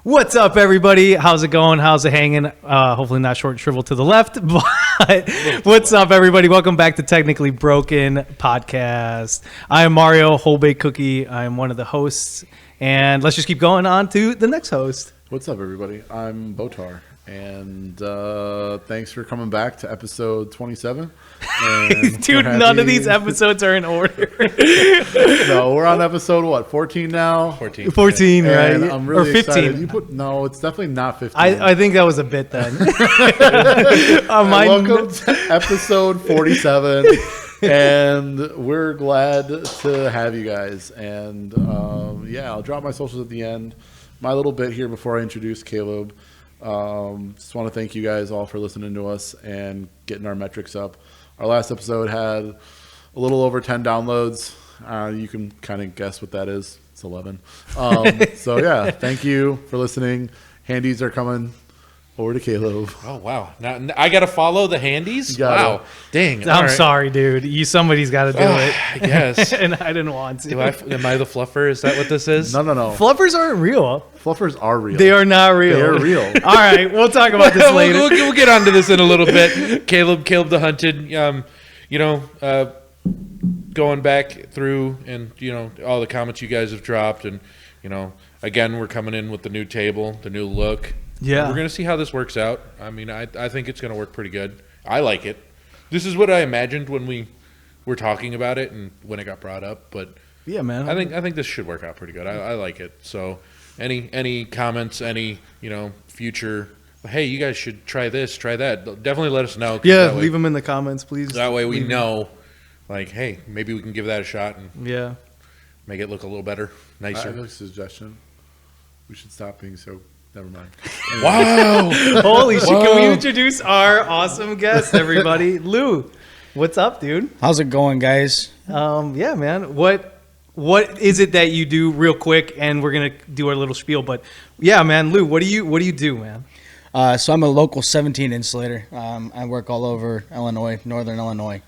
What's up, everybody? How's it going? How's it hanging? Hopefully not short and shrivel to the left, but what's up, everybody? Welcome back to Technically Broken Podcast. I am Mario Whole-Baked Cookie. I am one of the hosts, and let's just keep going on to the next host. What's up, everybody? I'm Botar, and thanks for coming back to episode 27. And dude, none of these episodes are in order. No, we're on episode, what, 14 now? 14, right? And I'm really or 15. excited. No, it's definitely not 15. I think that was a bit then. Welcome to episode 47. And we're glad to have you guys. And I'll drop my socials at the end. My little bit here before I introduce Caleb. Just want to thank you guys all for listening to us and getting our metrics up. Our last episode had a little over 10 downloads. You can kind of guess what that is. It's 11. Thank you for listening. Handies are coming over to Caleb. Oh, wow. Now I got to follow the handies? Wow. Dang. I'm sorry, dude. Somebody's got to do it. I guess. And I didn't want to. Am I the fluffer? Is that what this is? No. Fluffers aren't real. Fluffers are real. They are not real. They are real. All right. We'll talk about this later. We'll get onto this in a little bit. Caleb the Hunted, going back through and, all the comments you guys have dropped. And, again, we're coming in with the new table, the new look. Yeah. We're going to see how this works out. I mean, I think it's going to work pretty good. I like it. This is what I imagined when we were talking about it and when it got brought up. But yeah, man. I think this should work out pretty good. I like it. So any comments, any, future, hey, you guys should try this, try that. Definitely let us know. Yeah, leave them in the comments, please. That way we know, like, hey, maybe we can give that a shot and make it look a little better, nicer. I have a suggestion. We should stop being so... Never mind. Wow. Holy shit. Can we introduce our awesome guest, everybody? Lou, what's up, dude? How's it going, guys? Yeah, man. What is it that you do real quick? And we're going to do our little spiel. But yeah, man, Lou, what do you do, man? So I'm a local 17 insulator. I work all over Illinois, northern Illinois.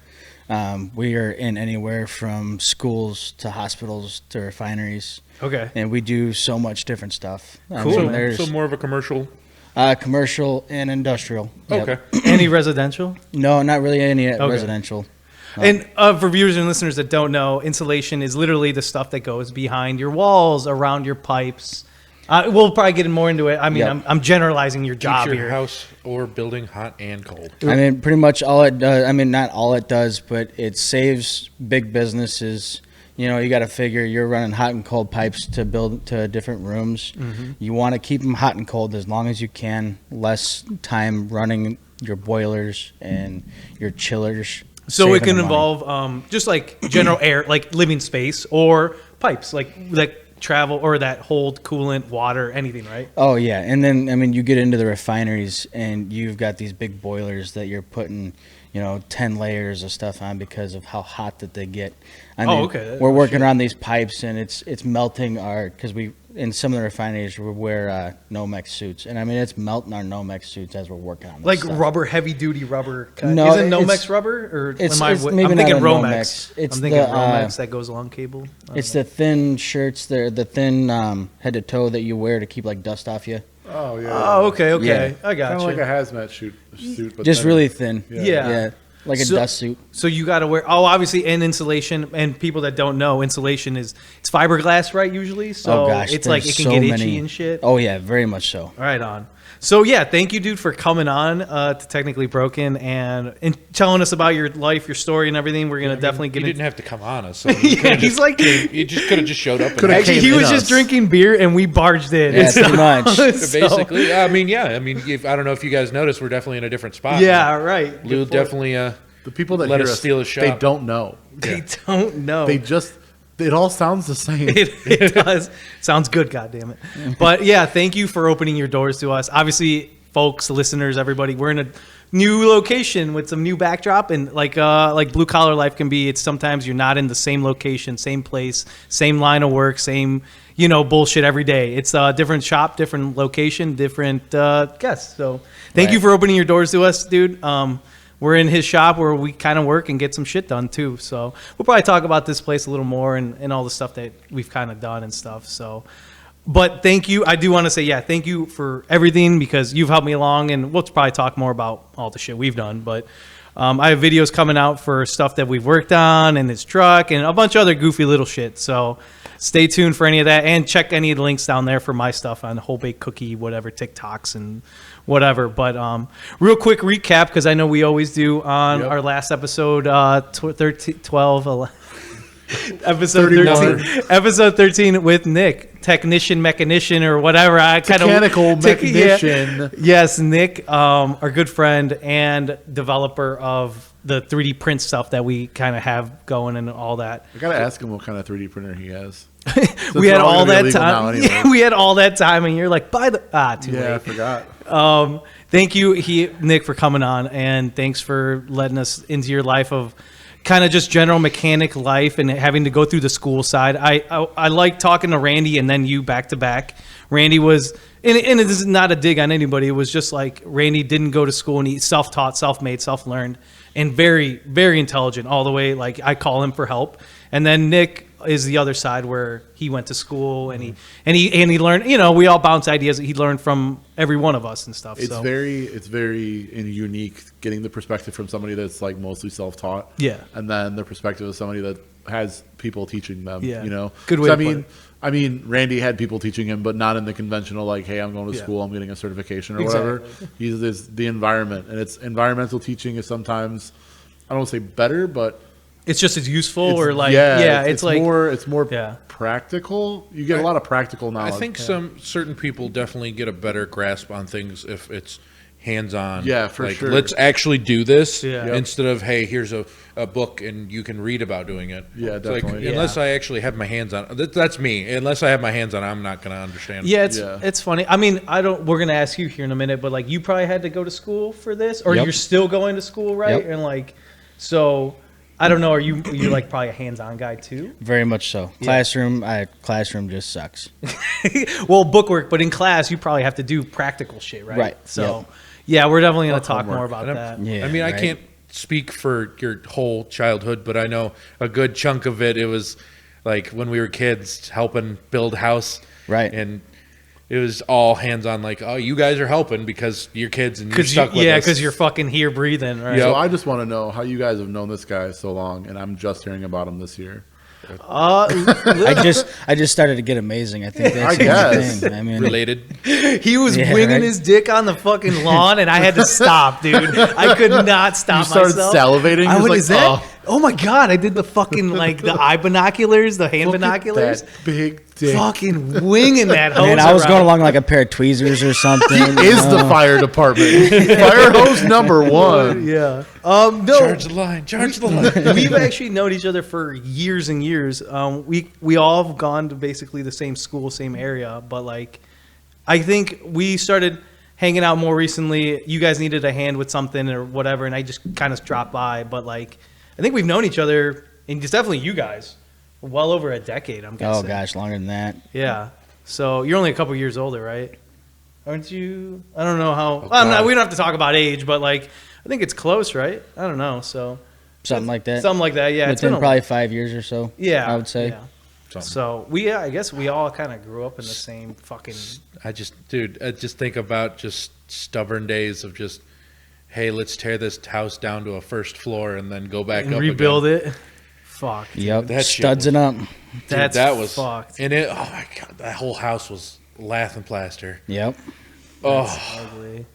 We are in anywhere from schools to hospitals to refineries. Okay. And we do so much different stuff. Cool. So more of a commercial? Commercial and industrial. Yep. Okay. Any residential? No, not really any residential. And for viewers and listeners that don't know, insulation is literally the stuff that goes behind your walls, around your pipes. We'll probably get more into it. I mean, Yep. I'm generalizing your job Keeps your here. house or building hot and cold. I mean, pretty much all it does, I mean, not all it does, but it saves big businesses. You got to figure you're running hot and cold pipes to build to different rooms. Mm-hmm. You want to keep them hot and cold as long as you can, less time running your boilers and your chillers. So it can involve just like general air, like living space, or pipes, like travel or that hold coolant, water, anything, right? Oh, yeah. And then, I mean, you get into the refineries and you've got these big boilers that you're putting, 10 layers of stuff on because of how hot that they get. I mean, okay. We're working around these pipes and it's melting because in some of the refineries we wear Nomex suits. And I mean, it's melting our Nomex suits as we're working on this like stuff. rubber, heavy duty rubber. No, isn't Nomex rubber? Or maybe I'm thinking not a Romex. It's I'm thinking the, Romex that goes along cable. It's the thin shirts, the thin head to toe that you wear to keep like dust off you. Oh, yeah. Oh, okay. Yeah. I got Kind you. of like a hazmat suit. But Just better. really thin. Yeah. Like a dust suit. So you got to wear, obviously in insulation, and people that don't know, insulation it's fiberglass, right, usually? So it's like it can get itchy and shit. Oh, yeah, very much so. Right on. So, yeah, thank you, dude, for coming on to Technically Broken and telling us about your life, your story, and everything. We're going to definitely get into He didn't have to come on us. So he's like... He just could have just showed up. Actually, he was just drinking beer, and we barged in. Yeah, pretty much. Basically, I mean, I don't know if you guys noticed, we're definitely in a different spot. Yeah, right. Lou definitely... The people that let hear us steal his shop. they don't know. They don't know. It all sounds the same. It does. Sounds good, goddammit. But, yeah, thank you for opening your doors to us. Obviously, folks, listeners, everybody, we're in a new location with some new backdrop, and like blue collar life can be, it's sometimes you're not in the same location, same place, same line of work, same bullshit every day. It's a different shop, different location, different guests. So thank you for opening your doors to us, dude. We're in his shop where we kind of work and get some shit done too. So we'll probably talk about this place a little more and all the stuff that we've kind of done and stuff. So But thank you. I do want to say, thank you for everything because you've helped me along, and we'll probably talk more about all the shit we've done. But I have videos coming out for stuff that we've worked on and his truck and a bunch of other goofy little shit. So stay tuned for any of that, and check any of the links down there for my stuff on Whole Baked Cookie, whatever, TikToks and whatever. But real quick recap, because I know we always do on our last episode, 12, episode 13 with Nick, technician, mechanician, or whatever. Mechanical mechanician. Yes, Nick, our good friend and developer of the 3D print stuff that we kind of have going and all that. I gotta ask him what kind of 3D printer he has. We had all that time. Yeah, we had all that time, and you're like, too late. I forgot. Thank you, Nick, for coming on, and thanks for letting us into your life of kind of just general mechanic life and having to go through the school side. I like talking to Randy and then you back to back. Randy was, and it is not a dig on anybody. It was just like Randy didn't go to school and he self-taught, self-made, self-learned, and very, very intelligent all the way. Like I call him for help. And then Nick is the other side where he went to school and he learned. You know, we all bounce ideas. He learned from every one of us and stuff. It's very unique getting the perspective from somebody that's like mostly self-taught. Yeah, and then the perspective of somebody that has people teaching them. Yeah, you know, good way. I mean, Randy had people teaching him, but not in the conventional like, hey, I'm going to school, I'm getting a certification or whatever. He's the environment, and it's environmental teaching is sometimes, I don't want to say better, but it's just as useful or like it's more practical. You get a lot of practical knowledge. I think certain people definitely get a better grasp on things if it's hands-on. Yeah, for like, sure. Let's actually do this Yeah. instead of, hey, here's a book and you can read about doing it. Yeah, It's definitely. like, unless I actually have my hands on it. That's me. Unless I have my hands on it, I'm not going to understand. Yeah, it's funny. I mean, we're going to ask you here in a minute, but like you probably had to go to school for this, or you're still going to school, right? Yep. And like, so I don't know. You're like probably a hands-on guy too? Very much so. Classroom just sucks. Well, bookwork, but in class you probably have to do practical shit, right? Right. So yeah, we're definitely going to talk more about And that. Yeah, I mean, I right. can't speak for your whole childhood, but I know a good chunk of it was like when we were kids helping build house. Right. And it was all hands on, like, oh, you guys are helping because you're kids and you're stuck with us. Yeah, because you're fucking here breathing, right? So I just want to know how you guys have known this guy so long, and I'm just hearing about him this year. I just started to get amazing. I think that's I guess. the thing. I mean, Related. He was winging his dick on the fucking lawn, and I had to stop, dude. I could not stop You started myself. salivating. I He was went, like, is that? Oh my god! I did the fucking like the eye binoculars, the hand Look at binoculars. that big dick. Fucking winging that hose. man, I was around. going along like a pair of tweezers or something. Is the fire department fire hose number one? Yeah. No. Charge the line. Charge the line. We've actually known each other for years and years. We all have gone to basically the same school, same area, but like, I think we started hanging out more recently. You guys needed a hand with something or whatever, and I just kind of dropped by. But like, I think we've known each other, and it's definitely you guys, well over a decade. I'm guessing. Oh gosh, longer than that. Yeah. So you're only a couple years older, right? Aren't you? I don't know how. Oh, well, God. we don't have to talk about age, but like, I think it's close, right? I don't know. So Something like that. something like that. Yeah. It's Within been probably 5 years or so. yeah, I would say. Yeah. Something. So I guess we all kind of grew up in the same fucking. I just think about just stubborn days of just, hey, let's tear this house down to a first floor and then go back And up rebuild again. it. Fuck. Yep. That shit Studs was- it up. Dude, That's that was fucked. And it, oh my god, that whole house was lath and plaster. Yep. Oh, Ugly.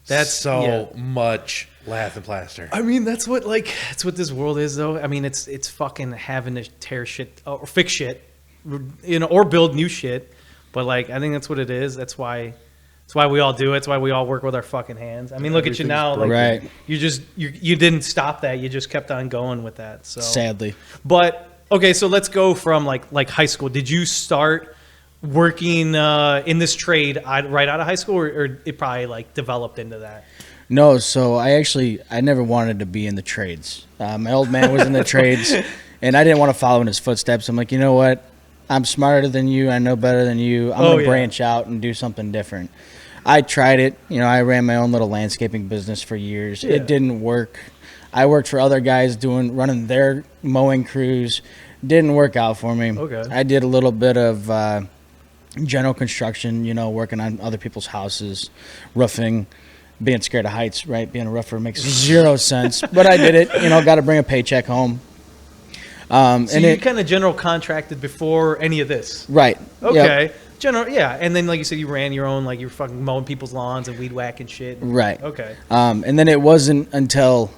that's so much lath and plaster. I mean, that's what this world is, though. I mean, it's fucking having to tear shit or fix shit, or build new shit. But like, I think that's what it is. That's why we all do it. That's why we all work with our fucking hands. I mean, look at you now. Like, Right. You didn't stop that. You just kept on going with that. So Sadly. But okay, so let's go from like high school. Did you start working in this trade right out of high school, or it probably like developed into that? No, so I never wanted to be in the trades. My old man was in the trades, and I didn't want to follow in his footsteps. I'm like, you know what? I'm smarter than you. I know better than you. I'm going to branch out and do something different. I tried it. You know, I ran my own little landscaping business for years. Yeah. It didn't work. I worked for other guys running their mowing crews. Didn't work out for me. Okay. I did a little bit of general construction, working on other people's houses, roofing, being scared of heights, right? Being a roofer makes zero sense, but I did it. Got to bring a paycheck home. So and you kind of general contracted before any of this, right? Okay. Yep. General, yeah. And then, like you said, you ran your own, like you were fucking mowing people's lawns and weed whacking shit. Right. Okay. And then it wasn't until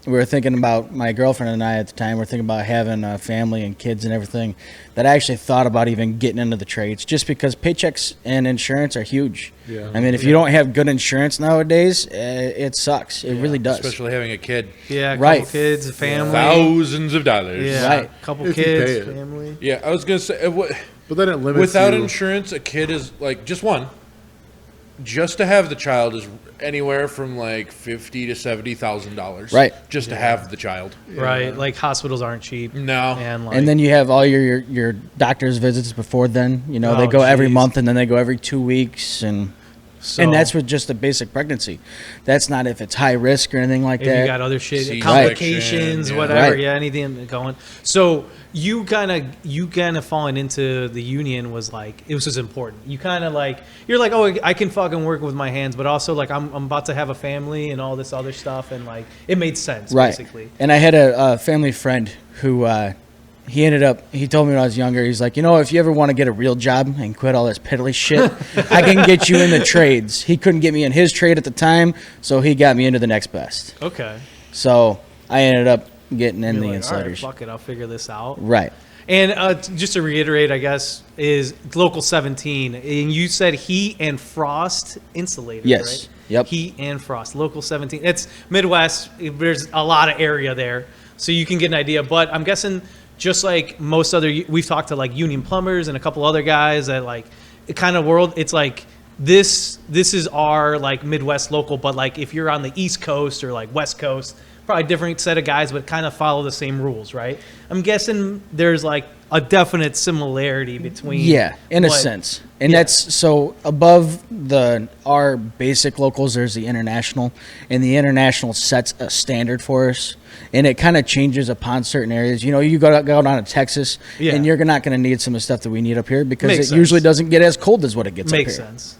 we were thinking about, my girlfriend and I at the time were thinking about having a family and kids and everything, that I actually thought about even getting into the trades, just because paychecks and insurance are huge. Yeah. I mean, if you don't have good insurance nowadays, it sucks. It really does. Especially having a kid. Yeah, a Right. couple kids, a family. Thousands of dollars. Yeah, Right. couple If you pay kids, it. family. Yeah, I was gonna say, But then it limits without you. insurance, a kid is like just one. Just to have the child is anywhere from like $50,000 to $70,000. Right. Just to have the child. Right, like hospitals aren't cheap. No. And like, And then you have all your doctor's visits before then. They Oh, go every geez. month, and then they go every 2 weeks, and that's with just a basic pregnancy. That's not if it's high risk or anything like if that. you got other shit, C-section, complications, yeah. whatever, Right. yeah, anything going. So you kind of falling into the union was like, it was just important. You kind of like, you're like, oh, I can fucking work with my hands, but also like I'm about to have a family and all this other stuff, and like it made sense, Right. basically. And I had a family friend who he told me when I was younger, he's like, if you ever want to get a real job and quit all this piddly shit, I can get you in the trades. He couldn't get me in his trade at the time, so he got me into the next best. Okay. So I ended up getting in You're the like, all right, insulators. fuck it, I'll figure this out. Right. And just to reiterate, I guess, is Local 17. And you said heat and frost insulated, Yes. right? Yep. Heat and frost. Local 17. It's Midwest. There's a lot of area there. So you can get an idea. But I'm guessing just like most other, we've talked to like union plumbers and a couple other guys that like, it kind of world, it's like, this is our like Midwest local, but like if you're on the East Coast or like West Coast, probably different set of guys, but kind of follow the same rules, right? I'm guessing there's like a definite similarity between. Yeah, in a what- sense. And Yeah. that's so above our basic locals, there's the international, and the international sets a standard for us, and it kind of changes upon certain areas. You go down to Texas, Yeah. and you're not going to need some of the stuff that we need up here because Makes it usually sense. doesn't get as cold as what it gets Makes up here. sense.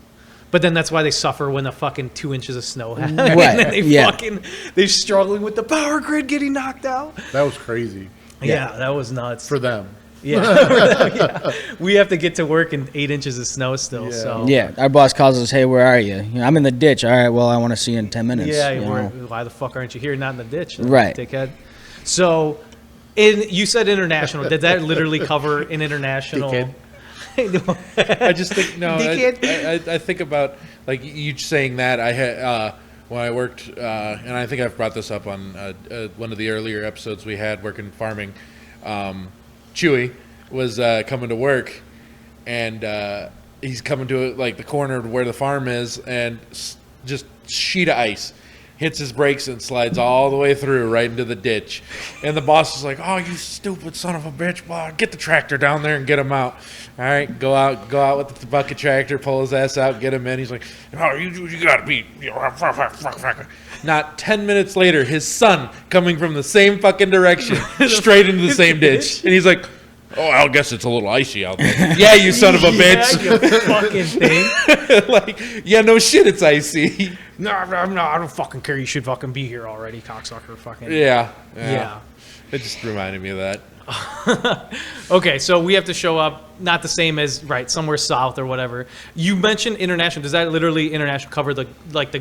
But then that's why they suffer when the fucking 2 inches of snow happens. Right, And then yeah. they're struggling with the power grid getting knocked out. That was crazy Yeah, that was nuts. for them. Yeah. We have to get to work in 8 inches of snow still. Yeah. So Yeah, our boss calls us, "Hey, where are you?" I'm in the ditch. All right, well, I want to see you in 10 minutes. Yeah, you know. why the fuck aren't you here, not in the ditch? Right. Dickhead. So, you said international. Did that literally cover an international? Dickhead. I just think Dickhead. I think about like you saying that I had when I worked and I think I've brought this up on one of the earlier episodes we had working farming. Chewy was coming to work, and he's coming to like the corner where the farm is, and just sheet of ice hits his brakes and slides all the way through right into the ditch. And the boss is like, "Oh, you stupid son of a bitch! Well, get the tractor down there and get him out." All right, go out with the bucket tractor, pull his ass out, get him in. He's like, "Oh, you gotta be." Not 10 minutes later, his son coming from the same fucking direction, straight into the same ditch, and he's like, "Oh, I guess it's a little icy out there." Yeah, you son of a bitch. Yeah, you fucking thing. Like, yeah, no shit, it's icy. No, I don't fucking care. You should fucking be here already, cocksucker. Fucking. Yeah. Yeah. It just reminded me of that. Okay, so we have to show up, not the same as, right, somewhere south or whatever. You mentioned international. Does that literally international cover the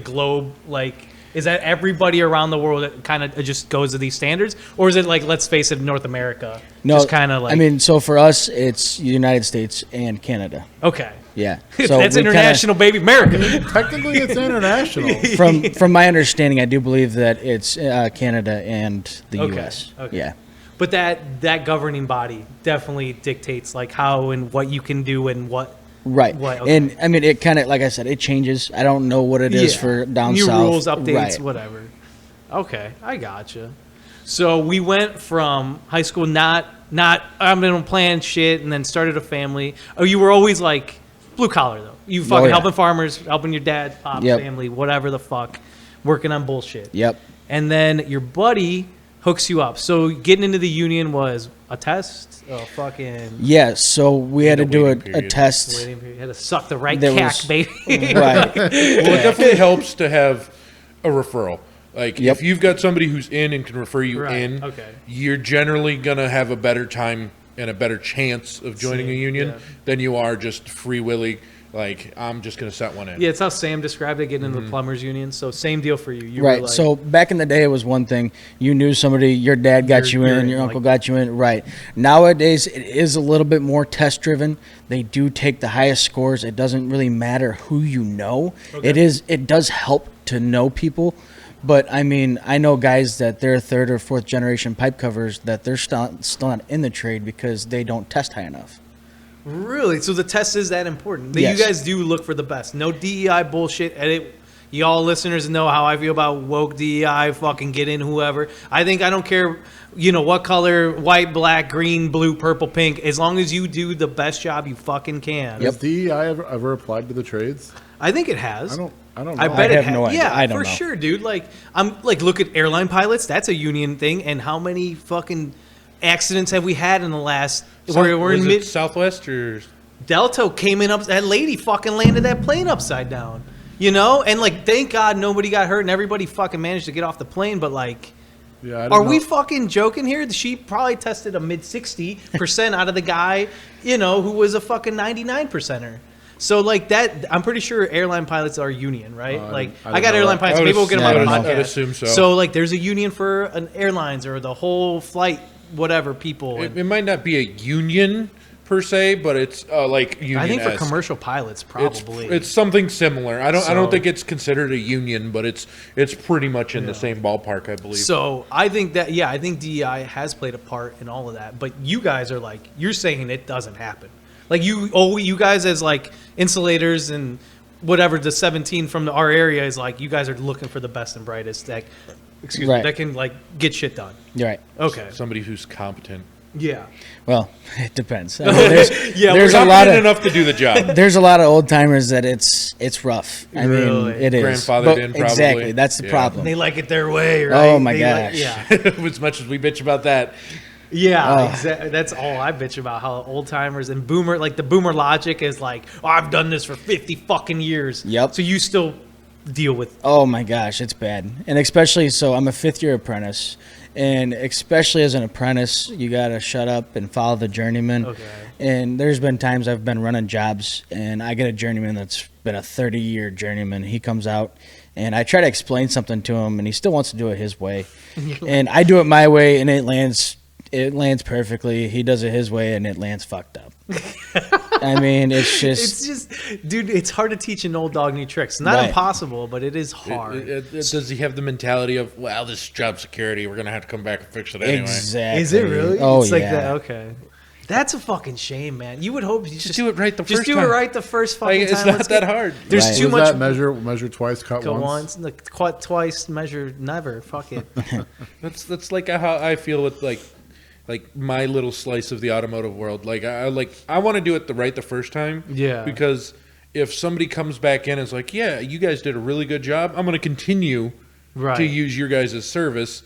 globe? Like, is that everybody around the world that kind of just goes to these standards? Or is it like, let's face it, North America? No, Just kind of like. I mean, so for us, it's United States and Canada. Okay. Yeah, That's so we kinda- international, baby. America. Technically, it's international. From my understanding, I do believe that it's Canada and the Okay, U.S. okay. Yeah, But that governing body definitely dictates like how and what you can do and what. right. What, okay. And I mean, it kind of, like I said, it changes. I don't know what it is Yeah. for down New south. rules, updates, Right. whatever. Okay, I gotcha. So we went from high school, not I'm gonna plan shit, and then started a family. Oh, you were always like blue collar though. You fucking yeah. helping farmers, helping your dad, pops, Yep. family, whatever the fuck, working on bullshit. Yep. And then your buddy hooks you up. So getting into the union was a test, Yeah, so we had to do a period. test. waiting period. You had to suck the right There cack, was- baby. Right. Well, it definitely helps to have a referral. Like, Yep. if you've got somebody who's in and can refer you Right, in, okay. you're generally going to have a better time and a better chance of joining a union yeah. than you are just free willy. Like, I'm just going to set one in. Yeah, it's how Sam described it, getting into the plumbers union. So same deal for you. You Right. were like, So back in the day, it was one thing. You knew somebody, your dad got you You're in, in, your uncle like- got you in. Right. Nowadays, it is a little bit more test driven. They do take the highest scores. It doesn't really matter who you know. Okay. It does help to know people. But I mean, I know guys that they're third or fourth generation pipe covers that they're still not in the trade because they don't test high enough. really? So the test is that important? That Yes. You guys do look for the best. No DEI bullshit. Y'all listeners know how I feel about woke DEI. Fucking get in whoever. I don't care, what color, white, black, green, blue, purple, pink. As long as you do the best job you fucking can. Has DEI ever applied to the trades? I think it has. I don't know. I bet I it have no idea. Yeah, I don't for know. sure, dude. Like, look at airline pilots. That's a union thing. And how many fucking accidents have we had in the last? We're Was in it mid. Southwest or Delta came in up. That lady fucking landed that plane upside down. And like, thank God nobody got hurt and everybody fucking managed to get off the plane. But like, Yeah, I don't are know. we fucking joking here? She probably tested a mid 60% out of the guy, who was a fucking 99%er. So like that, I'm pretty sure airline pilots are union, right? I Like, didn't I got know airline that. pilots. I would Maybe we'll get them assume- on the I don't podcast. know. I'd assume so. So like, there's a union for an airlines or the whole flight, whatever people. it might not be a union per se, but it's like union. I think for commercial pilots, probably. It's something similar. I So- don't think it's considered a union, but it's pretty much in the same ballpark, I believe. So I think that I think DEI has played a part in all of that. But you guys are like, you're saying it doesn't happen. Like you guys as like insulators and whatever, the 17 from our area is like, you guys are looking for the best and brightest that Right. that can like get shit done. You're right. Okay. Somebody who's competent. Yeah. Well, it depends. I mean, there's Yeah, there's we're a lot Competent of enough to do the job. there's a lot of old timers that it's rough. I Really? mean, it is. Grandfathered But in, probably. Exactly. That's the Yeah. problem. They like it their way, right? Oh, my They like- gosh. yeah. As much as we bitch about that, Yeah, Oh. exactly. That's all I bitch about, how old timers and boomer, like the boomer logic is like, oh, I've done this for 50 fucking years. Yep. So you still deal with. Oh my gosh, it's bad. And especially, so I'm a 5th-year apprentice, and especially as an apprentice, you gotta shut up and follow the journeyman. Okay. And there's been times I've been running jobs, and I get a journeyman that's been a 30-year journeyman. He comes out, and I try to explain something to him, and he still wants to do it his way. And I do it my way, and it lands perfectly. He does it his way, and it lands fucked up. I mean, it's It's just just, dude, it's hard to teach an old dog new tricks. Not Right. impossible, but it is hard. does he have the mentality of, well, this is job security, we're gonna have to come back and fix it anyway? exactly. Is it really? Oh it's yeah. like that. Okay. That's a fucking shame, man. You would hope you Just do it right the just first do time. it right the first fucking Like, time. it's not Let's that get- hard. There's Right. too What much. does that measure twice, cut Go once? once, like, cut twice, measure never. Fuck it. That's like how I feel with like my little slice of the automotive world. Like I want to do it right the first time. Yeah. Because if somebody comes back in and is like, yeah, you guys did a really good job, I'm going to continue Right. to use your guys' service.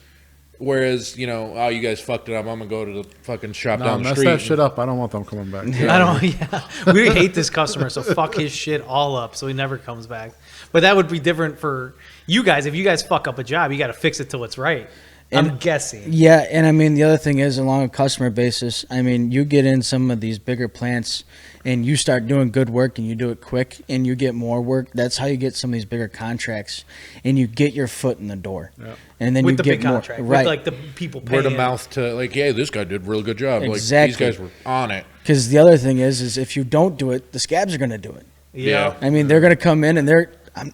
Whereas, oh, you guys fucked it up, I'm going to go to the fucking shop No, down the mess street. that shit up. I don't want them coming back. I don't. Yeah, we hate this customer, so fuck his shit all up, so he never comes back. But that would be different for you guys. If you guys fuck up a job, you got to fix it till it's right. I'm guessing. Yeah, and I mean the other thing is, along a customer basis, I mean you get in some of these bigger plants and you start doing good work and you do it quick and you get more work. That's how you get some of these bigger contracts and you get your foot in the door. Yeah. And then With you the get big more contract, right. with like the people paying. Word of mouth to like, hey, this guy did a real good job. Exactly. Like, these guys were on it. Because the other thing is if you don't do it, the scabs are going to do it. Yeah. I mean they're going to come in and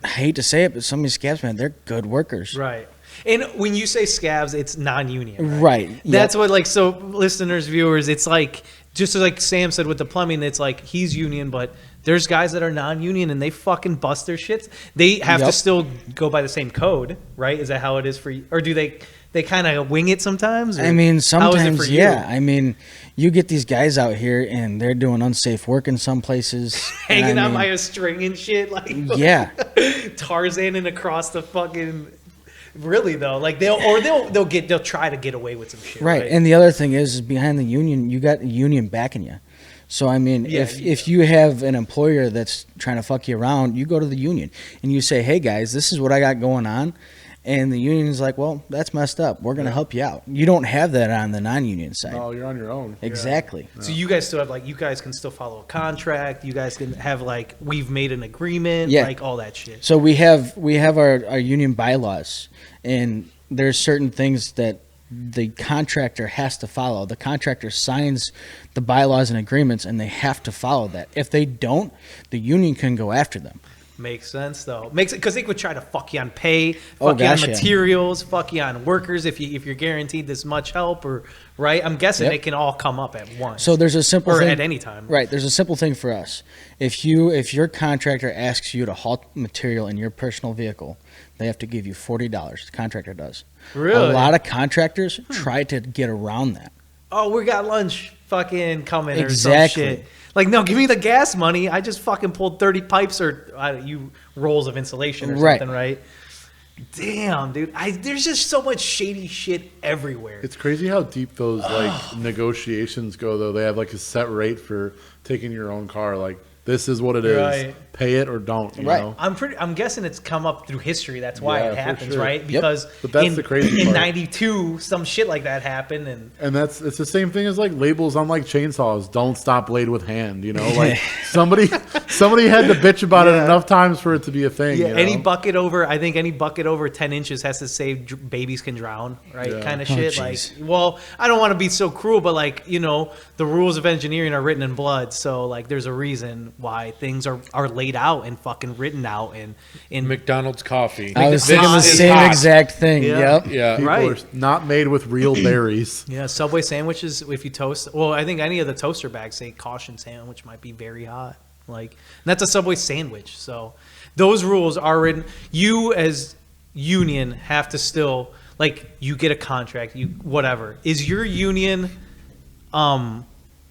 I hate to say it, but some of these scabs, man, they're good workers. Right. And when you say scabs, it's non-union. Right. That's what, like, so listeners, viewers, it's like, just like Sam said with the plumbing, it's like he's union, but there's guys that are non-union and they fucking bust their shits. They have to Yep. still go by the same code, right? Is that how it is for you? Or do they kind of wing it sometimes? Or I mean, how is it sometimes, for you? yeah. I mean, you get these guys out here and they're doing unsafe work in some places. and Hanging I out mean, by a string and shit, like Yeah. Tarzaning across the fucking Really though, like they'll try to get away with some shit. Right. Right. And the other thing is behind the union, you got the union backing you. So I mean, Yeah, if you have an employer that's trying to fuck you around, you go to the union and you say, "Hey guys, this is what I got going on," and the union is like, "Well, that's messed up. We're going to help you out." You don't have that on the non-union side. Oh, you're on your own. Exactly. So you guys still have like you guys can still follow a contract. You guys can have like we've made an agreement. Yeah. Like all that shit. So we have our union bylaws, and there's certain things that the contractor has to follow. The contractor signs the bylaws and agreements, and they have to follow that. If they don't, the union can go after them. Makes sense though. Makes it because they could try to fuck you on pay, fuck Oh, you gosh, on yeah. materials, fuck you on workers if you're guaranteed this much help or right. I'm guessing Yep. it can all come up at once. So there's a simple or thing at any time. Right. There's a simple thing for us. If your contractor asks you to haul material in your personal vehicle, they have to give you $40. The contractor does. Really? A lot of contractors try to get around that. Oh, we got lunch fucking coming or some Exactly. shit. Like, no, give me the gas money. I just fucking pulled 30 pipes or you rolls of insulation or Right. something, right? Damn, dude. There's just so much shady shit everywhere. It's crazy how deep those like negotiations go. Though they have like a set rate for taking your own car. Like this is what it is. Right. Pay it or don't. You Right. know? I'm guessing it's come up through history. That's why Yeah, it for happens, sure. right? Yep. Because But that's the crazy in part. '92, some shit like that happened, and And it's the same thing as like labels on like chainsaws. Don't stop blade with hand. You know, like somebody had to bitch about it enough times for it to be a thing. yeah, you know? any bucket over 10 inches has to say babies can drown, right? Yeah. Kind of Oh, shit. Like, jeez. well, I don't want to be so cruel, but like, the rules of engineering are written in blood, so like, there's a reason why things are laid out and fucking written out and in McDonald's coffee. I was This thinking the is same hot. exact thing. Yeah. Yep. Yeah. People right. are not made with real berries. Yeah, Subway sandwiches. If you toast, well, I think any of the toaster bags say caution sandwich might be very hot. Like, and that's a Subway sandwich. So those rules are written. You as union have to still like you get a contract. You whatever is your union.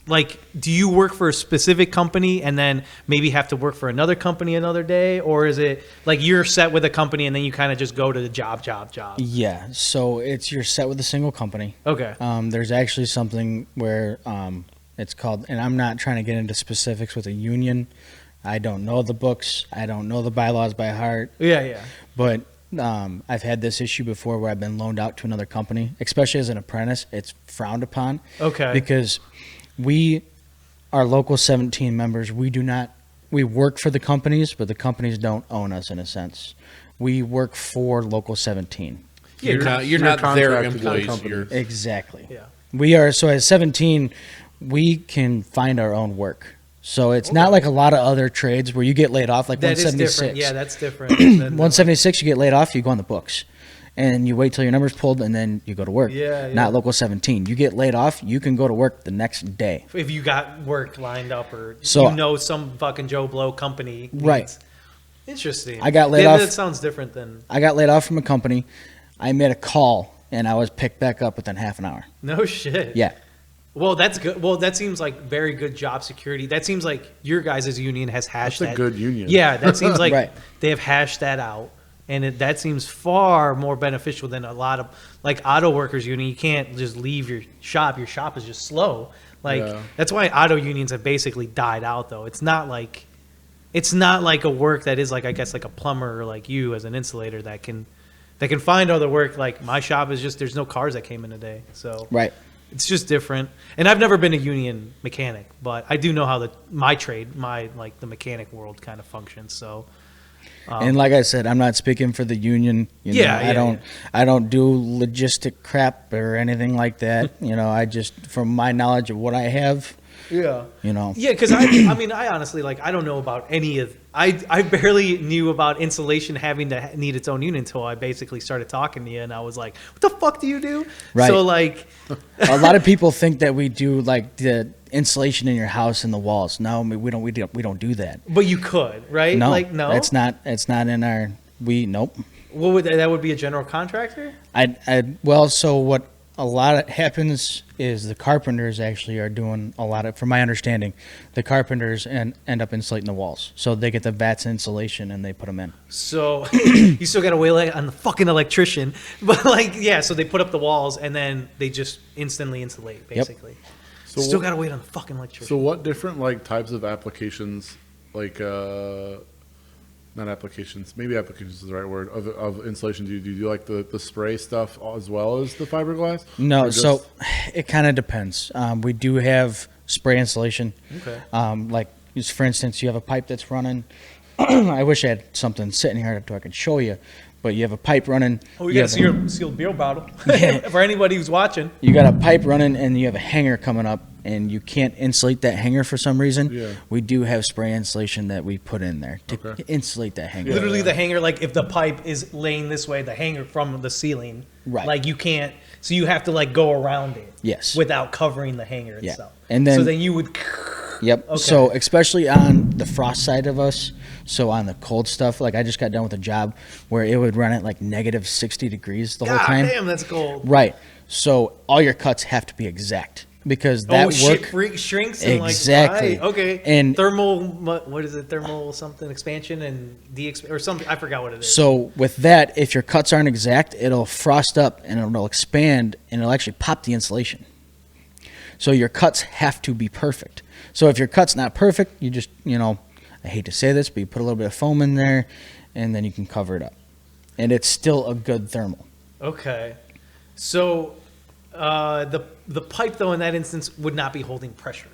Like, do you work for a specific company and then maybe have to work for another company another day, or is it like you're set with a company and then you kind of just go to the job? Yeah. So you're set with a single company. Okay. There's actually something where it's called, and I'm not trying to get into specifics with a union. I don't know the books. I don't know the bylaws by heart. Yeah. But I've had this issue before where I've been loaned out to another company, especially as an apprentice. It's frowned upon. Okay. Because we are local 17 members. We work for the companies, but the companies don't own us in a sense. We work for local 17. Yeah, You're not their contracted to the employees. company. You're, Exactly. Yeah. We are, so as 17, we can find our own work. So it's not like a lot of other trades where you get laid off, like That is 176. different. Yeah, that's different. than- 176, you get laid off, you go on the books. And you wait till your number's pulled, and then you go to work. Yeah. Not local 17. You get laid off, you can go to work the next day. If you got work lined up or So- some fucking Joe Blow company. Right. needs- Interesting. I got laid Yeah, off- That sounds different than I got laid off from a company. I made a call, and I was picked back up within half an hour. no shit. Yeah. Well, that's good. Well, that seems like very good job security. That seems like your guys' union has hashed That's a that. good union. Yeah, that seems like Right. they have hashed that out. And that seems far more beneficial than a lot of like auto workers union. You can't just leave your shop. Your shop is just slow. Like Yeah. that's why auto unions have basically died out. Though it's not like a work that is like I guess like a plumber or like you as an insulator that can find other work. Like my shop is just there's no cars that came in a day, so Right. it's just different. And I've never been a union mechanic, but I do know how my trade, like the mechanic world kind of functions. So. And like I said, I'm not speaking for the union. I don't do logistic crap or anything like that. I just, from my knowledge of what I have, Yeah. Yeah, because I honestly, like, I don't know about any of, I barely knew about insulation having to need its own unit until I basically started talking to you, and I was like, what the fuck do you do? Right. So, like, a lot of people think that we do like the insulation in your house and the walls. No, we don't do that. but you could, right? No, Like, no? it's not in our. Nope. What would that would be a general contractor? Well, so what a lot happens is the carpenters actually are doing a lot of, from my understanding, the carpenters end up insulating the walls. So they get the vats insulation and they put them in. So you still got to wait on the fucking electrician, but like, yeah. So they put up the walls and then they just instantly insulate, basically. So Still got to wait on the fucking electrician. So what different like types of applications, like not applications, maybe applications is the right word, of insulation do you do? You do like the spray stuff as well as the fiberglass? No, so it kind of depends. We do have spray insulation. Okay. Like, for instance, you have a pipe that's running. I wish I had something sitting here so I could show you, but you have a pipe running. Oh, you got a sealed beer bottle for anybody who's watching. You got a pipe running and you have a hanger coming up and you can't insulate that hanger for some reason. Yeah. We do have spray insulation that we put in there to insulate that hanger. Literally the hanger, like if the pipe is laying this way, the hanger from the ceiling, Right. like you can't, so you have to like go around it. Yes. Without covering the hanger Yeah. itself. And then, so then you would. Yep. Okay. So especially on the frost side of us, so on the cold stuff, like I just got done with a job where it would run at like negative 60 degrees the whole God time. damn, that's cold. Right. So all your cuts have to be exact because that shit shrinks and exactly. like, right, okay. And thermal, what is it? Thermal something expansion and or something. I forgot what it is. so with that, if your cuts aren't exact, it'll frost up and it'll expand and it'll actually pop the insulation. So your cuts have to be perfect. So if your cut's not perfect, you just, I hate to say this, but you put a little bit of foam in there and then you can cover it up. And it's still a good thermal. Okay. So the pipe, though, in that instance, would not be holding pressure.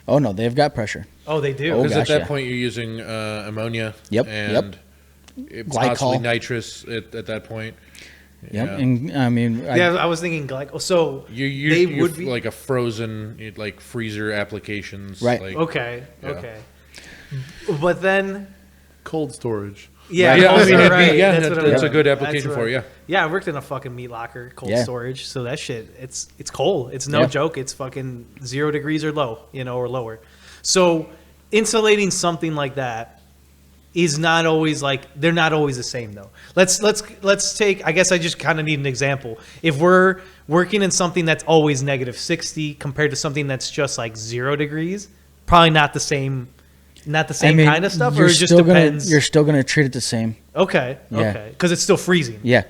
Oh, no, they've got pressure. Oh, they do? Oh, Because at gosh, that yeah. point you're using ammonia. Yep, And possibly nitrous at that point. Yep. Yeah. And I mean, I was thinking glycol. So You're would be like a frozen, like freezer applications. Right. Like, okay. Yeah. Okay. But then, cold storage. yeah, Yeah, I mean, it'd be- right. yeah, That's what that's I'm- a good that's application what for it, I'm- yeah. Yeah, I worked in a fucking meat locker, cold Yeah. storage. So that shit, it's cold. It's no Yeah. joke. It's fucking 0 degrees or low, or lower. So insulating something like that is not always they're not always the same though. Let's take, I guess I just kind of need an example. If we're working in something that's always negative 60 compared to something that's just like 0 degrees, probably not the same kind of stuff, or it just depends. You're still going to treat it the same. Okay. Yeah. Okay. Because it's still freezing. Yeah.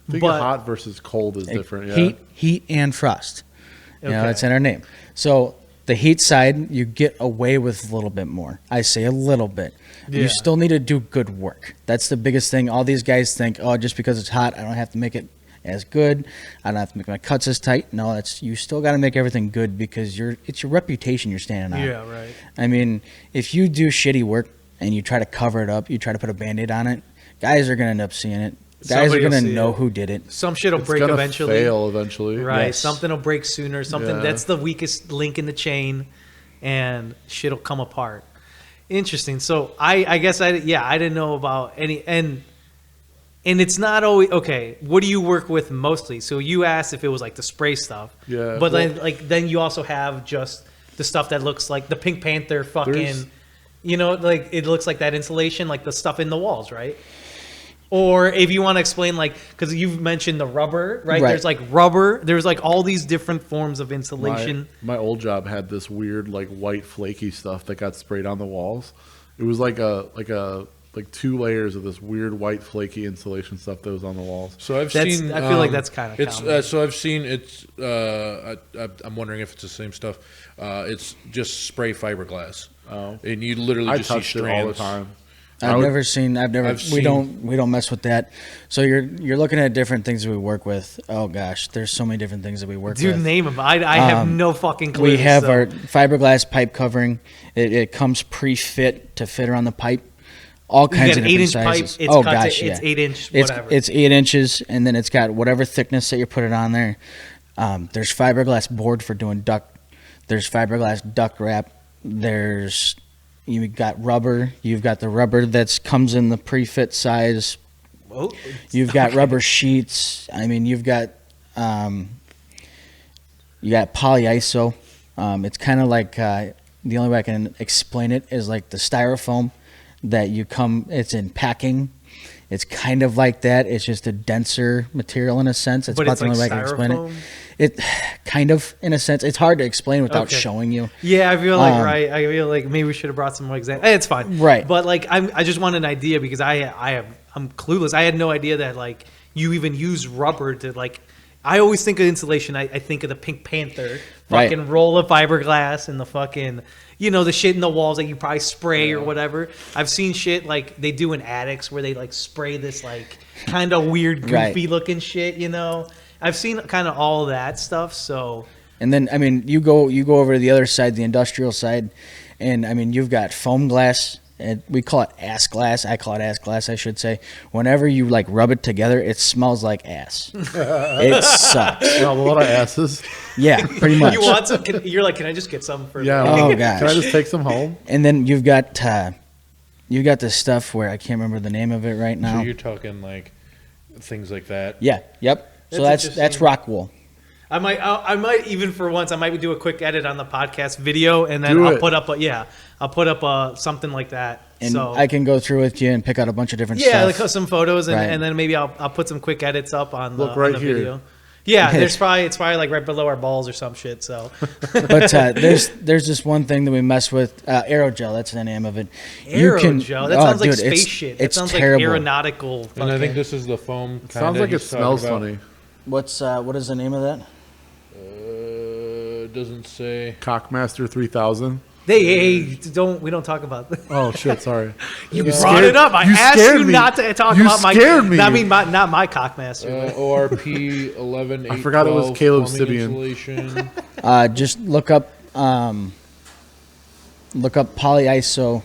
I think But- hot versus cold is different. Yeah. Heat and frost. Okay. It's in our name. So the heat side, you get away with a little bit more. I say a little bit. Yeah. You still need to do good work. That's the biggest thing. All these guys think, oh, just because it's hot, I don't have to make it as good. I don't have to make my cuts as tight. No, you still got to make everything good because it's your reputation you're standing on. Yeah. Right. I mean, if you do shitty work and you try to cover it up, you try to put a Band-Aid on it, guys are going to end up seeing it. Guys Somebody are will going to see know it. who did it. Some shit will It's break gonna eventually. fail eventually. Right. Yes. Something will break sooner. Something Yeah. that's the weakest link in the chain, and shit'll come apart. Interesting. So I guess I didn't know about any and it's not always okay. What do you work with mostly? So you asked if it was like the spray stuff. Yeah, But well- then you also have just the stuff that looks like the Pink Panther fucking. There's- Like it looks like that insulation, like the stuff in the walls, right? Or if you want to explain, like, because you've mentioned the rubber, right? Right. There's like rubber. There's like all these different forms of insulation. My old job had this weird like white flaky stuff that got sprayed on the walls. It was like 2 layers of this weird white flaky insulation stuff that was on the walls. So I've That's- seen. I feel like that's kinda It's common. so I've seen it's. I'm wondering if it's the same stuff. It's just spray fiberglass. Oh. And you literally I just see touched it strands all the time. I've would- never seen. We don't mess with that. So you're looking at different things that we work with. Oh gosh, there's so many different things that we work Dude, with. name them. I have no fucking clue. We have so- our fiberglass pipe covering. It comes pre-fit to fit around the pipe. All You kinds got of an different 8-inch pipe. sizes. It's Oh cut gosh, to, yeah. it's 8-inch, It's whatever. it's 8 inches, and then it's got whatever thickness that you put it on there. There's fiberglass board for doing duct. There's fiberglass duct wrap. You've got rubber. You've got the rubber that comes in the pre-fit size. Oh, You've got rubber sheets. I mean, you got polyiso. It's kind of like the only way I can explain it is like the styrofoam that it's in packing, It's kind of like that. It's just a denser material in a sense. It's But about it's the only like way I can explain it. styrofoam? It kind of, in a sense, it's hard to explain without Okay. showing you. Yeah, I feel like Um, I feel like maybe we should have brought some more examples. It's fine, Right. But like, I just want an idea because I'm clueless. I had no idea that like you even use rubber to like. I always think of insulation. I think of the Pink Panther, Right. fucking roll of fiberglass and the fucking, the shit in the walls that you probably spray or whatever. I've seen shit like they do in attics where they like spray this like kind of weird, goofy Right. looking shit. I've seen kind of all of that stuff. So And then, I mean, you go over to the other side, the industrial side, and I mean, you've got foam glass. And we call it ass glass. I call it ass glass, I should say. Whenever you like rub it together, it smells like ass. It sucks. Well, a lot of asses. Yeah, pretty much. you want some? You're like, can I just get some for? Yeah. Oh, well, gosh. Can I just take some home? And then you've got this stuff where I can't remember the name of it right So now. you're talking like things like that. Yeah. Yep. So That's that's interesting. rock wool. I might even for once I might do a quick edit on the podcast video and then Do I'll it. put up something like that. And so I can go through with you and pick out a bunch of different yeah, stuff. like some photos and, Right. and then maybe I'll put some quick edits up on the, Look right on the here. video. Yeah, it's probably like right below our balls or some shit. So But there's this one thing that we mess with, aerogel. That's the name of it. aerogel. That oh, sounds like dude, space shit. shit. That It's sounds terrible. like aeronautical. And I think fucking- this is the foam. It sounds like it smells funny. What is the name of that? It doesn't say. Cockmaster 3000. we don't talk about that. Oh shit! Sorry. You brought scared- it up. I you asked scared you me. not to talk You about my. scared me. I mean, not my cockmaster. ORP 11. I forgot it was Caleb Sibian. Insulation. Just look up polyiso.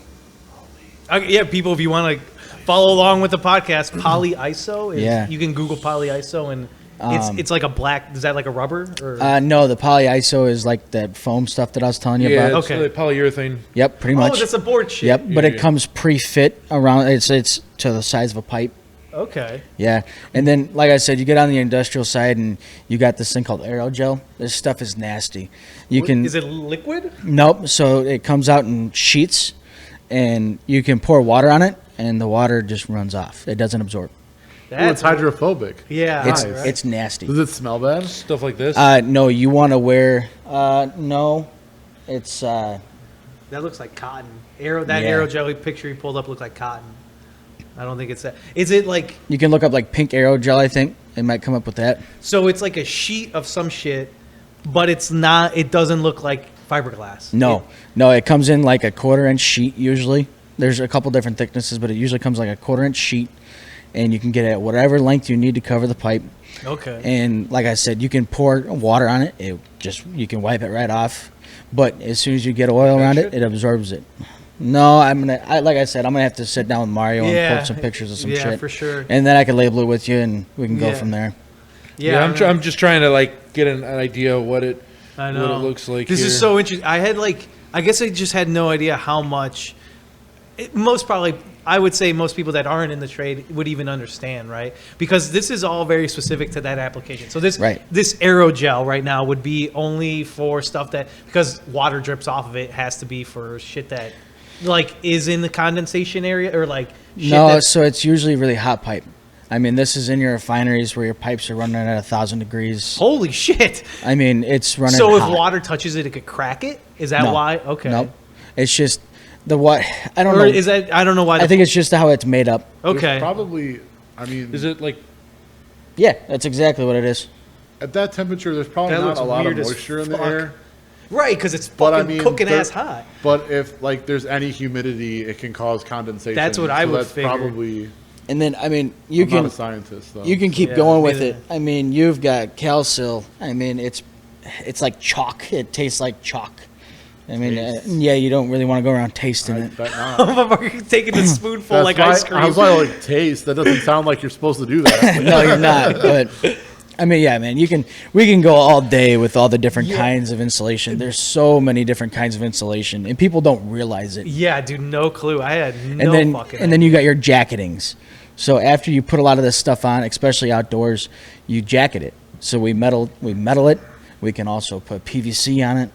Yeah, people, if you want to follow along with the podcast, polyiso. Yeah. You can Google polyiso and it's like a black. Is that like a rubber? Or? No, the polyiso is like that foam stuff that I was telling you Yeah, about. it's Okay. like polyurethane. Yep, pretty oh, much. that's a board shit. Yep, but it Yeah. comes pre-fit around. It's to the size of a pipe. Okay. Yeah, and then like I said, you get on the industrial side and you got this thing called aerogel. This stuff is nasty. You can Is it liquid? nope. So it comes out in sheets, and you can pour water on it, and the water just runs off. It doesn't absorb. Ooh, it's hydrophobic. Yeah. It's right. it's nasty. Does it smell bad? Stuff like this. No, you want to wear. No, it's. That looks like cotton. That Yeah. aerogel picture you pulled up looked like cotton. I don't think it's that. Is it like You can look up like pink aerogel. I think it might come up with that. so? It's like a sheet of some shit, but it's not. It doesn't look like fiberglass. No, it comes in like a 1/4-inch sheet usually. There's a couple different thicknesses, but it usually comes like a 1/4-inch sheet, and you can get it at whatever length you need to cover the pipe. Okay. And like I said, you can pour water on it. You can wipe it right off. But as soon as you get oil around it, it absorbs it. No, like I said, I'm gonna have to sit down with Mario and Yeah. pull some pictures of some Yeah, shit. for sure. And then I can label it with you, and we can go Yeah. from there. yeah, I'm just trying to like get an idea of what it I know. what it looks like. This here. is so interesting. I guess I just had no idea how much. I would say most people that aren't in the trade would even understand, right? Because this is all very specific to that application. So this aerogel right now would be only for stuff that, because water drips off of it, has to be for shit that like is in the condensation area or like shit No, that, so it's usually really hot pipe. I mean, this is in your refineries where your pipes are running at 1,000 degrees. holy shit. I mean, it's running So if hot. water touches it, it could crack it? Is that No. why? Okay. Nope. It's just the what I don't Or know. is that, I don't know why. I think it's just how it's made up. There's okay. probably. I mean, Is it like Yeah, that's exactly what it is. at that temperature, there's probably That not looks a lot of weird as moisture in the fuck. air. Right, because it's But fucking I mean, cooking there- ass hot. But if like there's any humidity, it can cause condensation. That's what I so would that's figure. Probably. And then I mean, you I'm not a can scientist though. you can keep Yeah, going with neither. it. I mean, you've got calcium. I mean, it's like chalk. It tastes like chalk. I mean, yeah, you don't really want to go around tasting I it. bet not. You're taking a spoonful That's like why ice cream. I was like, taste. That doesn't sound like you're supposed to do that. No, you're not. But I mean, yeah, man, we can go all day with all the different kinds of insulation. There's so many different kinds of insulation, and people don't realize it. Yeah, dude, no clue. I had no and then fucking. and then you got your jacketings. So after you put a lot of this stuff on, especially outdoors, you jacket it. So we metal it. We can also put PVC on it.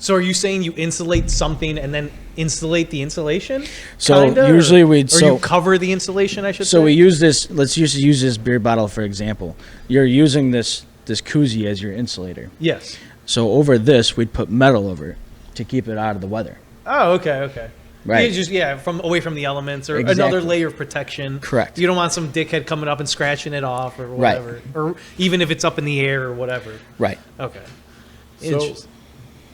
So are you saying you insulate something and then insulate the insulation? So Kinda? usually you cover the insulation, I should say? So we use this. Let's use this beer bottle for example. You're using this koozie as your insulator. Yes. So over this, we'd put metal over it to keep it out of the weather. Oh, okay. Right. From away from the elements or Exactly. another layer of protection. Correct. You don't want some dickhead coming up and scratching it off or whatever. Right. Or even if it's up in the air or whatever. Right. Okay. So, Interesting.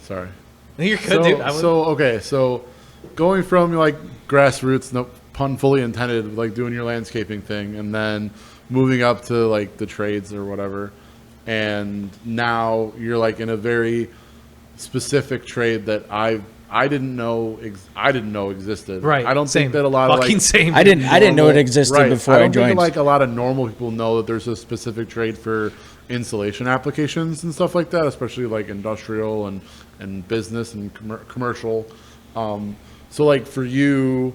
sorry. You're good, dude. So going from like grassroots, no pun fully intended, like doing your landscaping thing, and then moving up to like the trades or whatever, and now you're like in a very specific trade that I didn't know existed. Right. I don't same. think that a lot Fucking of like same. I didn't know it existed right. before I I don't think joined. like a lot of normal people know that there's a specific trade for insulation applications and stuff like that, especially like industrial and business and commercial. So like for you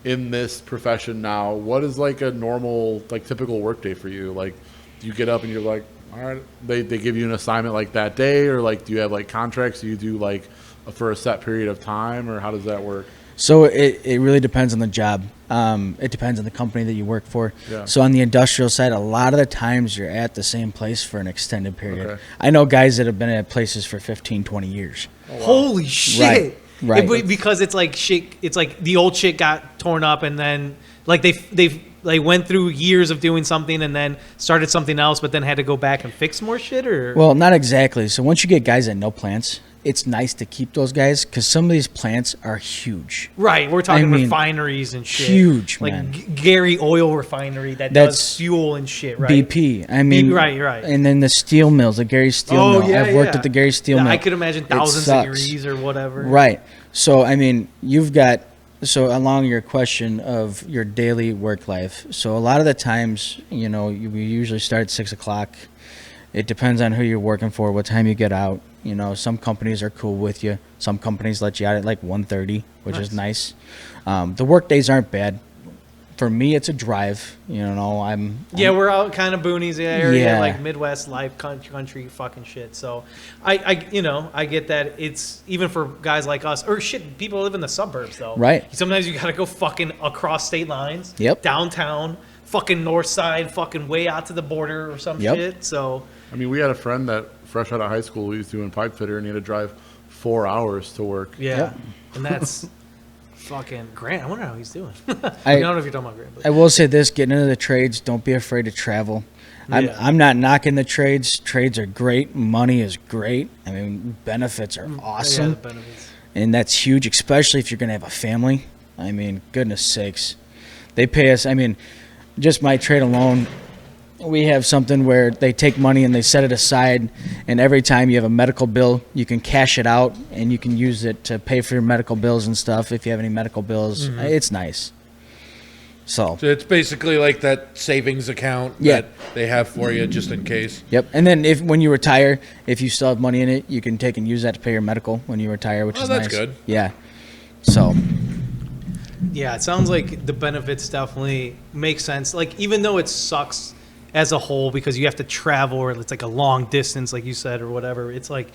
in this profession now, what is like a normal, like typical work day for you? Like do you get up and you're like, all right, they give you an assignment like that day, or like do you have like contracts you do like for a set period of time, or how does that work? So it really depends on the job. It depends on the company that you work for. Yeah. So on the industrial side, a lot of the times you're at the same place for an extended period. Okay. I know guys that have been at places for 15, 20 years. Holy shit. Right. Because it's like shit. It's like the old shit got torn up, and then like they went through years of doing something and then started something else, but then had to go back and fix more shit. Or Well, not exactly. So once you get guys that know plants, it's nice to keep those guys because some of these plants are huge. right, we're talking I mean, refineries and shit. huge, like man. Gary Oil Refinery that That's does fuel and shit. Right. BP. I mean, right. And then the steel mills, the Gary Steel Oh Mill. yeah, I've worked yeah. at the Gary Steel Yeah, Mill. I could imagine It thousands of sucks. degrees or whatever. Right. So, I mean, you've got, so along your question of your daily work life. So a lot of the times, you know, we usually start at 6 o'clock. It depends on who you're working for, what time you get out. You know, some companies are cool with you. Some companies let you out at like 1:30, which is nice. The work days aren't bad. For me, it's a drive. You know, We're out kind of boonies area, Yeah. like Midwest life, country fucking shit. So I get that. It's even for guys like us, or shit, people live in the suburbs though. Right. Sometimes you gotta go fucking across state lines. Yep. Downtown, fucking north side, fucking way out to the border or some Yep. shit. So I mean, we had a friend that fresh out of high school, he was doing pipe fitter, and he had to drive 4 hours to work. yeah, Yep. and that's fucking Grant. I wonder how he's doing. I- I don't know if you're talking about Grant. But I will say this: getting into the trades, don't be afraid to travel. Yeah. I'm not knocking the trades. Trades are great. Money is great. I mean, benefits are awesome. Yeah, the benefits. And that's huge, especially if you're going to have a family. I mean, goodness sakes. They pay us, I mean, just my trade alone, we have something where they take money and they set it aside, and every time you have a medical bill, you can cash it out, and you can use it to pay for your medical bills and stuff if you have any medical bills. It's nice. So, So it's basically like that savings account Yeah. that they have for you just in case. yep. And then when you retire, if you still have money in it, you can take and use that to pay your medical when you retire, which Oh, is that's nice. good. Yeah. So, Yeah, it sounds like the benefits definitely make sense. Like, even though it sucks as a whole because you have to travel or it's like a long distance, like you said, or whatever, it's like,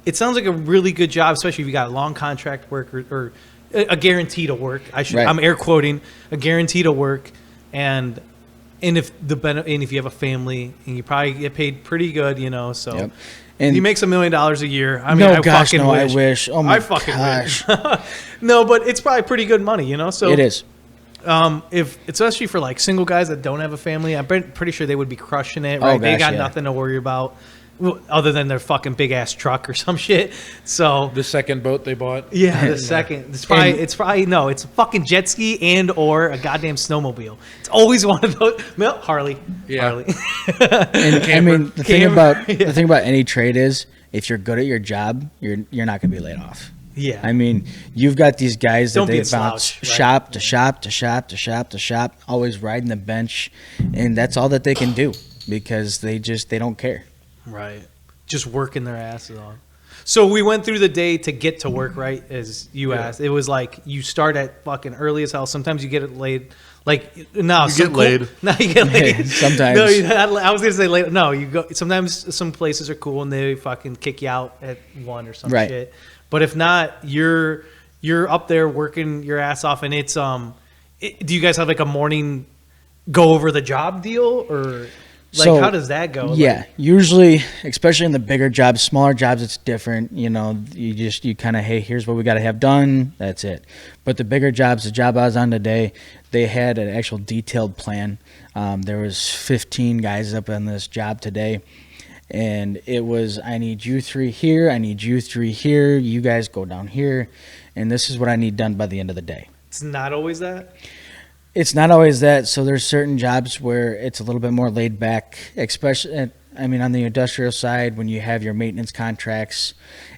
it sounds like a really good job, especially if you got long contract work or a guarantee to work. Right. I'm air quoting a guarantee to work, and if if you have a family, and you probably get paid pretty good, you know. So Yep. and And he makes $1 million a year. I mean, no, I gosh, fucking no, wish. I wish. Oh my I fucking gosh. wish. No, but it's probably pretty good money, you know. So It is. if especially for like single guys that don't have a family, I'm pretty sure they would be crushing it. Oh, Right? They gosh, got yeah. nothing to worry about other than their fucking big ass truck or some shit. So The second boat they bought. yeah, the second it's a fucking jet ski and or a goddamn snowmobile. It's always one of those. No, Harley. Yeah. Harley. And I mean, the thing Camper, about the thing about any trade is, if you're good at your job, you're not going to be laid off. Yeah. I mean, you've got these guys that Don't be they a bounce slouch, right? shop to shop to shop to shop to shop, always riding the bench, and that's all that they can do because they don't care. Right. Just working their asses off. So we went through the day to get to work, right? As you asked. It was like you start at fucking early as hell. Sometimes you get it Like no, You get laid. No, you get laid Sometimes. No, I was gonna say later. No, you go. Sometimes some places are cool and they fucking kick you out at 1 or some Right. shit. But if not, you're up there working your ass off, and it's do you guys have like a morning go over the job deal, or like So, how does that go? Yeah, usually, especially in the bigger jobs, smaller jobs, it's different. You know, you kind of, hey, here's what we got to have done. That's it. But the bigger jobs, the job I was on today, they had an actual detailed plan. There was 15 guys up on this job today, and it was, I need you 3 here, I need you 3 here, you guys go down here, and this is what I need done by the end of the day. It's not always that. It's not always that. So there's certain jobs where it's a little bit more laid back, especially, I mean, on the industrial side, when you have your maintenance contracts,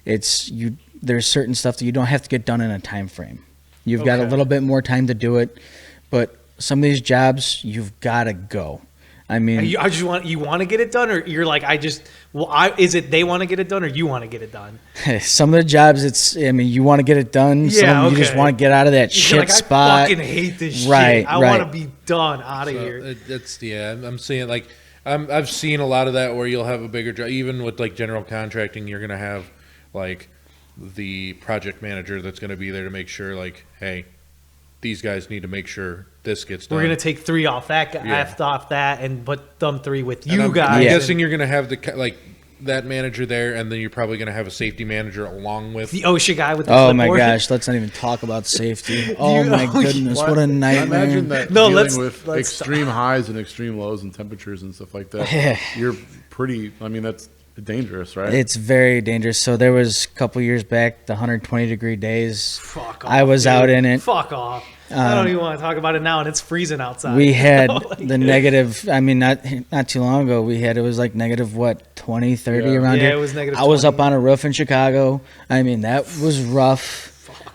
there's certain stuff that you don't have to get done in a time frame. You've got a Okay. little bit more time to do it, but some of these jobs, you've got to go. I mean, You want to get it done, or you're like is it they want to get it done, or you want to get it done? some of the jobs, you want to get it done. Some Yeah, of them you just okay. want to get out of that You're shit like, spot. I fucking hate this Right, shit. I right. want to be done out of here. It's I'm seeing like I've seen a lot of that where you'll have a bigger job, even with like general contracting. You're gonna have like the project manager that's gonna be there to make sure like, hey, these guys need to make sure this gets done. We're gonna take 3 off that guy, Yeah. off that, and put them 3 with And you I'm guys. guessing you're gonna have that manager there, and then you're probably gonna have a safety manager along with. The OSHA guy with the Oh my clipboard. gosh, let's not even talk about safety. Oh my oh, goodness, what a I nightmare. imagine that No, dealing let's- with let's extreme highs and extreme lows and temperatures and stuff like that, you're pretty. I mean, that's dangerous, right? It's very dangerous. So there was a couple years back, the 120-degree days. Fuck off, I was dude. out in it. Fuck off. I don't even want to talk about it now, and it's freezing outside. We had Like- the negative, not too long ago, it was like negative, 20, 30 Yeah. around Yeah, here. it was negative I was 20. up on a roof in Chicago. I mean, that was rough.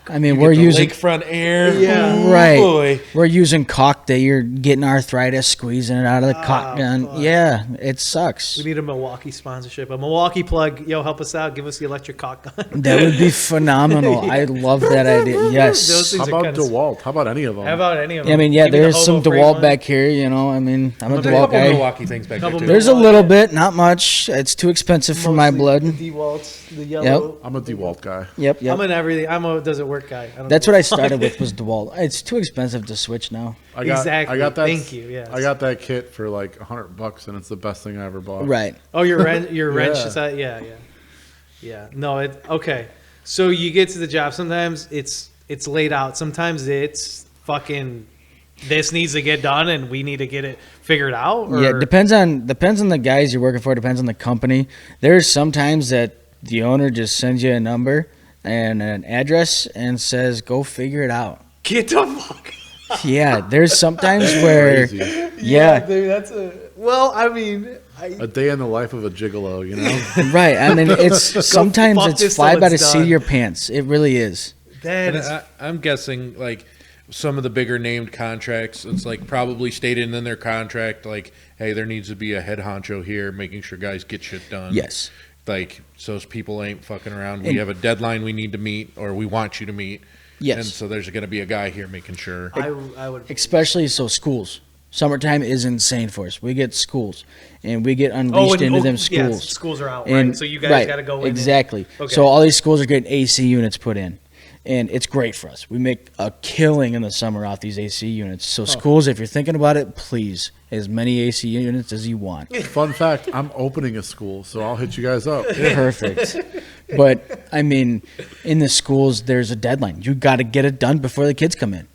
I mean, You we're get the using lakefront air. Yeah. Ooh, right. boy. We're using caulk that you're getting arthritis, squeezing it out of the caulk gun. fuck. Yeah, it sucks. We need a Milwaukee sponsorship. A Milwaukee plug. Yo, help us out. Give us the electric cock gun. That would be phenomenal. I love that idea. Those Yes. things How are about kinda- DeWalt? How about any of them? How about any of them? Yeah, I mean, yeah, Give me the there's some hobo frame DeWalt one. back here. You know, I mean, I'm a There's a DeWalt couple guy. Milwaukee things back Couple there too. There's a little bit, not much. It's too expensive for my Mostly blood. The DeWalt's, the yellow. I'm a DeWalt guy. Yep, yep. I'm an everything. I'm a does it work guy. I don't That's give what a I fuck. started with was DeWalt. It's too expensive to switch now. Exactly. I got that. Thank you, yes. I got that kit for like $100, and it's the best thing I ever bought. Right. Oh, your wrench. Your wrench Yeah. is that? Yeah, yeah, yeah. No, it okay. So you get to the job. Sometimes it's laid out. Sometimes it's fucking. This needs to get done, and we need to get it figured out. Or, Yeah, depends on the guys you're working for. Depends on the company. There's sometimes that the owner just sends you a number and an address and says, "Go figure it out." Get the fuck. Yeah, there's sometimes where, Crazy. yeah, dude, that's a. Well, I mean, A day in the life of a gigolo, you know? right. I mean, it's sometimes fuck it's this fly till by the it's seat of done. your pants. It really is. that And is. I'm guessing like some of the bigger named contracts, it's like probably stated in their contract, like, hey, there needs to be a head honcho here, making sure guys get shit done. Yes. Like, so those people ain't fucking around. We And- have a deadline we need to meet, or we want you to meet. Yes. And so there's going to be a guy here making sure. I would. Especially so schools. Summertime is insane for us. We get schools, and we get unleashed into them yeah, schools. schools are out, And- right? So you guys right, got to go in. exactly. Okay. So all these schools are getting AC units put in, and it's great for us. We make a killing in the summer off these AC units. So schools, if you're thinking about it, please as many AC units as you want. Fun fact: I'm opening a school, so I'll hit you guys up. Perfect. But I mean, in the schools, there's a deadline. You got to get it done before the kids come in,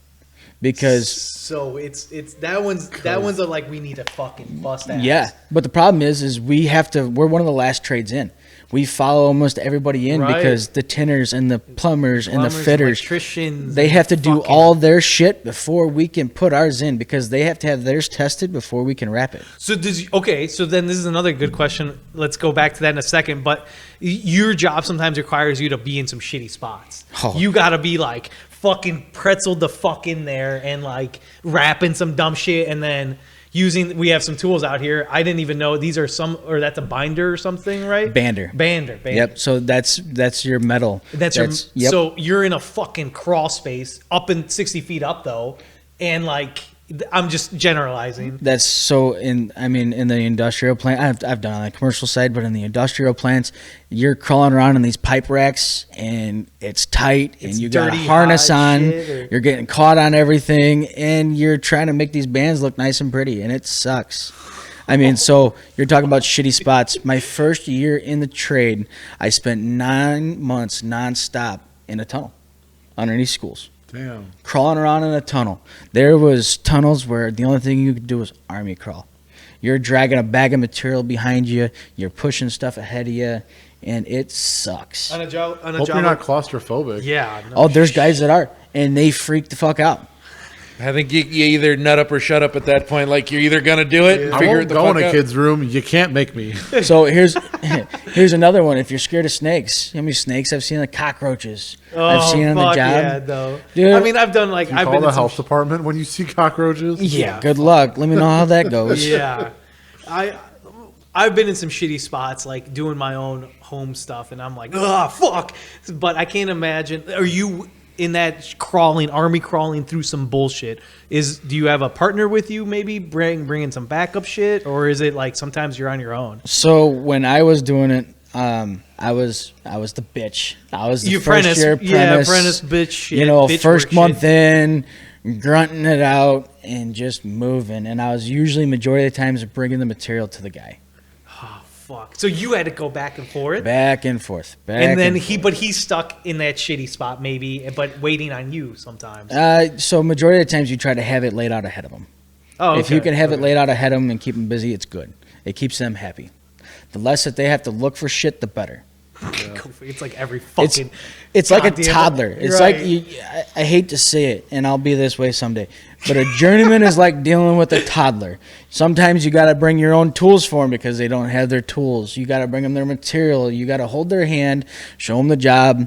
because So it's that one's a, like we need to fucking bust ass. yeah. But the problem is we're one of the last trades in. We follow almost everybody in Right. because the tinners and the plumbers and the Plumbers, fitters, electricians, they have to do fucking- all their shit before we can put ours in, because they have to have theirs tested before we can wrap it. So so then this is another good question. Let's go back to that in a second. But your job sometimes requires you to be in some shitty spots. Oh. You got to be like fucking pretzeled the fuck in there and like wrapping some dumb shit, and then we have some tools out here. I didn't even know these are that's a binder or something, right? Bander. Bander. Yep. So that's your metal. Yep. Yep. So you're in a fucking crawl space up in 60 feet up though, and like I'm just generalizing. That's so in the industrial plant, I've done on the commercial side, but in the industrial plants, you're crawling around in these pipe racks and it's tight and It's you got a dirty, harness hot on, shit, or- you're getting caught on everything and you're trying to make these bands look nice and pretty and it sucks. I mean, so you're talking about shitty spots. My first year in the trade, I spent 9 months nonstop in a tunnel underneath schools. Damn. Crawling around in a tunnel. There was tunnels where the only thing you could do was army crawl. You're dragging a bag of material behind you. You're pushing stuff ahead of you, and it sucks. On a job. Hope you're not claustrophobic. Yeah. No Oh, there's guys that are, and they freak the fuck out. I think you either nut up or shut up at that point. Like you're either gonna do it and I figure won't it the go fuck in a out. kid's room. You can't make me. So here's another one. If you're scared of snakes, you know how many snakes I've seen? Like cockroaches. I've seen on the fuck job. Yeah, though. Dude. I mean, I've done like You I've call been the in some health department when you see cockroaches. Yeah, good luck. Let me know how that goes. Yeah, I've been in some shitty spots, like doing my own home stuff, and I'm like, oh fuck. But I can't imagine. Are you in that army crawling through some bullshit? Do you have a partner with you? Maybe bringing some backup shit, or is it like sometimes you're on your own? So when I was doing it, I was the bitch. I was the You first year apprentice. yeah, apprentice bitch. Shit, You know, bitch first work month shit. in, grunting it out and just moving. And I was usually majority of the times bringing the material to the guy. Oh fuck! So you had to go back and forth. Back and forth. And then he's stuck in that shitty spot maybe, but waiting on you sometimes. So majority of the times you try to have it laid out ahead of them. Oh, If you can have it laid out ahead of them and keep them busy, it's good. It keeps them happy. The less that they have to look for shit, the better. It's like every fucking. It's like a goddamn- toddler. It's Right. like I hate to say it, and I'll be this way someday, but a journeyman is like dealing with a toddler. Sometimes you got to bring your own tools for them because they don't have their tools. You got to bring them their material. You got to hold their hand, show them the job.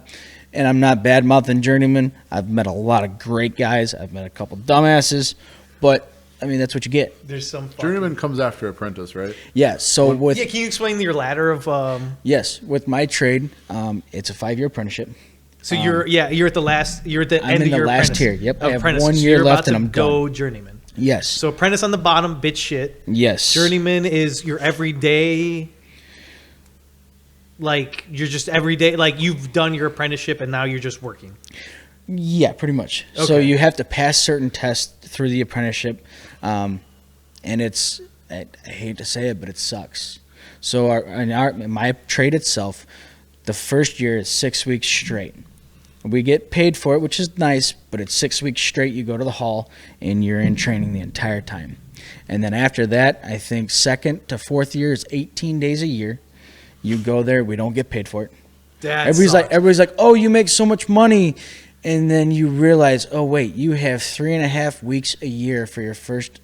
And I'm not bad mouthing journeyman. I've met a lot of great guys. I've met a couple dumbasses, but I mean that's what you get. There's some. Fucking, Journeyman comes after apprentice, right? Yeah. So with Yeah, can you explain your ladder of? yes, with my trade, it's a 5-year apprenticeship. So you're at the last. You're at the I'm end in of the your last apprentice. tier. Yep, I have Apprentice. 1 So year you're left about and to I'm go done. journeyman. Yes. So apprentice on the bottom, bitch shit. Yes. Journeyman is your everyday. Like you're just every day. Like you've done your apprenticeship and now you're just working. Yeah, pretty much. So Okay. you have to pass certain tests through the apprenticeship, and it's I hate to say it, but it sucks. So in my trade itself, the first year is 6 weeks straight. We get paid for it, which is nice, but it's 6 weeks straight. You go to the hall and you're in training the entire time. And then after that, I think second to fourth year is 18 days a year. You go there, we don't get paid for it. That Everybody's like, oh, you make so much money. And then you realize, oh, wait, you have 3.5 weeks a year for your first,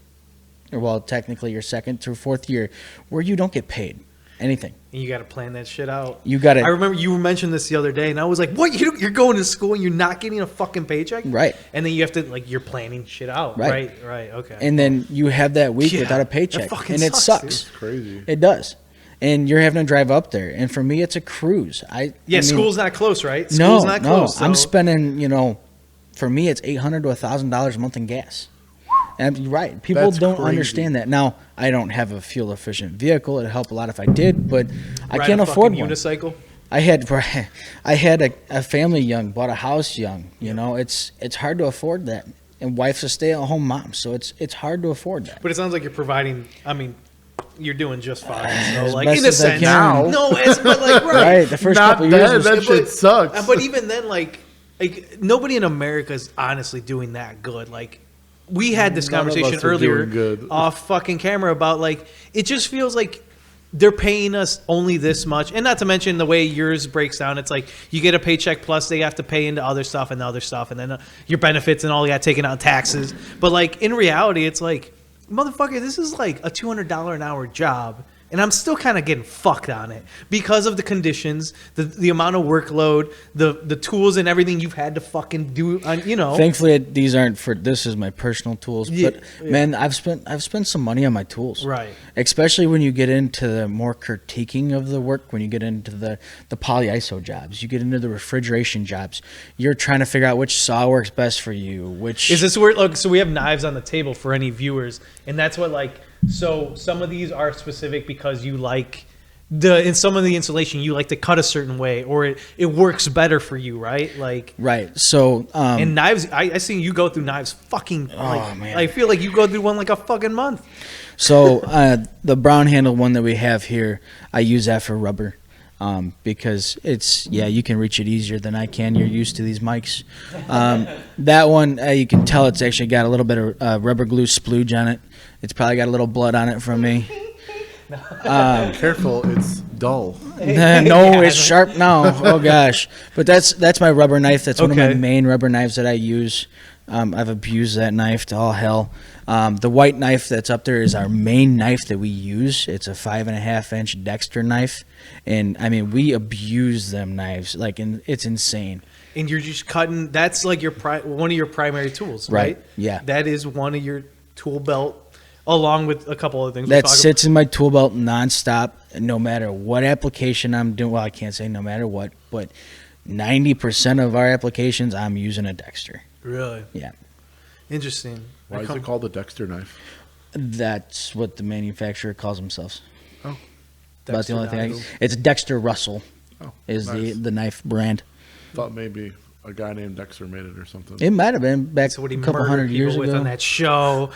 or well, technically your second through fourth year where you don't get paid anything. you got to plan that shit out. You got I to, remember you mentioned this the other day, and I was like, "What? You're going to school and you're not getting a fucking paycheck?" Right. And then you have to you're planning shit out. Right. Right. Okay. and then you have that week Yeah, without a that paycheck. fucking And it sucks, sucks. It's crazy. It does. And you're having to drive up there. And for me, it's a cruise. I mean, school's not close, right? no, School's not no. close. I'm so- spending, for me, it's $800 to $1,000 a month in gas. And you're right. People That's don't crazy. understand that. Now, I don't have a fuel efficient vehicle. It'd help a lot if I did, but I ride can't a afford fucking one. unicycle. I had a family young, bought a house young. It's hard to afford that. And wife's a stay-at-home mom, so it's hard to afford that. But it sounds like you're providing. I mean, you're doing just fine. So, As like best in a as I sense, can. no, but like right. Right, the first Not couple years bad. was That shit sucks. But even then, like nobody in America is honestly doing that good. Like we had this None of conversation us are earlier doing good. off fucking camera about like it just feels like they're paying us only this much, and not to mention the way yours breaks down. It's like you get a paycheck plus they have to pay into other stuff and other stuff, and then your benefits and all got taken out taxes. But like in reality, it's like motherfucker, this is like a $200 an hour job and I'm still kind of getting fucked on it because of the conditions, the amount of workload, the tools and everything you've had to fucking do. Thankfully, these aren't for. This is my personal tools, Yeah, but man, I've spent some money on my tools. Right. Especially when you get into the more critiquing of the work, when you get into the polyiso jobs, you get into the refrigeration jobs. You're trying to figure out which saw works best for you. Which is this where? Look, so we have knives on the table for any viewers, and that's what like. So some of these are specific because you like in some of the installation you like to cut a certain way, or it works better for you, right? Like right. So and knives, I see you go through knives fucking. Man. I feel like you go through one like a fucking month. So the brown handle one that we have here, I use that for rubber. Because you can reach it easier than I can. You're used to these mics. That one, you can tell it's actually got a little bit of rubber glue splooge on it. It's probably got a little blood on it from me. Careful, it's dull. No, it's sharp now. Oh gosh! But that's my rubber knife. That's one of my Okay. main rubber knives that I use. I've abused that knife to all hell. The white knife that's up there is our main knife that we use. It's a 5.5-inch Dexter knife, and I mean we abuse them knives it's insane. And you're just cutting. That's like your one of your primary tools, right? Yeah. That is one of your tool belt, along with a couple other things. That sits in my tool belt nonstop, no matter what application I'm doing. Well, I can't say no matter what, but 90% of our applications, I'm using a Dexter. Really? Yeah. Interesting. Why is it called a Dexter knife? That's what the manufacturer calls themselves. Oh, That's the only thing. knives. It's Dexter Russell oh, is nice. the knife brand. Thought maybe a guy named Dexter made it or something. It might have been back That's what he a couple murdered hundred people years with ago. on that show.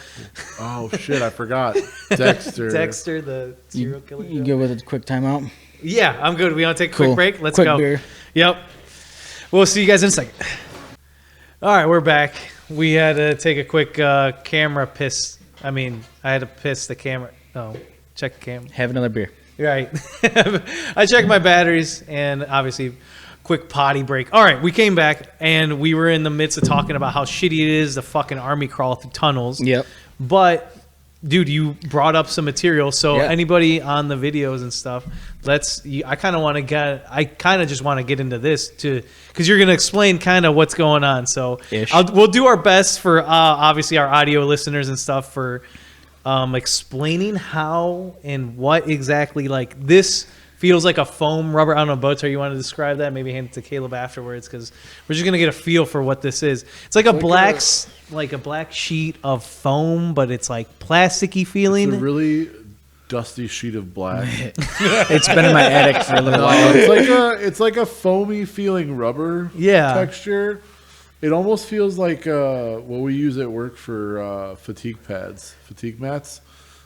Oh shit, I forgot. Dexter. Dexter, the serial killer. You show. go with a quick timeout? Yeah, I'm good. We want to take a Cool. quick break? Let's Quick go. beer. Yep. We'll see you guys in a second. All right, we're back. We had to take a quick camera piss. I had to piss the camera. No, check the camera. Have another beer. Right. I checked my batteries and obviously quick potty break. All right, we came back and we were in the midst of talking about how shitty it is to fucking army crawl through tunnels. Yep. But dude, you brought up some material, so Yeah. anybody on the videos and stuff, I kind of just want to get into this because you're going to explain kind of what's going on. So Ish. we'll do our best for obviously our audio listeners and stuff for explaining how and what exactly like this feels like a foam rubber. I don't know, Botar, you want to describe that? Maybe hand it to Caleb afterwards because we're just gonna get a feel for what this is. It's like a black sheet of foam, but it's like plasticky feeling. It's a really dusty sheet of black. It's been in my attic for a little while. It's like a foamy feeling rubber Yeah. texture. It almost feels like what we use at work for fatigue mats.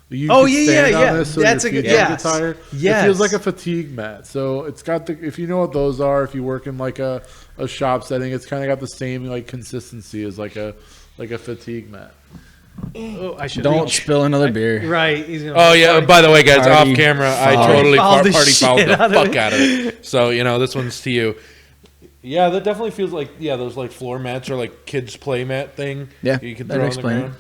You Oh, can yeah, stand yeah, on yeah. this so That's your a good- feet don't yes. get tired. Yes. It feels like a fatigue mat. So it's got if you know what those are, if you work in like a shop setting, it's kind of got the same like consistency as like a fatigue mat. Oh, I should Don't spill another beer. Right. He's gonna Oh yeah. By the way, guys, Party off camera, I foul. totally Fouled the party fouled shit the out of fuck it. out of it. So this one's to you. Yeah, that definitely feels like those like floor mats or like kids play mat thing. Yeah, you can that'd throw on the explain it. ground.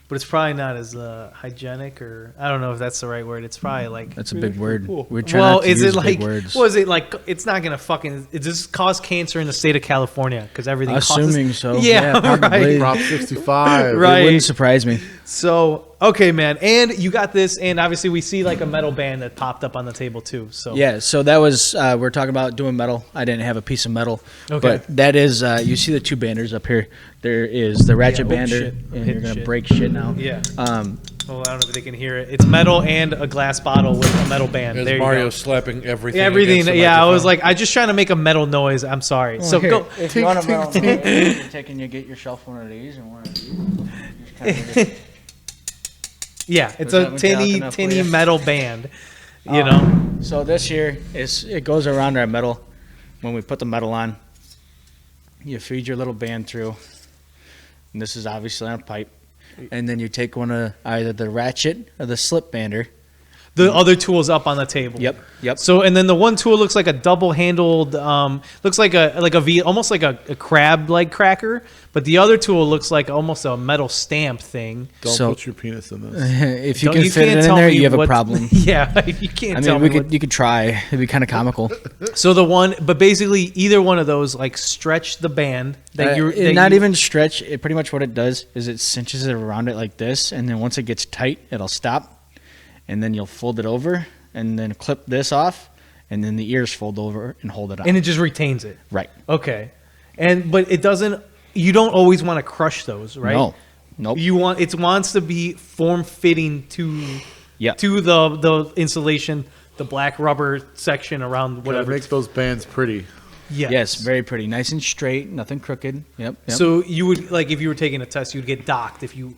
But it's probably not as hygienic, or I don't know if that's the right word. It's probably like That's a big word. Cool. We're trying well, not to is use it big like words. was it like it's not gonna fucking it just cause cancer in the state of California because everything Assuming causes, so. Yeah, probably. right. Prop 65. Right. It wouldn't surprise me. So okay, man, and you got this, and obviously we see like a metal band that popped up on the table too. So Yeah, so that was we're talking about doing metal. I didn't have a piece of metal, Okay. but that is you see the two banders up here. There is the ratchet Yeah, oh, bander, shit. and Hitting you're gonna shit. break shit now. yeah. Oh, I don't know if they can hear it. It's metal and a glass bottle with a metal band. There's there you Mario go. slapping everything. Everything. against the Yeah, I was microphone. like, I just trying to make a metal noise. I'm sorry. so here, go. If you want a metal noise, you're taking you get yourself one of these and one of these. Just kinda get- Yeah, it's Was a that metallic tinny, enough for tinny you? metal band. You know. So this here it goes around our metal. When we put the metal on, you feed your little band through. And this is obviously on a pipe. And then you take one of either the ratchet or the slip bander. The other tool's up on the table. Yep. So, and then the one tool looks like a double-handled, looks like a V, almost like a crab-like cracker. But the other tool looks like almost a metal stamp thing. Don't So- put your penis in this. If you Don't- can you fit can't it in tell there, me you have a what- problem. Yeah, you can't I tell mean, me. you could try. It'd be kind of comical. So the one, but basically either one of those like stretch the band that you're Not even stretch. It pretty much what it does is it cinches it around it like this, and then once it gets tight, it'll stop, and then you'll fold it over, and then clip this off, and then the ears fold over and hold it on. and it just retains it. Right. Okay, but it doesn't. You don't always want to crush those, right? No. Nope. You want it wants to be form fitting to Yeah. to the insulation, the black rubber section around Whatever whatever. makes those bands pretty. Yes, very pretty, nice and straight, nothing crooked. Yep. So you would like if you were taking a test, you'd get docked if you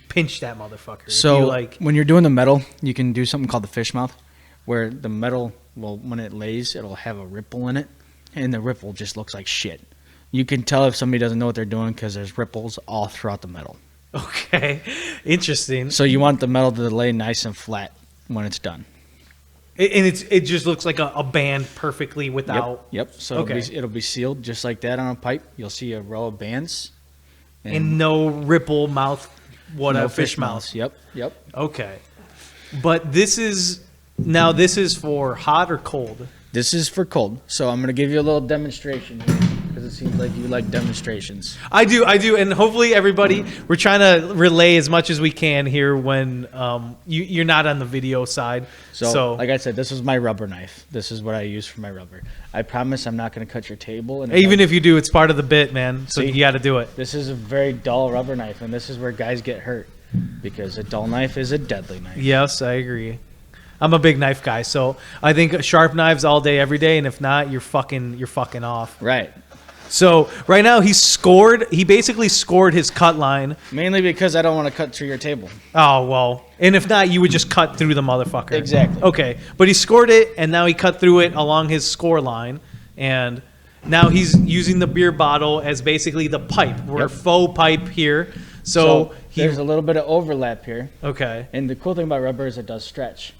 pinch that motherfucker. If So you, like when you're doing the metal, you can do something called the fish mouth, where the metal, well, when it lays, it'll have a ripple in it, and the ripple just looks like shit. You can tell if somebody doesn't know what they're doing because there's ripples all throughout the metal. okay, interesting. So you want the metal to lay nice and flat when it's done. And it just looks like a band perfectly without Yep. So Okay. it'll be sealed just like that on a pipe. You'll see a row of bands. and no ripple mouth, what no a fish mouth. Yep. Okay, but this is for hot or cold. This is for cold. So I'm going to give you a little demonstration here because it seems like you like demonstrations. I do, and hopefully everybody, we're trying to relay as much as we can here when you're not on the video side. So, like I said, this is my rubber knife. This is what I use for my rubber. I promise I'm not going to cut your table. And even if you do, it's part of the bit, man. So See? you got to do it. this is a very dull rubber knife, and this is where guys get hurt because a dull knife is a deadly knife. Yes, I agree. I'm a big knife guy, so I think sharp knives all day, every day, and if not, you're fucking off. Right. So right now he basically scored his cut line. Mainly because I don't want to cut through your table. Oh, well. And if not, you would just cut through the motherfucker. Exactly. Okay. But he scored it, and now he cut through it along his score line. And now he's using the beer bottle as basically the pipe. We're Yep. faux pipe here. So he. there's a little bit of overlap here. Okay. And the cool thing about rubber is it does stretch.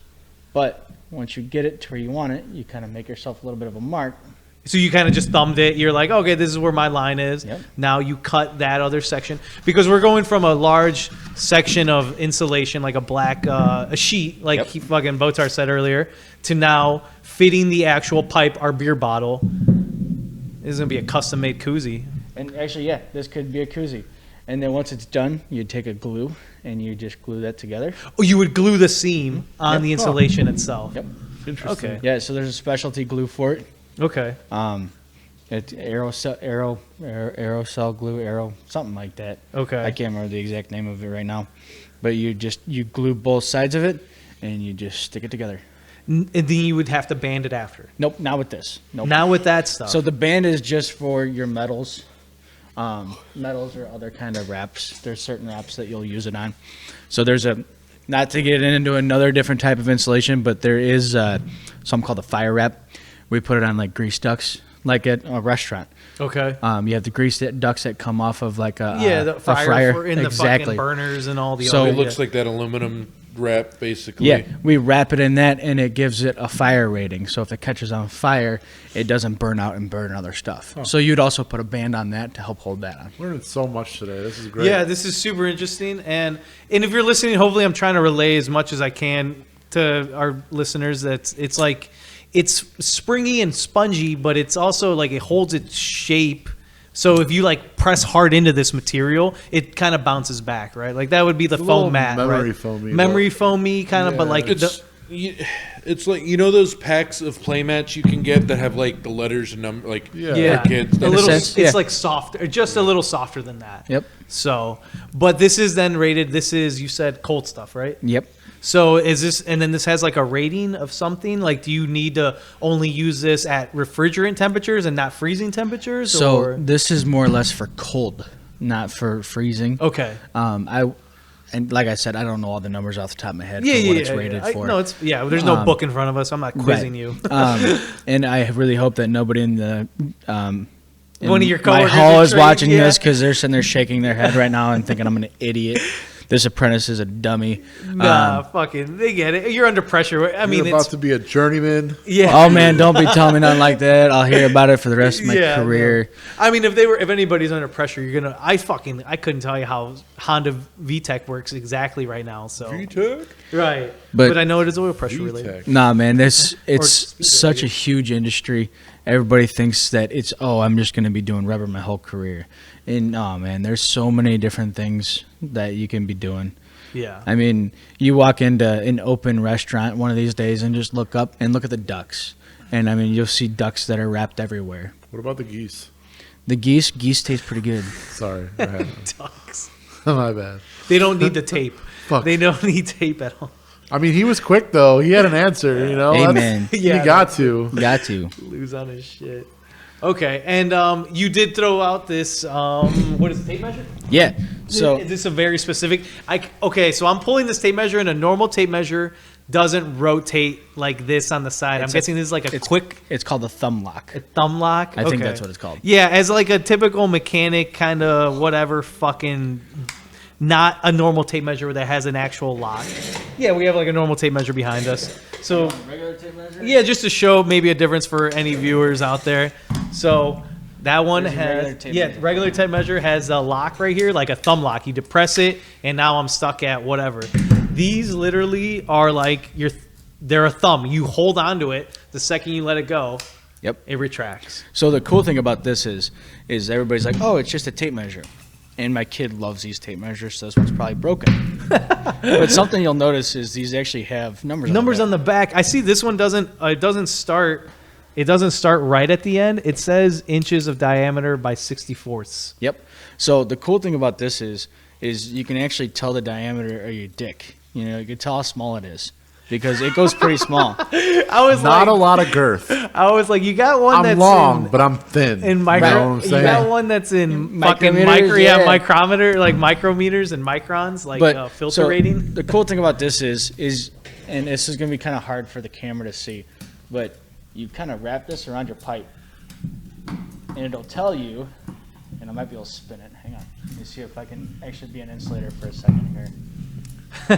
But once you get it to where you want it, you kind of make yourself a little bit of a mark. So you kind of just thumbed it. You're like, okay, this is where my line is. Yep. Now you cut that other section because we're going from a large section of insulation, like a black a sheet, like Yep. he fucking Botar said earlier, to now fitting the actual pipe, our beer bottle. This is gonna be a custom made koozie. And actually, yeah, this could be a koozie. And then once it's done, you take a glue and you just glue that together. Oh, you would glue the seam on Yep. the insulation itself. Yep. Interesting. Okay. Yeah, so there's a specialty glue for it. Okay. It's aerosol glue, something like that. Okay. I can't remember the exact name of it right now. But you glue both sides of it and you just stick it together. And then you would have to band it after. Nope, not with this. Nope. Now with that stuff. So the band is just for your metals, metals or other kind of wraps. There's certain wraps that you'll use it on. So there's not to get into another different type of insulation, but there is something called a fire wrap. We put it on like grease ducks, like at a restaurant. okay. You have the grease ducts that come off of like The a fryer fryer. in the Exactly. fucking burners and all the So other. It looks like that aluminum wrap, basically. Yeah, we wrap it in that, and it gives it a fire rating. So if it catches on fire, it doesn't burn out and burn other stuff. So you'd also put a band on that to help hold that on. Learning so much today. This is great. Yeah, this is super interesting. And if you're listening, hopefully I'm trying to relay as much as I can to our listeners that it's like it's springy and spongy, but it's also like it holds its shape. So if you like press hard into this material, it kind of bounces back, right? Like that would be the a little foam mat, memory right? foamy, Memory foamy kind of, Yeah. but like It's like, you know, those packs of play mats you can get that have like the letters and number, like yeah, for kids. a That's- little. sense, It's yeah. like softer, just a little softer than that. Yep. So, but this is then rated. This is, you said, cold stuff, right? Yep. So is this, and then this has like a rating of something? Like, do you need to only use this at refrigerant temperatures and not freezing temperatures? So or? this is more or less for cold, not for freezing. Okay. And like I said, I don't know all the numbers off the top of my head Yeah, for yeah, what it's yeah, rated yeah. for. No, it's there's no book in front of us. I'm not quizzing Right. you. And I really hope that nobody in the in One of your my coworkers hall are is trained, watching yeah. this because they're sitting there shaking their head right now and thinking I'm an idiot. this apprentice is a dummy. Nah, fucking, they get it. You're under pressure. I mean, You're about it's to be a journeyman. yeah. Oh man, don't be telling me nothing like that. I'll hear about it for the rest of my career. No. I mean, if anybody's under pressure, you're gonna. I couldn't tell you how Honda VTEC works exactly right now. So VTEC? right, But- but I know it is oil pressure related. VTEC. Nah, man, it's speaker, such a huge industry. Everybody thinks that it's I'm just going to be doing rubber my whole career, and no, man, there's so many different things that you can be doing. Yeah. I mean, you walk into an open restaurant one of these days and just look up and look at the ducks, and I mean you'll see ducks that are wrapped everywhere. What about the geese? The geese taste pretty good. Sorry. Go ahead. Ducks. My bad. They don't need the tape. Fuck. They don't need tape at all. I mean, he was quick, though. He had an answer, you know? Amen. Yeah, you got to. Got to. Lose on his shit. Okay, and you did throw out this what is it, tape measure? Yeah. So Is this a very specific? Okay, so I'm pulling this tape measure, and a normal tape measure doesn't rotate like this on the side. I'm guessing this is like a quick it's called the thumb lock. thumb lock. I think Okay. that's what it's called. Yeah, as like a typical mechanic kind of whatever fucking. Not a normal tape measure that has an actual lock. Yeah, we have like a normal tape measure behind us. So Regular tape measure? yeah, just to show maybe a difference for any viewers out there. So that one Here's a regular has tape measure. regular tape measure has a lock right here, like a thumb lock. You depress it, and now I'm stuck at whatever. These literally are like they're a thumb. You hold onto it. The second you let it go, Yep. it retracts. So the cool thing about this is everybody's like, oh, it's just a tape measure. And my kid loves these tape measures, so this one's probably broken. But something you'll notice is these actually have numbers. Numbers on on the back. I see this one doesn't. It doesn't start. It doesn't start right at the end. It says inches of diameter by 64ths. Yep. So the cool thing about this is you can actually tell the diameter of your dick. You know, you can tell how small it is because it goes pretty small. I was Not like, a lot of girth. I was like, you got one I'm that's long, but I'm thin. in You micro. know what I'm You saying? got one that's in fucking Micrometers, yeah. micrometer, like micrometers and microns, like filter so rating. The cool thing about this is, and this is going to be kind of hard for the camera to see, but you kind of wrap this around your pipe, and it'll tell you, and I might be able to spin it. Hang on. Let me see if I can actually be an insulator for a second here.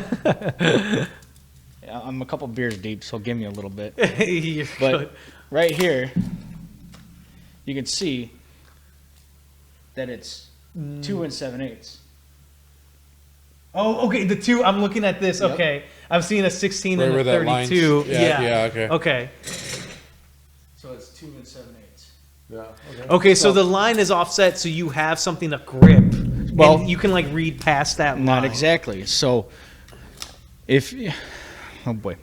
Yeah, I'm a couple beers deep, so give me a little bit. You're But good. right here, you can see that it's 2 7/8. Oh, okay. The two. I'm looking at this. Yep. Okay, I'm seeing a 16 Right and where a that line's- 32. yeah, okay. Okay. So it's 2 7/8. Yeah, okay. Okay, so the line is offset, so you have something to grip. Well- and you can like read past that line. Not exactly. So, oh boy,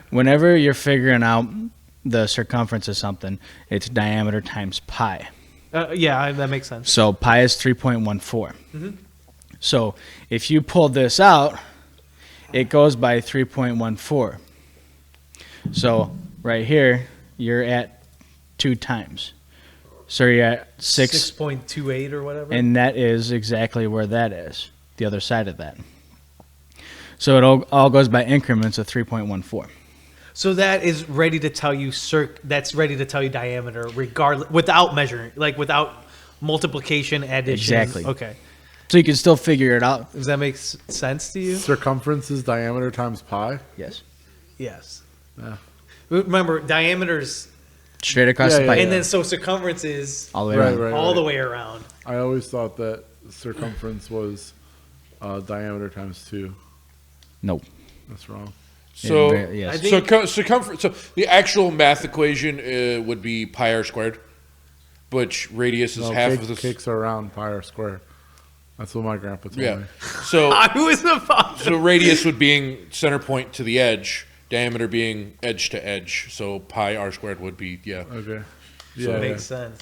whenever you're figuring out the circumference of something, it's diameter times pi. Yeah, that makes sense. So pi is 3.14. So if you pull this out, it goes by 3.14. So right here, you're at 2 times. So you're at 6, 6.28 or whatever. and that is exactly where that is, the other side of that. So it all goes by increments of 3.14. so that is ready to tell you that's ready to tell you diameter, regardless, without measuring, like without multiplication, addition. Exactly. Okay. So you can still figure it out. Does that make sense to you? Circumference is diameter times pi. Yes. Yes. Yeah. Remember, diameters, Straight across Yeah, the yeah, pipe. and then so circumference is All the way Right, around. right. all the way around. I always thought that circumference was diameter times 2. Nope. That's wrong. So, Yes. I think- circumference. So the actual math equation would be pi r squared, which radius is No, half of the. cakes are round, pi are square. That's what my grandpa told Yeah. me. So I was about so radius would being center point to the edge, diameter being edge to edge. So pi r squared would be Okay. So Yeah. it makes sense.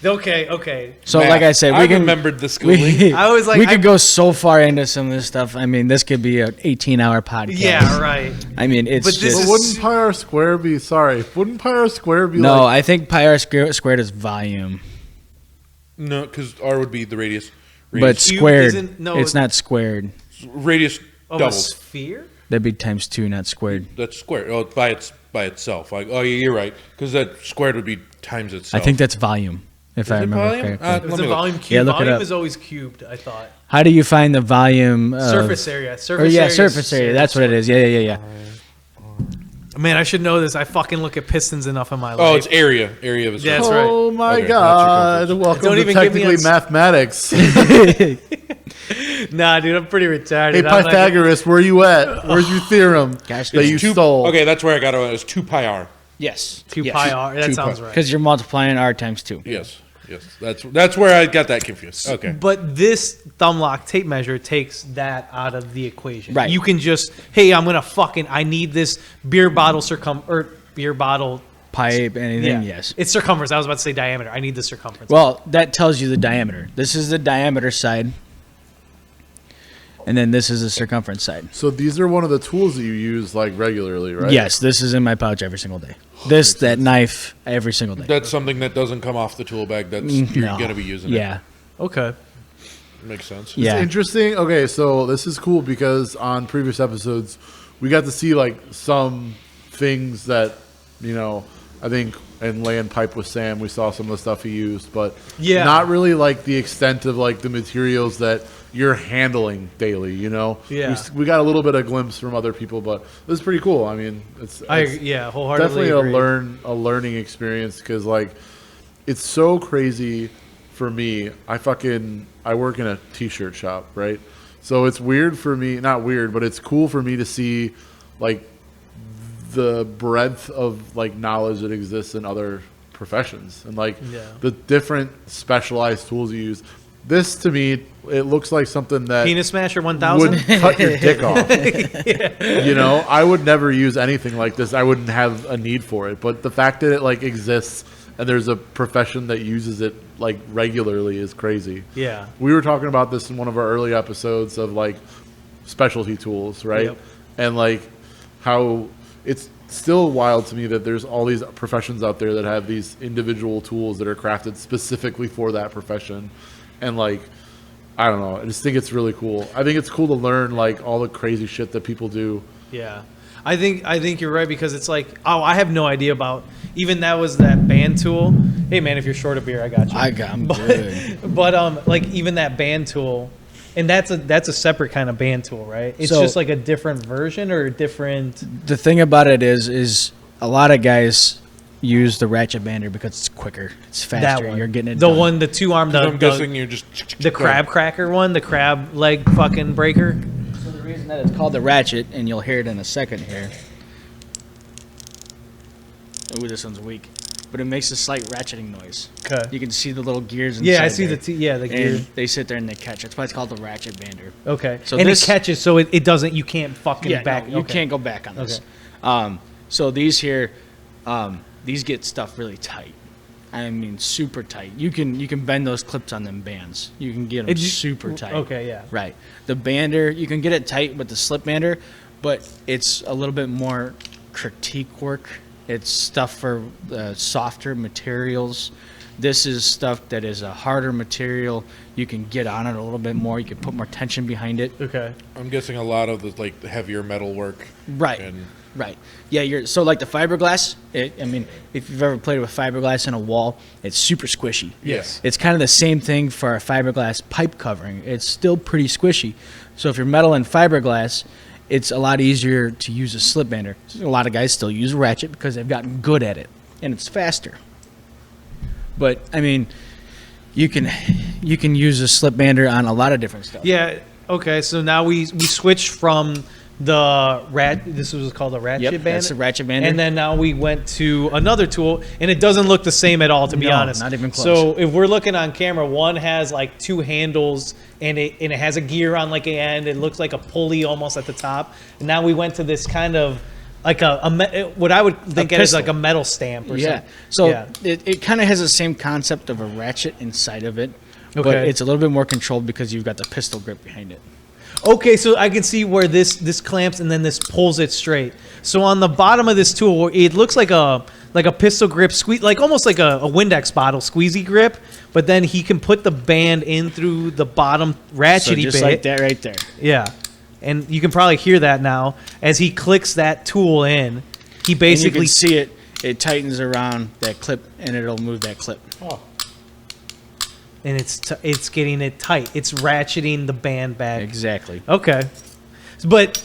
Okay. So math. like I said, we can remembered the schooling. I was like, we could go so far into some of this stuff. I mean, this could be an 18-hour podcast. Yeah, right. I mean, it's But this just But wouldn't pi r square be Wouldn't pi r square be no. like I think pi r squared is volume, No, because r would be the radius. but Radius, Cube squared. isn't- no, it's not squared. radius Of a doubles. sphere? That'd be times 2, not squared. That's squared. Oh, by itself. Like, oh, yeah, you're right. Because that squared would be times itself. I think that's volume. if I it remember volume? correctly. Let It was me a look. volume cube. Yeah, look it Volume up. is always cubed, I thought. How do you find the volume? Surface area. Surface Or yeah, area. surface area. That's what it is. Yeah. Man, I should know this. I fucking look at pistons enough in my life. Oh, it's area. Area of a Yeah, surface. that's right. Oh my Okay, God! not Welcome Don't to even give me technically a- mathematics. Nah, dude, I'm pretty retarded. Hey I'm not- Pythagoras, where you at? Where's your theorem Gosh, that you Two- stole? Okay, that's where I got it. It was 2 pi r. Yes. 2 pi r. That 2 sounds pi. right. Because you're multiplying r times 2. Yes. That's where I got that confused. Okay. But this thumb lock tape measure takes that out of the equation. Right. You can just, hey, I need this beer bottle beer bottle. Pipe, anything, yes. It's circumference. I was about to say diameter. I need the circumference. Well, that tells you the diameter. This is the diameter side. And then this is the circumference side. So these are one of the tools that you use like regularly, right? Yes, this is in my pouch every single day. That knife every single day. That's something that doesn't come off the tool bag. That's you're No. going to be using. Yeah. Okay. Makes sense. It's Yeah. interesting. Okay, so this is cool because on previous episodes we got to see like some things that, I think in Laying Pipe with Sam we saw some of the stuff he used, but Yeah. not really like the extent of like the materials that you're handling daily, Yeah. We got a little bit of glimpse from other people, but this is pretty cool. I mean, it's Wholeheartedly definitely agree. a learning experience because like it's so crazy for me. I work in a t-shirt shop, right? So it's weird for me, not weird, but it's cool for me to see like the breadth of like knowledge that exists in other professions and like the different specialized tools you use. This to me, it looks like something that Penis Smasher 1000. would cut your dick off. I would never use anything like this. I wouldn't have a need for it. But the fact that it like exists and there's a profession that uses it like regularly is crazy. Yeah. We were talking about this in one of our early episodes of like specialty tools, right? Yep. And like how it's still wild to me that there's all these professions out there that have these individual tools that are crafted specifically for that profession. And like, I don't know. I just think it's really cool. I think it's cool to learn like all the crazy shit that people do. Yeah. I think you're right because it's like, I have no idea about even that band tool. Hey man, if you're short of beer, I got you. I'm good. But like even that band tool, and that's a separate kind of band tool, right? It's So- just like a different version or a different. The thing about it is a lot of guys use the ratchet bander because it's quicker, it's faster. That one. You're getting it the done. one, the 2-arm, I'm guessing you're just the crab cracker one, the crab leg fucking breaker. So the reason that it's called the ratchet, and you'll hear it in a second here. Ooh, this one's weak, but it makes a slight ratcheting noise. Okay. You can see the little gears inside Yeah, I see there. the gear. And they sit there and they catch. That's why it's called the ratchet bander. Okay. So and this- it catches, so it doesn't. You can't fucking back. No, you okay. can't go back on this. Okay. So these here, these get stuff really tight. I mean, super tight. You can bend those clips on them bands. You can get them super tight. Okay, yeah. Right. The bander, you can get it tight with the slip bander, but it's a little bit more critique work. It's stuff for softer materials. This is stuff that is a harder material. You can get on it a little bit more. You can put more tension behind it. Okay. I'm guessing a lot of the like the heavier metal work. Right. And Right. Yeah, so like the fiberglass, if you've ever played with fiberglass in a wall, it's super squishy. Yes. It's kind of the same thing for a fiberglass pipe covering. It's still pretty squishy. So if you're metal and fiberglass, it's a lot easier to use a slip bander. A lot of guys still use a ratchet because they've gotten good at it, and it's faster. But I mean, you can use a slip bander on a lot of different stuff. Yeah. Okay. So now we switched from the This was called a ratchet Yep, band. that's a ratchet bander. And then now we went to another tool, and it doesn't look the same at all, to be No, honest. not even close. So if we're looking on camera, one has like 2 handles, and it has a gear on like a end. It looks like a pulley almost at the top. And now we went to this kind of like what I would think of as pistol. like a metal stamp or Yeah. something. So Yeah. it kind of has the same concept of a ratchet inside of it, but Okay. it's a little bit more controlled because you've got the pistol grip behind it. Okay, so I can see where this clamps and then this pulls it straight. So on the bottom of this tool, it looks like a pistol grip squeeze, like almost like a Windex bottle squeezy grip. But then he can put the band in through the bottom ratchety So just bit. like that right there. Yeah, and you can probably hear that now as he clicks that tool in. He And basically you can see it tightens around that clip and it'll move that clip. oh, and it's getting it tight. It's ratcheting the band back. Exactly. Okay, but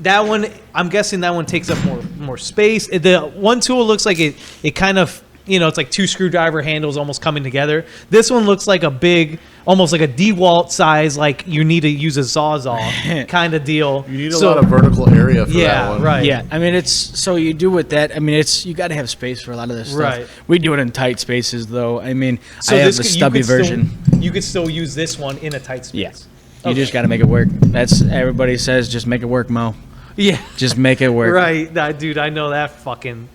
that one, I'm guessing that one takes up more space. The one tool looks like it kind of, it's like 2 screwdriver handles almost coming together. This one looks like a big, almost like a DeWalt size, like you need to use a Sawzall kind of deal. You need a lot of vertical area for that one. Right. Yeah, I mean, so you do with that. I mean, you got to have space for a lot of this stuff. Right. We do it in tight spaces, though. I mean, So I have this the you stubby could still- version. you could still use this one in a tight space. Yeah. You just got to make it work. That's everybody says. Just make it work, Mo. Yeah. Just make it work. Right, dude, I know that fucking.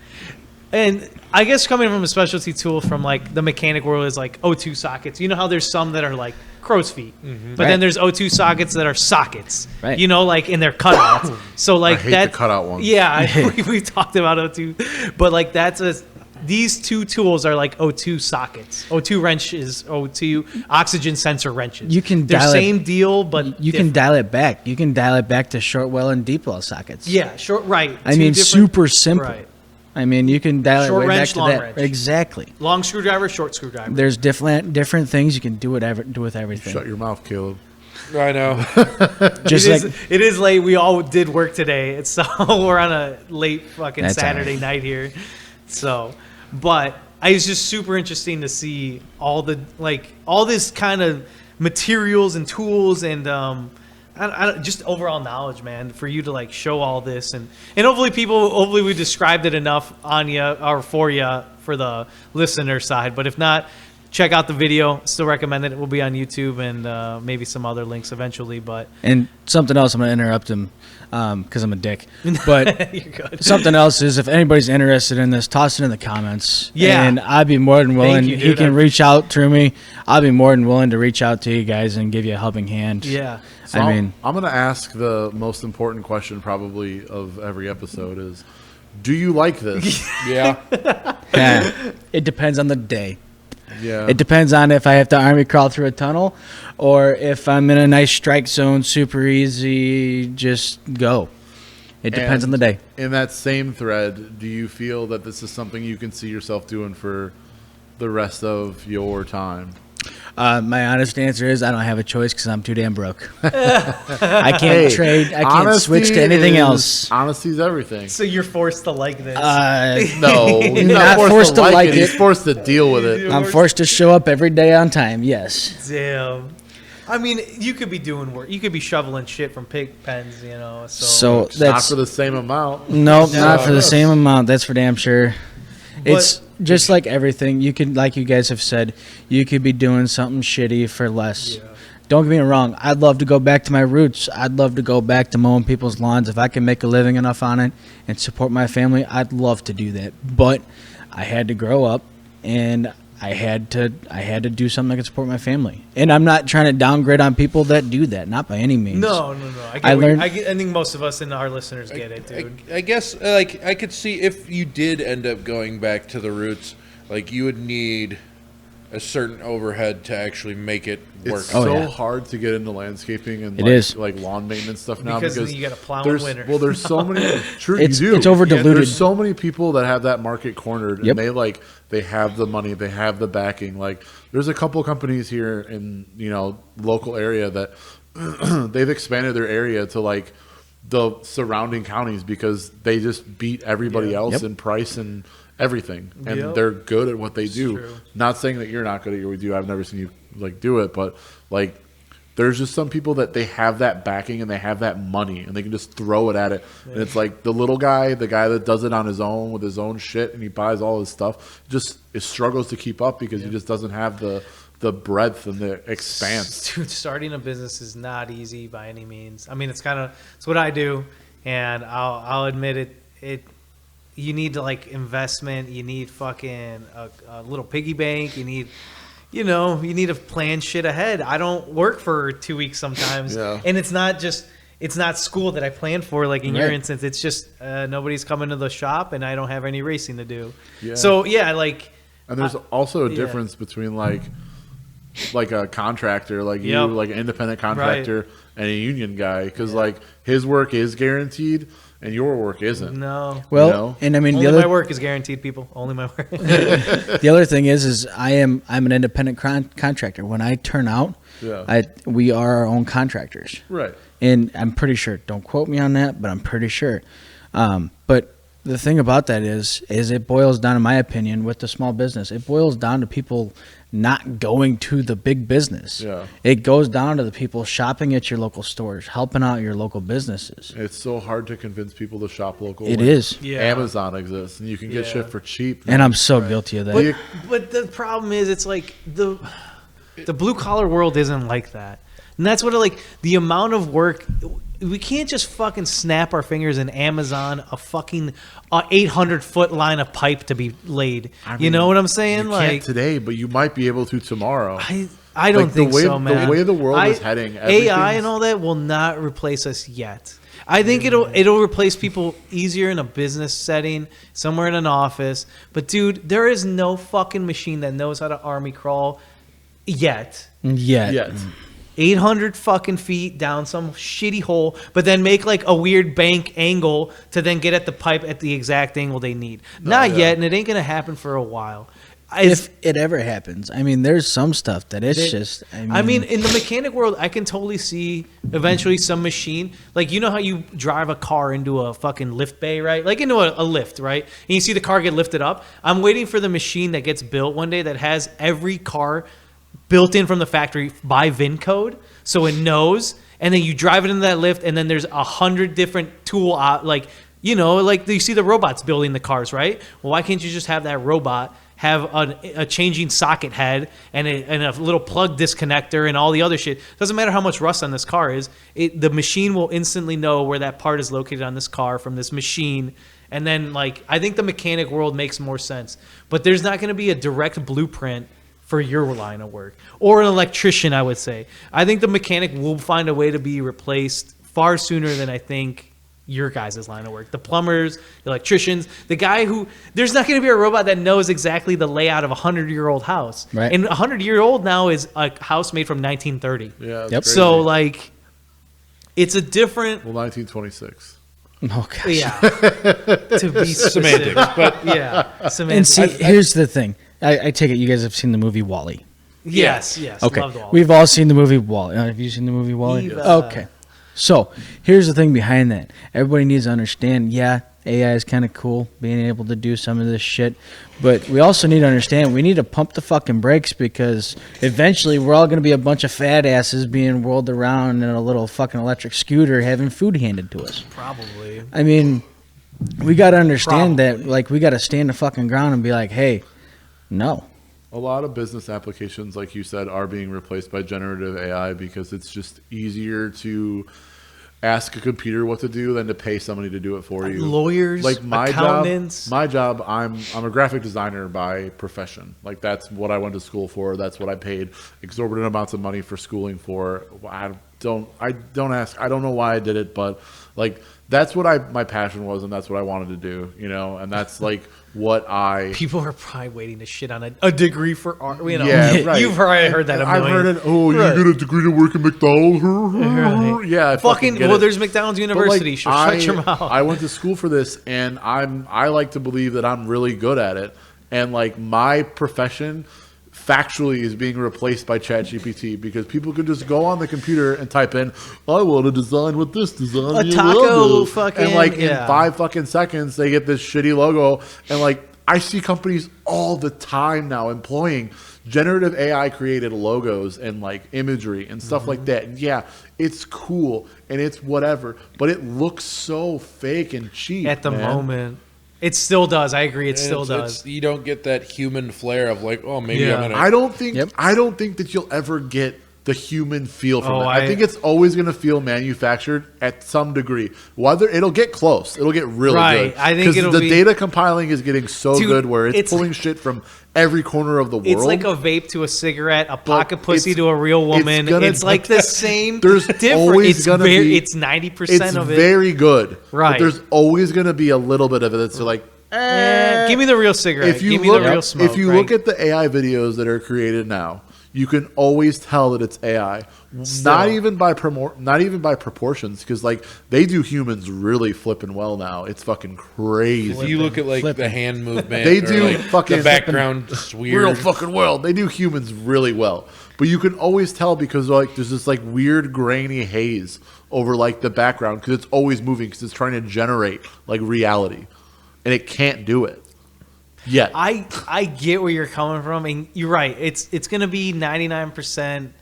And I guess coming from a specialty tool from like the mechanic world is like O2 sockets. You know how there's some that are like crow's feet, but Right. then there's O2 sockets that are sockets. Right. Like in their cutouts. So like I hate that the cutout ones. Yeah, we talked about O2, but like these 2 tools are like O2 sockets. O2 wrenches, O2 oxygen sensor wrenches. You can they're dial it- same deal, but You can dial it back. You can dial it back to short well and deep well sockets. yeah, short right. I 2 mean, different- super simple. Right. I mean, you can dial Short it right wrench, back to long that. wrench. Exactly. Long screwdriver, short screwdriver. There's different things you can do with everything. Shut your mouth, Caleb. I know. Just it, like it is late. We all did work today, so we're on a late fucking That's Saturday all right. night here. So, but it's just super interesting to see all this kind of materials and tools and just overall knowledge, man, for you to like show all this and hopefully we described it enough on you or for you for the listener side. But if not, check out the video. Still recommend it. It will be on YouTube and maybe some other links eventually. But and something else. I'm gonna interrupt him because I'm a dick. But you're good. something else is if anybody's interested in this, toss it in the comments. Yeah. And I'd be more than willing. you, He dude. can reach out to me. I'll be more than willing to reach out to you guys and give you a helping hand. Yeah. So I mean, I'm going to ask the most important question probably of every episode is, do you like this? Yeah. yeah, it depends on the day. Yeah. It depends on if I have to army crawl through a tunnel or if I'm in a nice strike zone, super easy, just go. It depends on the day. In that same thread, do you feel that this is something you can see yourself doing for the rest of your time? My honest answer is I don't have a choice because I'm too damn broke. I can't trade. I can't switch to anything else. Honesty's everything. So you're forced to like this. No, he's Not not forced to like it. it. He's forced to deal with it. I'm forced to show up every day on time. Yes. Damn. I mean, you could be doing work. You could be shoveling shit from pig pens, So, So Not that's for the same amount. nope, not for the same amount. That's for damn sure. It's just like everything. You could, like you guys have said, you could be doing something shitty for less. Yeah. Don't get me wrong. I'd love to go back to my roots. I'd love to go back to mowing people's lawns. If I can make a living enough on it and support my family, I'd love to do that. But I had to grow up, and I had to do something that could support my family. And I'm not trying to downgrade on people that do that. Not by any means. No. I think most of us and our listeners get it, dude. I guess like I could see if you did end up going back to the roots, like you would need a certain overhead to actually make it work. It's Oh, so yeah. hard to get into landscaping and It is. like lawn maintenance stuff now Because you gotta plow in there's winter. well, there's so many. True, It's- you do. it's over diluted. There's so many people that have that market cornered, Yep. and they have the money, they have the backing. Like there's a couple companies here in local area that they've expanded their area to like the surrounding counties because they just beat everybody else Yep. in price and everything, and Yep. they're good at what they do. true. Not saying that you're not good at what you do. I've never seen you like do it, but like there's just some people that they have that backing and they have that money and they can just throw it at it. And it's like the little guy, the guy that does it on his own with his own shit and he buys all his stuff, just it struggles to keep up because he just doesn't have the breadth and the expanse. Dude, starting a business is not easy by any means. I mean, it's what I do, and I'll admit it. You need to like investment. You need fucking a little piggy bank. You need to plan shit ahead. I don't work for 2 weeks sometimes, Yeah. and it's not school that I plan for. Like in your Right. instance, it's just nobody's coming to the shop, and I don't have any racing to do. Yeah. So yeah, like. And there's also a yeah. difference between like a contractor, like Yep. you, like an independent contractor and a union guy, because like his work is guaranteed and your work isn't. No. Well, You know? and I mean Only the my other work is guaranteed, people. Only my work. the other thing is I'm an independent contractor. When I turn out, Yeah. we are our own contractors. Right. And I'm pretty sure, don't quote me on that, but I'm pretty sure. But the thing about that is it boils down, in my opinion, with the small business, it boils down to people not going to the big business. Yeah. It goes down to the people shopping at your local stores, helping out your local businesses. It's so hard to convince people to shop local. It when is. Yeah. Amazon exists, and you can get Yeah. shit for cheap. And I'm so guilty of that. But the problem is, it's like the blue collar world isn't like that, and that's what the amount of work. We can't just fucking snap our fingers and Amazon a fucking 800-foot line of pipe to be laid. I You mean, know what I'm saying? You Like can't today, but you might be able to tomorrow. I don't Like, think the way, so, man. The way the world is heading, AI everything's- and all that will not replace us yet. I think it'll replace people easier in a business setting, somewhere in an office. But dude, there is no fucking machine that knows how to army crawl yet. Yet. 800 fucking feet down some shitty hole, but then make like a weird bank angle to then get at the pipe at the exact angle they need. Not yeah. yet, and it ain't gonna happen for a while. If it ever happens, I mean, there's some stuff that it's just. I mean, in the mechanic world, I can totally see eventually some machine, like you know how you drive a car into a fucking lift bay, right? Like into a lift, right? And you see the car get lifted up. I'm waiting for the machine that gets built one day that has every car built in from the factory by VIN code, so it knows. And then you drive it into that lift, and then there's 100 different tool, like you see the robots building the cars, right? Well, why can't you just have that robot have a changing socket head and a little plug disconnector and all the other shit? Doesn't matter how much rust on this car is. The machine will instantly know where that part is located on this car from this machine. And then, I think the mechanic world makes more sense. But there's not going to be a direct blueprint for your line of work. Or an electrician, I would say. I think the mechanic will find a way to be replaced far sooner than I think your guys' line of work. The plumbers, the electricians, the guy who... There's not going to be a robot that knows exactly the layout of a 100-year-old house. Right. And a 100-year-old now is a house made from 1930. Yeah. It's Yep. crazy. So, it's a different... Well, 1926. oh gosh. Yeah. To be specific. Semantics, but Yeah. And Semantics. see, here's the thing. I take it you guys have seen the movie WALL-E. Yes. Okay. Loved all We've all seen the movie WALL-E. Have you seen the movie WALL-E? We've, Okay. So here's the thing behind that. Everybody needs to understand, yeah, AI is kind of cool, being able to do some of this shit. But we also need to understand we need to pump the fucking brakes because eventually we're all going to be a bunch of fat asses being whirled around in a little fucking electric scooter having food handed to us. Probably. I mean, we got to understand that, we got to stand the fucking ground and be like, hey, no. A lot of business applications, like you said, are being replaced by generative AI because it's just easier to ask a computer what to do than to pay somebody to do it for you. Lawyers, like my accountants. job, I'm a graphic designer by profession. Like that's what I went to school for. That's what I paid exorbitant amounts of money for schooling for. I don't ask. I don't know why I did it, but that's what my passion was, and that's what I wanted to do. And that's what I. People are probably waiting to shit on a degree for art. Yeah, right. You've probably heard that a million. I've heard it. Oh, Right. you get a degree to work at McDonald's? Right. Yeah, I fucking get well, it. there's McDonald's University. Shut your mouth. I went to school for this, and I like to believe that I'm really good at it, and my profession factually is being replaced by ChatGPT because people can just go on the computer and type in, I want to design with this design. A taco fucking... And in yeah. 5 fucking seconds, they get this shitty logo. And I see companies all the time now employing generative AI created logos and imagery and stuff like that. And yeah, it's cool and it's whatever, but it looks so fake and cheap At the man. moment. It still does. I agree. It still does. You don't get that human flair of maybe Yeah. I'm gonna. I don't think Yep. that you'll ever get the human feel from Oh, it. I think it's always going to feel manufactured at some degree. Whether it'll get close, it'll get really Right. good. I think 'Cause it'll the be- data compiling is getting so Dude, good where it's it's- pulling shit from every corner of the world. It's like a vape to a cigarette, a pocket pussy it's- to a real woman. gonna- It's like the same. There's different. always It's gonna be- It's 90% it's of it. very good, Right. But there's always going to be a little bit of it that's Give me the real cigarette. Give me the real smoke. If you look at the AI videos that are created now, you can always tell that it's AI. Not even by proportions, because like they do humans really flipping well now. It's fucking crazy. If you look at like the hand movement, they or, do like, fucking the background is weird. Real fucking well. They do humans really well, but you can always tell because like there's this like weird grainy haze over like the background because it's always moving because it's trying to generate like reality, and it can't do it. Yeah, I get where you're coming from, and you're right. It's gonna be 99%.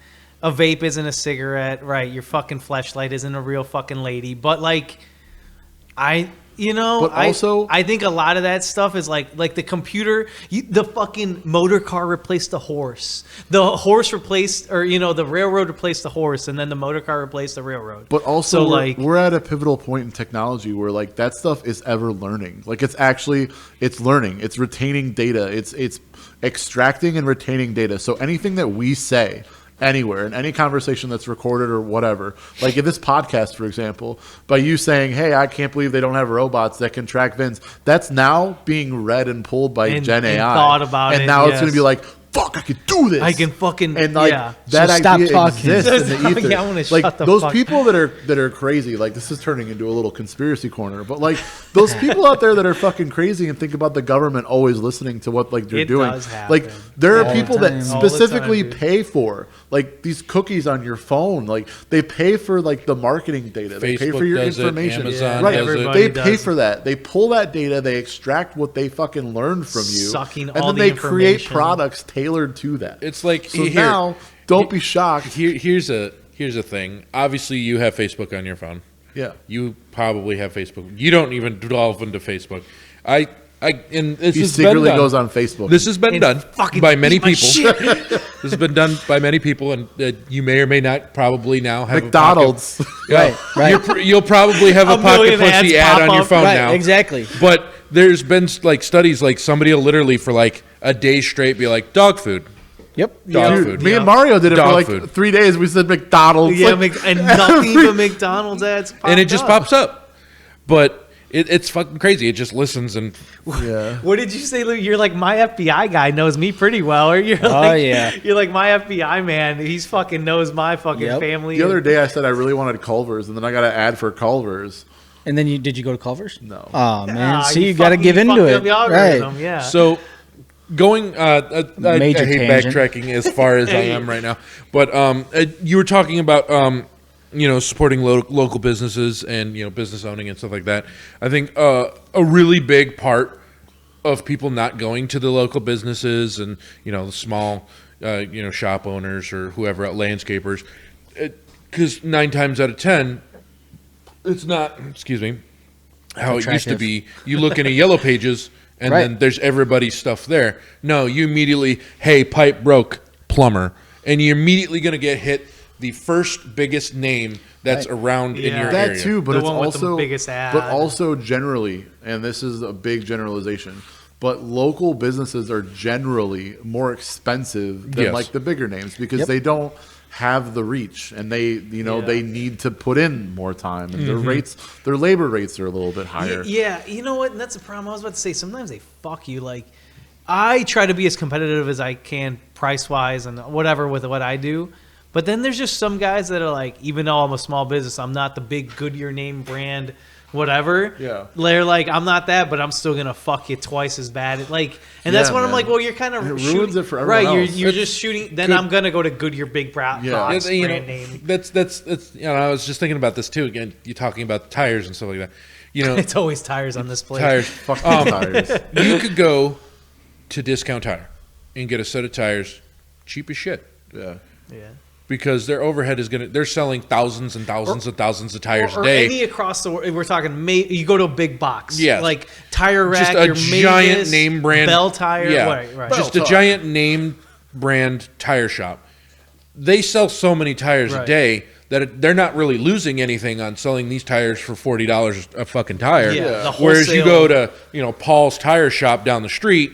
A vape isn't a cigarette, right? Your fucking fleshlight isn't a real fucking lady, but like, I think a lot of that stuff is like the computer, the fucking motor car replaced the horse, the horse replaced, or the railroad replaced the horse, and then the motor car replaced the railroad. But also, so we're at a pivotal point in technology where like that stuff is ever learning. Like it's learning, it's retaining data, it's extracting and retaining data. So anything that we say anywhere in any conversation that's recorded or whatever, like in this podcast, for example, by you saying, "Hey, I can't believe they don't have robots that can track VINs," that's now being read and pulled by Gen AI. Thought about and it, now it's going to be like, "Fuck, I could do this. I can fucking," and like that So stop idea talking. exists in the ether. Yeah, I wanna like shut the those fuck- people that are crazy. Like this is turning into a little conspiracy corner, but like those people out there that are fucking crazy and think about the government always listening to what like they're It doing. does happen. Like there are All people the that time. All the specifically time, dude. pay for like these cookies on your phone. Like they pay for like the marketing data. They pay Facebook for your does it, information. Amazon right. does it. Everybody They pay does. for that. They pull that data. They extract what they fucking learned from you, Sucking and all then the they create information. products tailored to that. It's like So now, don't be shocked. Here's a thing. Obviously, you have Facebook on your phone. Yeah. You probably have Facebook. You don't even delve into Facebook. And this He has secretly been done. goes on Facebook. This has been And done fucking by many eat my people. shit. This has been done by many people, and you may or may not probably now have McDonald's. A pocket, Right. You'll probably have a A pocket million ads pussy ad pop on your up. phone Right, now. exactly. But there's been like studies, like somebody will literally for like a day straight be like dog food. Yep. Dog Dude, food. me and Mario did it Dog for like food. 3 days. We said McDonald's. Yeah, like, and nothing but McDonald's ads popped And it just up. pops up. But it's fucking crazy. It just listens and yeah. What did you say, Lou? You're like, my FBI guy knows me pretty well, or you're like, yeah. you're like my FBI man. He's fucking knows my fucking Yep. family. The other day I said I really wanted Culver's, and then I got an ad for Culver's. And then did you go to Culver's? No. Oh man, Ah, see, you fucking- got to give you into fucked it. up the algorithm, Right. Yeah. so going I Major hate tangent. backtracking as far as I am right now. But you were talking about supporting local businesses and business owning and stuff like that. I think a really big part of people not going to the local businesses and the small shop owners or whoever, landscapers, because 9 times out of 10 it's not how it used to Attractive. be. You look in a yellow pages and Right. then there's everybody's stuff there. No, you immediately, hey, pipe broke, plumber, and you're immediately going to get hit the first biggest name that's Right. around in Yeah. your That area. too, but The it's one with the also biggest ad. but also generally, and this is a big generalization, but local businesses are generally more expensive than Yes. like the bigger names because Yep. they don't have the reach and they they need to put in more time and their labor rates are a little bit higher. Yeah, you know what? And that's the problem. I was about to say, sometimes they fuck you. Like, I try to be as competitive as I can price-wise and whatever with what I do. But then there's just some guys that are like, even though I'm a small business, I'm not the big Goodyear name brand, whatever. Yeah. They're like, I'm not that, but I'm still going to fuck you twice as bad. Like, and that's Yeah, when I'm man. like, well, you're kind of It shooting. ruins it for everyone Right, else. you're just shooting. Then I'm going to go to Goodyear big Yeah. box Yeah, brand name. that's I was just thinking about this too. Again, you talking about tires and stuff like that. It's always tires on this place. Tires. Fuck the tires. You could go to Discount Tire and get a set of tires cheap as shit. Yeah. Yeah. Because their overhead is they're selling thousands and thousands and thousands of tires Or a day. any across the world. We're talking, you go to a big box. Yes. Like Tire Rack, Just a your giant Mavis, name brand. Bell Tire. Yeah. Right. Just a Tire. giant name brand tire shop. They sell so many tires a Right. day that they're not really losing anything on selling these tires for $40 a fucking tire. Yeah, the Whereas you wholesale- go to Paul's Tire Shop down the street,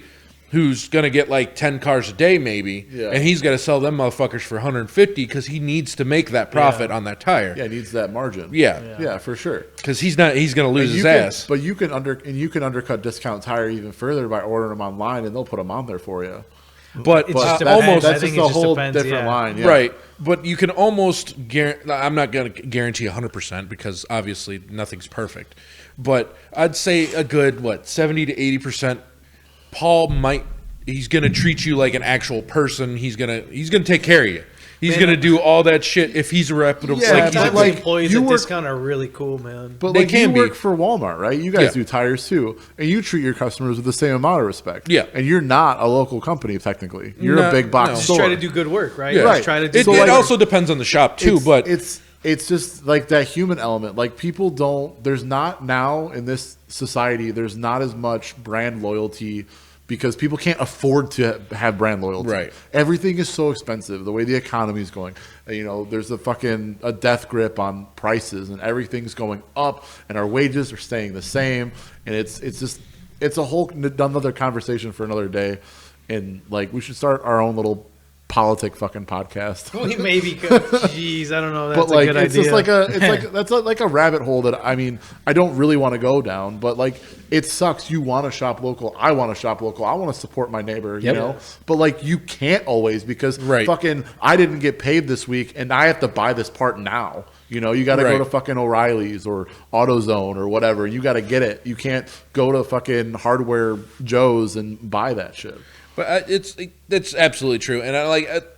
who's going to get like 10 cars a day maybe, Yeah. and he's got to sell them motherfuckers for 150 because he needs to make that profit on that tire. Yeah, it needs that margin. Yeah, For sure. because he's going to lose And his you can- ass. But you can undercut Discount Tire even further by ordering them online, and they'll put them on there for you. But It just depends. almost I That's think just it a just whole depends, different yeah. line. Yeah. right. But you can almost I'm not going to guarantee 100% because obviously nothing's perfect. But I'd say a good 70 to 80%. Paul he's going to treat you like an actual person. He's going to take care of you. He's going to do all that shit if he's a reputable. Yeah, like, but he's a, like, employees you at work- Discount are really cool, man. But They like can you be. work for Walmart, right? You guys Yeah. do tires too, and you treat your customers with the same amount of respect. Yeah. and you're not a local company technically. You're No, a big box no. Just store. try to do good work, right? Yeah. Just Right. try to do it good like- work. also depends on the shop too. It's just like that human element. Like people don't. There's not now in this society. There's not as much brand loyalty because people can't afford to have brand loyalty. Right. Everything is so expensive. The way the economy is going, there's a death grip on prices, and everything's going up, and our wages are staying the same, and it's a whole another conversation for another day, and like we should start our own little politic fucking podcast. We maybe could. Jeez, I don't know. That's But like a good it's idea. just like that's like a rabbit hole that I don't really want to go down, but like it sucks. You want to shop local, I want to shop local, I want to support my neighbor, you know. But like you can't always because fucking I didn't get paid this week and I have to buy this part now. You got to go to fucking O'Reilly's or AutoZone or whatever. You got to get it. You can't go to fucking Hardware Joe's and buy that shit. But that's absolutely true, and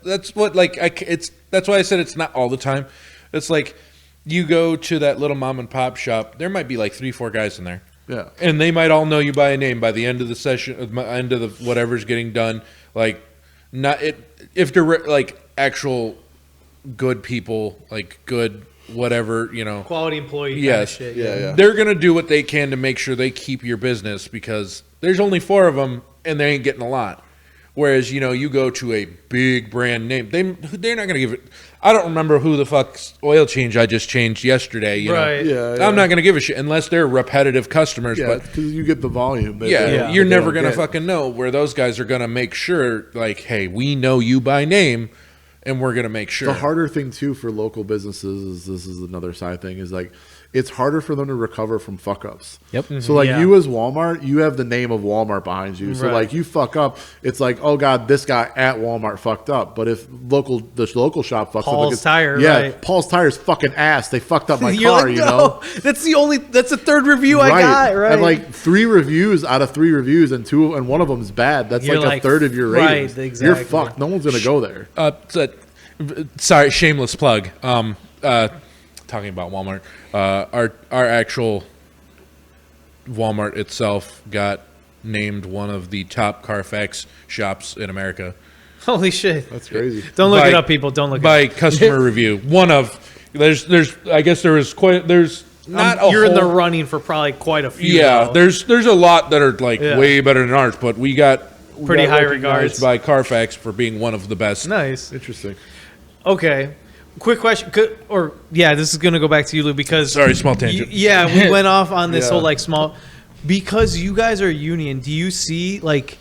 that's what that's why I said it's not all the time. It's like you go to that little mom and pop shop. There might be like 3-4 guys in there, Yeah. and they might all know you by a name by the end of the session, end of the whatever's getting done. Like if they're like actual good people, like good whatever quality employee. Yes. Kind of shit. Yeah. They're gonna do what they can to make sure they keep your business because there's only 4 of them and they ain't getting a lot. Whereas you go to a big brand name, they're not gonna give it. I don't remember who the fuck's oil change I just changed yesterday. You Right. know, Yeah. I'm not gonna give a shit unless they're repetitive customers. Yeah, But because you get the volume. that yeah, they- Yeah. you're that they never don't gonna get. fucking know where those guys are gonna make sure. Like, hey, we know you by name, and we're gonna make sure. The harder thing too for local businesses is this is another side thing is like it's harder for them to recover from fuck ups. Yep. So like Yeah. you as Walmart, you have the name of Walmart behind you. So Right. like you fuck up, it's like oh god, this guy at Walmart fucked up. But if the local shop fucks up, Paul's like it's- Tire, yeah, right. Paul's Tire's fucking ass. They fucked up my You're car. like, you no, know. that's the third review I got. Right. And like 3 reviews out of 3 reviews, and one of them is bad. That's You're like a like, third of your right, ratings. exactly. You're fucked. No one's gonna go there. Sorry, shameless plug. Talking about Walmart, our actual Walmart itself got named one of the top Carfax shops in America Holy shit. That's crazy. Don't look By- it up, people. Don't look by it up. customer review. One of there's I guess there's not a You're in the whole- running for probably quite a few. yeah. though. There's a lot that are like Yeah. way better than ours, but we got Pretty high recognized regards. by Carfax for being one of the best. Nice. Interesting. Okay. Quick question. This is going to go back to you, Lou, because. Sorry, small tangent. We went off on this Yeah. whole like small. Because you guys are union, do you see like.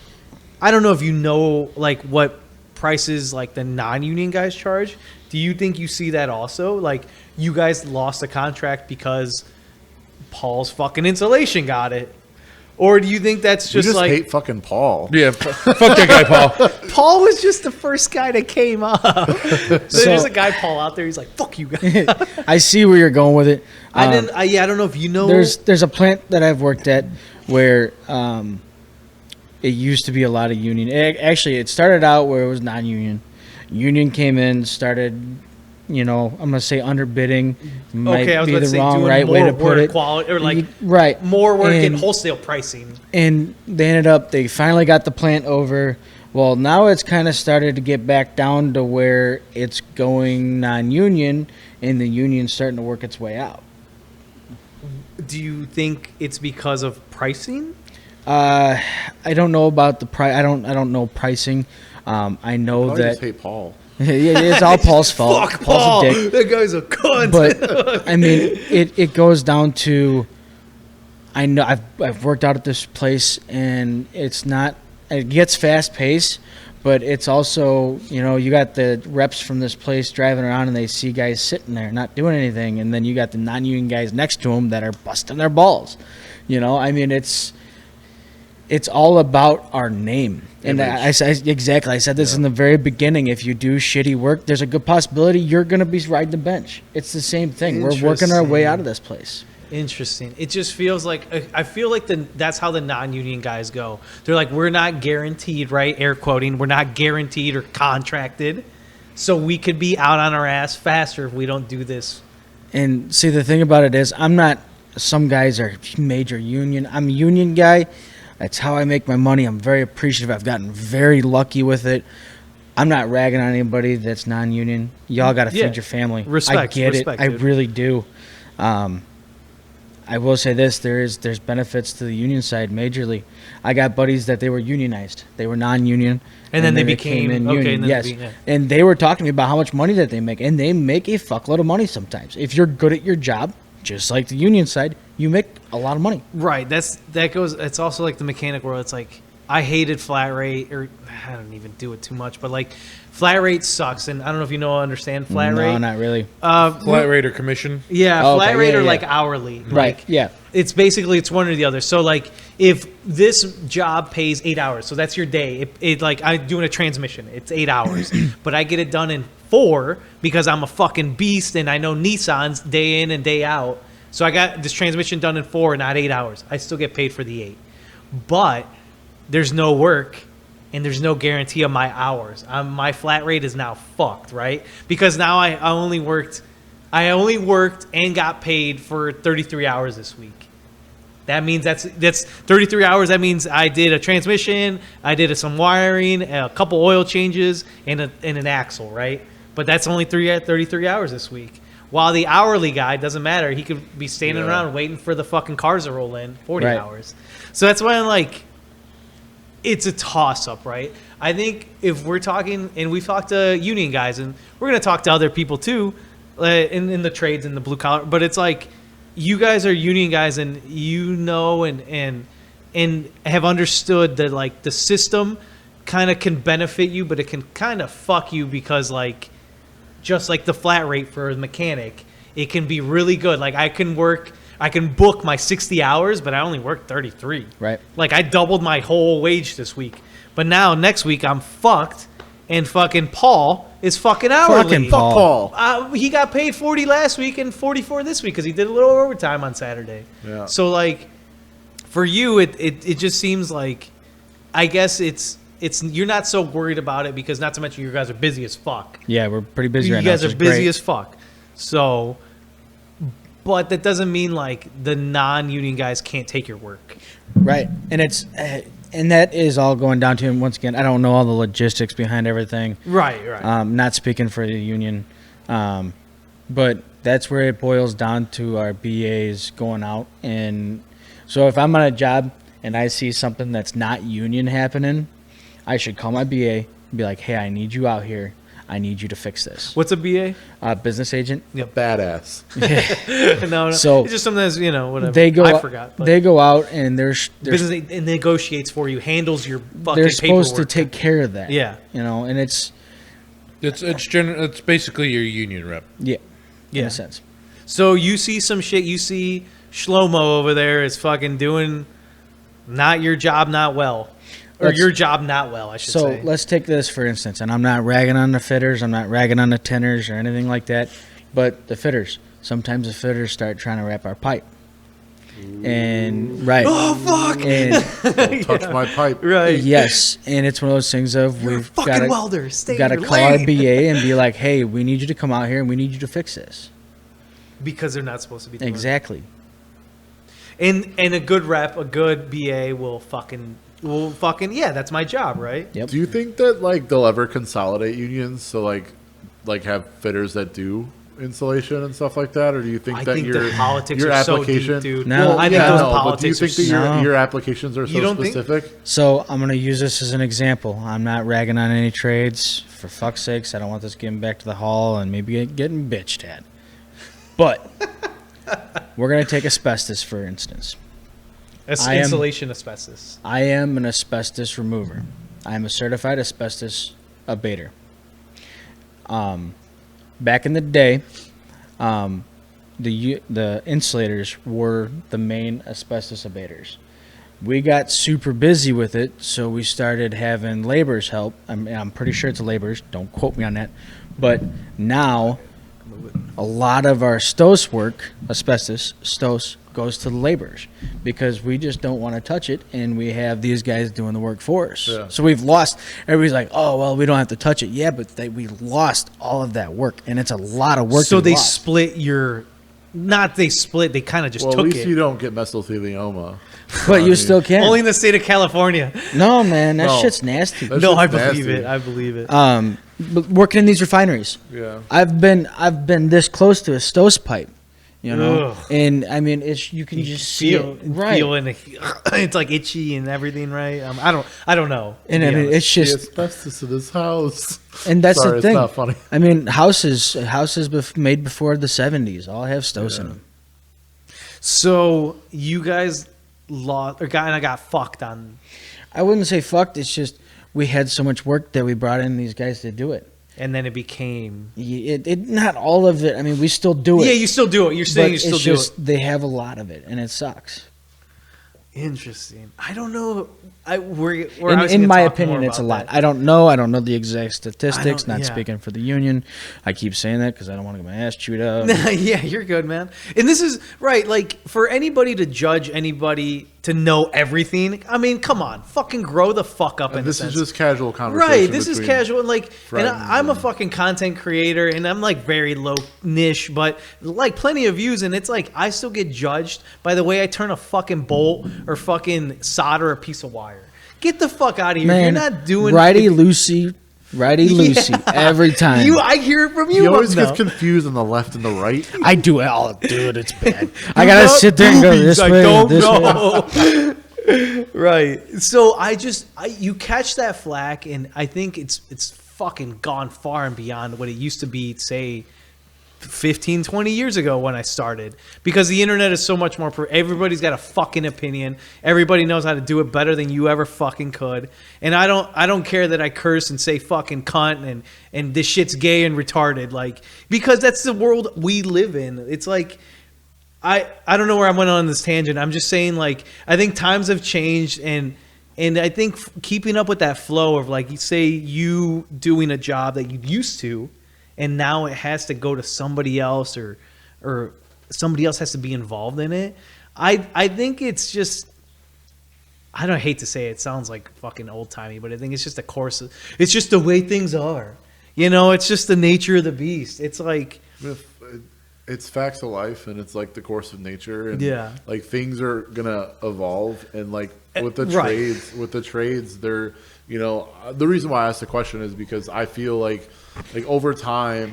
I don't know if you know like what prices like the non-union guys charge. Do you think you see that also? Like you guys lost a contract because Paul's fucking insulation got it? Or do you think that's You just, just like hate fucking Paul. Yeah, fuck that guy, Paul. Paul was just the first guy that came up. There's a guy Paul out there. He's like, "Fuck you guys." I see where you're going with it. I don't know if you know. There's a plant that I've worked at where it used to be a lot of union. Actually, it started out where it was non-union. Union came in, started, I'm gonna say underbidding. Might Okay, I was be about to the say wrong doing right more way to put work it. quality or like right, more work in And- wholesale pricing. and they finally got the plant over. Well, now it's kind of started to get back down to where it's going non-union, and the union's starting to work its way out. Do you think it's because of pricing? I don't know about the price. I don't know pricing. I know I that just hate Paul. it's all Paul's fault. Fuck Paul's Paul. a dick. That guy's a cunt. But I mean, it goes down to I know I've worked out at this place, and it's not it gets fast paced, but it's also, you got the reps from this place driving around and they see guys sitting there not doing anything, and then you got the non-union guys next to them that are busting their balls. I mean, it's all about our name. And I exactly. I said this in the very beginning. If you do shitty work, there's a good possibility you're going to be riding the bench. It's the same thing. We're working our way out of this place. Interesting. It just feels like I feel like that's how the non-union guys go. They're like, we're not guaranteed, right? Air quoting. We're not guaranteed or contracted, so we could be out on our ass faster if we don't do this. And see, the thing about it is, I'm not. Some guys are major union. I'm a union guy. That's how I make my money. I'm very appreciative. I've gotten very lucky with it. I'm not ragging on anybody that's non-union. Y'all got to feed your family. Respect. I get it. I really do. I will say this: there's benefits to the union side majorly. I got buddies that they were unionized. They were non-union, and then they became in okay. union. Yes, and they were talking to me about how much money that they make, and they make a fuckload of money sometimes. If you're good at your job, just like the union side, you make a lot of money. Right. It's also like the mechanic world. It's like I hated flat rate, or I don't even do it too much, but like flat rate sucks. And I don't know if you understand flat rate. No, not really. Flat rate or commission? Yeah, flat rate or like hourly. Right. Like, yeah. It's basically it's one or the other. So like if this job pays 8 hours, so that's your day. It like I'm doing a transmission. It's 8 hours, but I get it done in 4 because I'm a fucking beast and I know Nissan's day in and day out. So I got this transmission done in 4, not 8 hours. I still get paid for the 8, but there's no work and there's no guarantee of my hours. My flat rate is now fucked, right? Because now I only worked and got paid for 33 hours this week. That means that's 33 hours. That means I did a transmission, I did some wiring, a couple oil changes, and an axle, right? But that's only 33 hours this week. While the hourly guy, doesn't matter. He could be standing around waiting for the fucking cars to roll in 40 hours. So that's why I'm like, it's a toss-up, right? I think if we're talking, and we've talked to union guys, and we're going to talk to other people too, in the trades and the blue collar, but it's like, you guys are union guys, and and have understood that like the system kind of can benefit you, but it can kind of fuck you because like, just like the flat rate for a mechanic, it can be really good. Like I can book my 60 hours, but I only work 33. Right. Like I doubled my whole wage this week. But now next week I'm fucked, and fucking Paul is fucking hourly. Fucking Paul. He got paid 40 last week and 44 this week because he did a little overtime on Saturday. Yeah. So like, for you, it just seems like, I guess it's you're not so worried about it because not to mention you guys are busy as fuck. Yeah, we're pretty busy right now. You guys are busy as fuck. So, but that doesn't mean like the non-union guys can't take your work. Right. And that is all going down to, once again, I don't know all the logistics behind everything. Right. Not speaking for the union. But that's where it boils down to our BAs going out. And so if I'm on a job and I see something that's not union happening, I should call my BA and be like, hey, I need you out here. I need you to fix this. What's a BA? Business agent. Yep. Badass. No. So it's just something that's, whatever. I forgot. But they go out and there's business and negotiates for you, handles your fucking they're supposed paperwork. to take care of that. Yeah. And it's basically your union rep. in a sense. So you see some shit. You see Shlomo over there is fucking doing not your job not well. Or your job not well, I should say. So let's take this for instance, and I'm not ragging on the fitters, I'm not ragging on the tinners or anything like that, but the fitters. Sometimes the fitters start trying to wrap our pipe. And oh fuck! Don't touch my pipe. Right. Yes, and it's one of those things of we've got to welder. Stay got to in your call our lane. BA and be like, hey, we need you to come out here and we need you to fix this. Because they're not supposed to be doing Exactly. it. And a good rep, a good BA will fucking that's my job, right? Yep. Do you think that like they'll ever consolidate unions? So like have fitters that do installation and stuff like that, or do you think I that think your the politics your are so application? deep, dude. No. I think yeah, those no, but do you politics think that are your applications are You so don't think- specific? So I'm going to use this as an example. I'm not ragging on any trades. For fuck's sakes, I don't want this getting back to the hall and maybe getting bitched at. But we're going to take asbestos, for instance. Insulation asbestos. I am an asbestos remover. I am a certified asbestos abater. Back in the day, the insulators were the main asbestos abaters. We got super busy with it, so we started having laborers help. I'm pretty sure it's laborers. Don't quote me on that. But now, a lot of our STOS work, asbestos, STOS, goes to the laborers because we just don't want to touch it, and we have these guys doing the work for us. Yeah. So we've lost. Everybody's like, "Oh, well, we don't have to touch it." Yeah, but we lost all of that work, and it's a lot of work. So we they lost. split your. Not they split. They kind of just Well, at took least it. you don't get mesothelioma. But I you mean, still can. Only in the state of California. No, man, that No. shit's nasty. That's No, just I believe nasty. it. I believe it. But working in these refineries, Yeah. I've been this close to a stovepipe, you know, Ugh. and I mean you can just see it, right? It's like itchy and everything, right? I don't know. to And be I mean, honest. it's The just, asbestos in this house. and that's Sorry, the thing. it's not funny. I mean, houses made before the 70s all have stoves in them. So you guys got fucked on, I wouldn't say fucked. It's just we had so much work that we brought in these guys to do it. and then it became. It not all of it. I mean, we still do it. Yeah, you still do it. You're saying but you still it's do just they have a lot of it, and it sucks. Interesting. I don't know. We're In, obviously in gonna my talk opinion, more it's a about lot. that. I don't know the exact statistics. Not yeah. speaking for the union. I keep saying that because I don't want to get my ass chewed up. Yeah, you're good, man. And this is right. Like for anybody to judge anybody to know everything. I mean, come on, fucking grow the fuck up. And in this a is sense. just casual conversation. Right, this is between casual and like, and friends I'm a and- fucking content creator and I'm like very low niche, but like plenty of views, and it's like I still get judged by the way I turn a fucking bolt or fucking solder a piece of wire. Get the fuck out of here! Man, You're not doing righty Lucy every time. I hear it from you. He always now. gets confused on the left and the right. I do it all, dude. It's bad. I gotta sit there and go Boobies, this I way, don't this way. know. Right. So you catch that flack, and I think it's fucking gone far and beyond what it used to be, say, 15, 20 years ago when I started. Because the internet is so much more. Everybody's got a fucking opinion. Everybody knows how to do it better than you ever fucking could. And I don't care that I curse and say fucking cunt and this shit's gay and retarded. Like, because that's the world we live in. It's like. I don't know where I went on this tangent. I'm just saying, like, I think times have changed, and I think keeping up with that flow of, like, say you doing a job that you used to, and now it has to go to somebody else, or somebody else has to be involved in it. I think it's just, I don't hate to say it sounds like fucking old timey, but I think it's just a course. It's just the way things are. You know, it's just the nature of the beast. It's like. It's facts of life, and it's like the course of nature, and Yeah. like things are gonna evolve, and like with the Right. trades, they're, you know, the reason why I asked the question is because I feel like over time,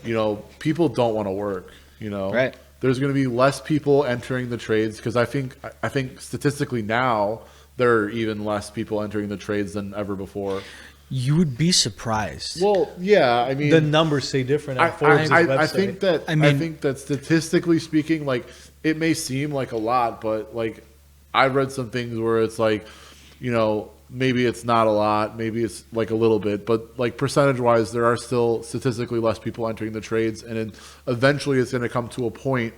you know, people don't want to work, you know, Right. There's gonna be less people entering the trades because I think statistically now there are even less people entering the trades than ever before. You would be surprised. Well, yeah, I mean, The numbers say different on Forbes' I website. think that I think that statistically speaking, like it may seem like a lot, but like I've read some things where it's like, you know, maybe it's not a lot, maybe it's like a little bit, but like percentage wise, there are still statistically less people entering the trades, and eventually it's going to come to a point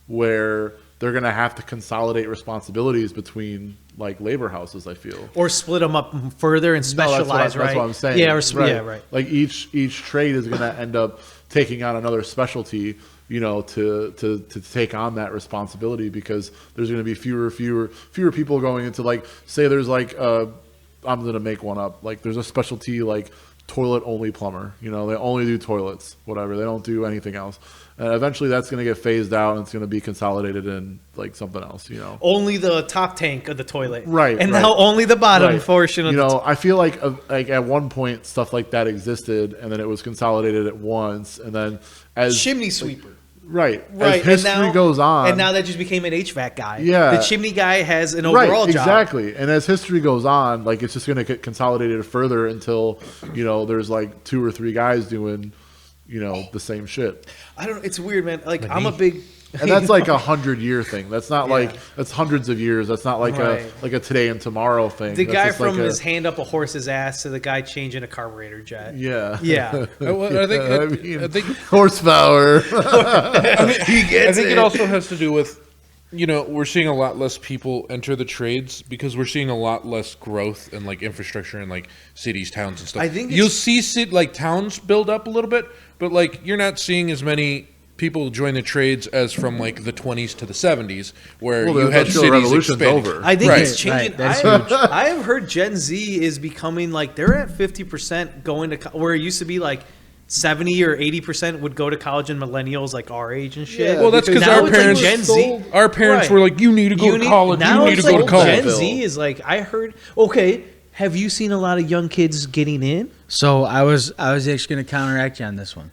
where they're going to have to consolidate responsibilities between like labor houses, I feel. Or split them up further and specialize, That's what I'm saying. Yeah, yeah, right. Like each trade is going to end up taking on another specialty, you know, to take on that responsibility, because there's going to be fewer people going into, like, say there's like I'm going to make one up. Like there's a specialty like toilet only plumber, you know, they only do toilets, whatever. They don't do anything else. And eventually that's going to get phased out and it's going to be consolidated in like something else, you know. Only the top tank of the toilet. Right, And right. now only the bottom Right. portion of you the know, I feel like at one point stuff like that existed, and then it was consolidated at once, and then as chimney sweeper. right Right. as history goes on, And now that just became an HVAC guy. Yeah. The chimney guy has an right, overall job. exactly. And as history goes on, like it's just going to get consolidated further until, you know, there's like 2 or 3 guys doing, the same shit. I don't know. It's weird, man. Like I'm a big. And that's like 100-year thing. That's not like that's hundreds of years. That's not like Right. a today and tomorrow thing. The That's guy just from like his hand up a horse's ass to the guy changing a carburetor jet. Yeah. Yeah. I think horsepower. I think it also has to do with, we're seeing a lot less people enter the trades because we're seeing a lot less growth in like infrastructure in like cities, towns, and stuff. I think you'll see like towns build up a little bit, but like you're not seeing as many people join the trades as from like the 20s to the 70s, where you had Industrial cities Revolution's expanding. over. I think Right. it's changing. Right, that's I have heard Gen Z is becoming like they're at 50% going to where it used to be like 70 or 80% would go to college, and millennials like our age and shit. Yeah, Well, that's because Now our it's like parents, Gen Z. our parents Right. were like, "You need to go to college. Now You need to it's go like to college." Gen Z is like I heard. Okay, have you seen a lot of young kids getting in? So I was actually going to counteract you on this one.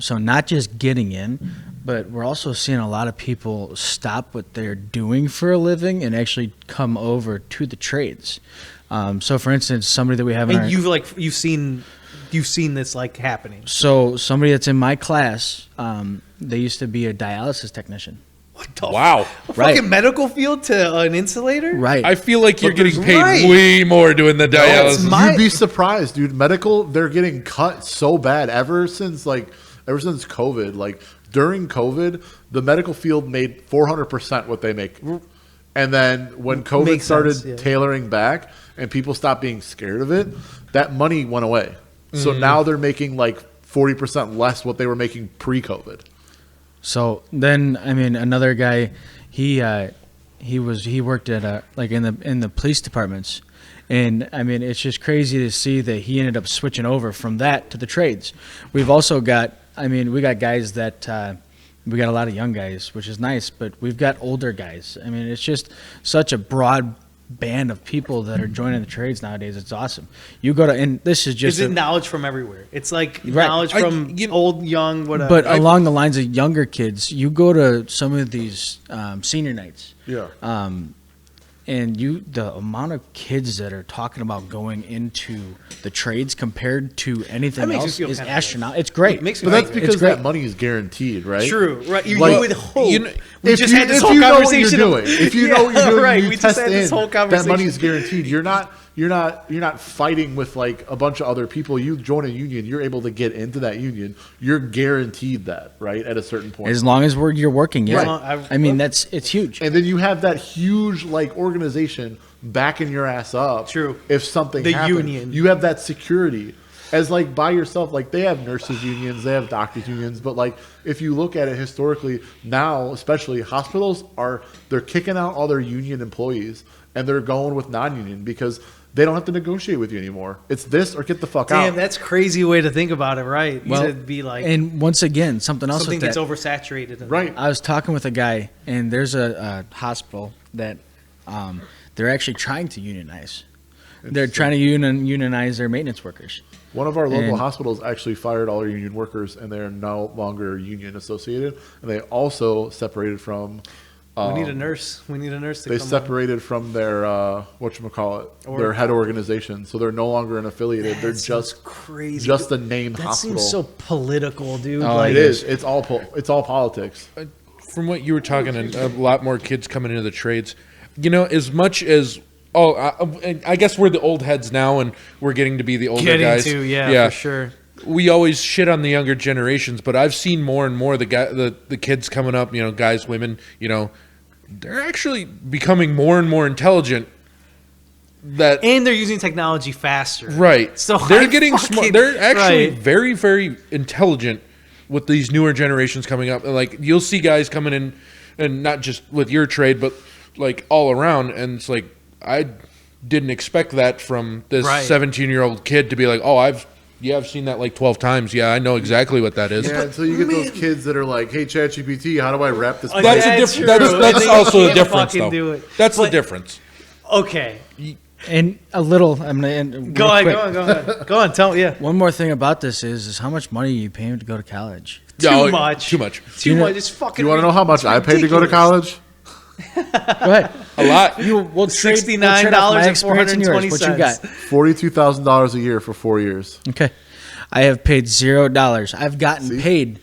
So not just getting in, but we're also seeing a lot of people stop what they're doing for a living and actually come over to the trades. So for instance, somebody that we have in our, And you've seen this like happening. so somebody that's in my class, they used to be a dialysis technician. What the Wow. a Right. fucking medical field to an insulator? Right. I feel like you're getting paid Right. way more doing the dialysis. You'd be surprised, dude. Medical, they're getting cut so bad ever since COVID. Like during COVID, the medical field made 400% what they make. And then when COVID Makes started sense, yeah. tailoring back and people stopped being scared of it, that money went away. So now they're making like 40% less what they were making pre-COVID. So then, I mean, another guy, he worked at in the police departments, and I mean, it's just crazy to see that he ended up switching over from that to the trades. We've also got, we got guys that we got a lot of young guys, which is nice, but we've got older guys. I mean, it's just such a broad band of people that are joining the trades nowadays. It's awesome. You go to, and this is just Is it knowledge from everywhere? It's like Right. knowledge from old, young, whatever. but along the lines of younger kids, you go to some of these senior nights. Yeah. And the amount of kids that are talking about going into the trades compared to anything That makes me else feel is kind of astronomical. It's great. It makes me But that's feel because It's great. that money is guaranteed, right? true, right? You Like, would hope. you know, we just had this whole if you know what conversation. you're doing, if you know what you're doing, right? you We just test had this in, whole that conversation. money is guaranteed. You're not fighting with like a bunch of other people. You join a union, you're able to get into that union. You're guaranteed that, right? At a certain point. As long as you're working, yeah. Right. I mean, it's huge. And then you have that huge like organization backing your ass up. True. If something The happens. union. You have that security. As like by yourself, like they have nurses unions, they have doctors unions, but like if you look at it historically now, especially hospitals they're kicking out all their union employees and they're going with non-union because they don't have to negotiate with you anymore. It's this or get the fuck out. Damn, that's a crazy way to think about it, right? Well, to be like And once again, something else something with gets that. oversaturated. And Right. I was talking with a guy, and there's a hospital that they're actually trying to unionize. They're trying to unionize their maintenance workers. One of our local And- hospitals actually fired all their union workers and they're no longer union associated. And they also separated from We need a nurse. We need a nurse to they come separated from their whatchamacallit, Or- their head organization. So they're no longer an affiliated. on. They're That just sounds crazy. just a named that hospital. seems so political, dude. Oh, like, It is. It's all politics. From what you were talking, and a lot more kids coming into the trades. As much as I guess we're the old heads now, and we're getting to be the older getting guys. to, yeah, for sure. We always shit on the younger generations, but I've seen more and more the kids coming up. Guys, women. They're actually becoming more and more intelligent. And they're using technology faster. Right. So they're I getting fucking- smart. They're actually right. very, very intelligent with these newer generations coming up. And like you'll see guys coming in, and not just with your trade, but like all around. And it's like I didn't expect that from this Right. 17-year-old kid to be like, oh, I've seen that like 12 times. Yeah, I know exactly what that is. Yeah, until you get those kids that are like, "Hey, ChatGPT, how do I wrap this?" That's a That's different. true. That's They also a can't difference, fucking though. do it. That's the But- difference. Okay. And a little, I'm gonna end. Go real ahead. quick. Go on. Go on. Tell me. Yeah. One more thing about this is how much money are you paying to go to college? Too much. Too much. Too You know- much. It's fucking. Do you want to know how much I paid to go to ridiculous. college? Go ahead. A lot. We'll trade $69 off my and experience and yours. 420 What you got? cents. $42,000 a year for 4 years. Okay. I have paid $0. I've gotten paid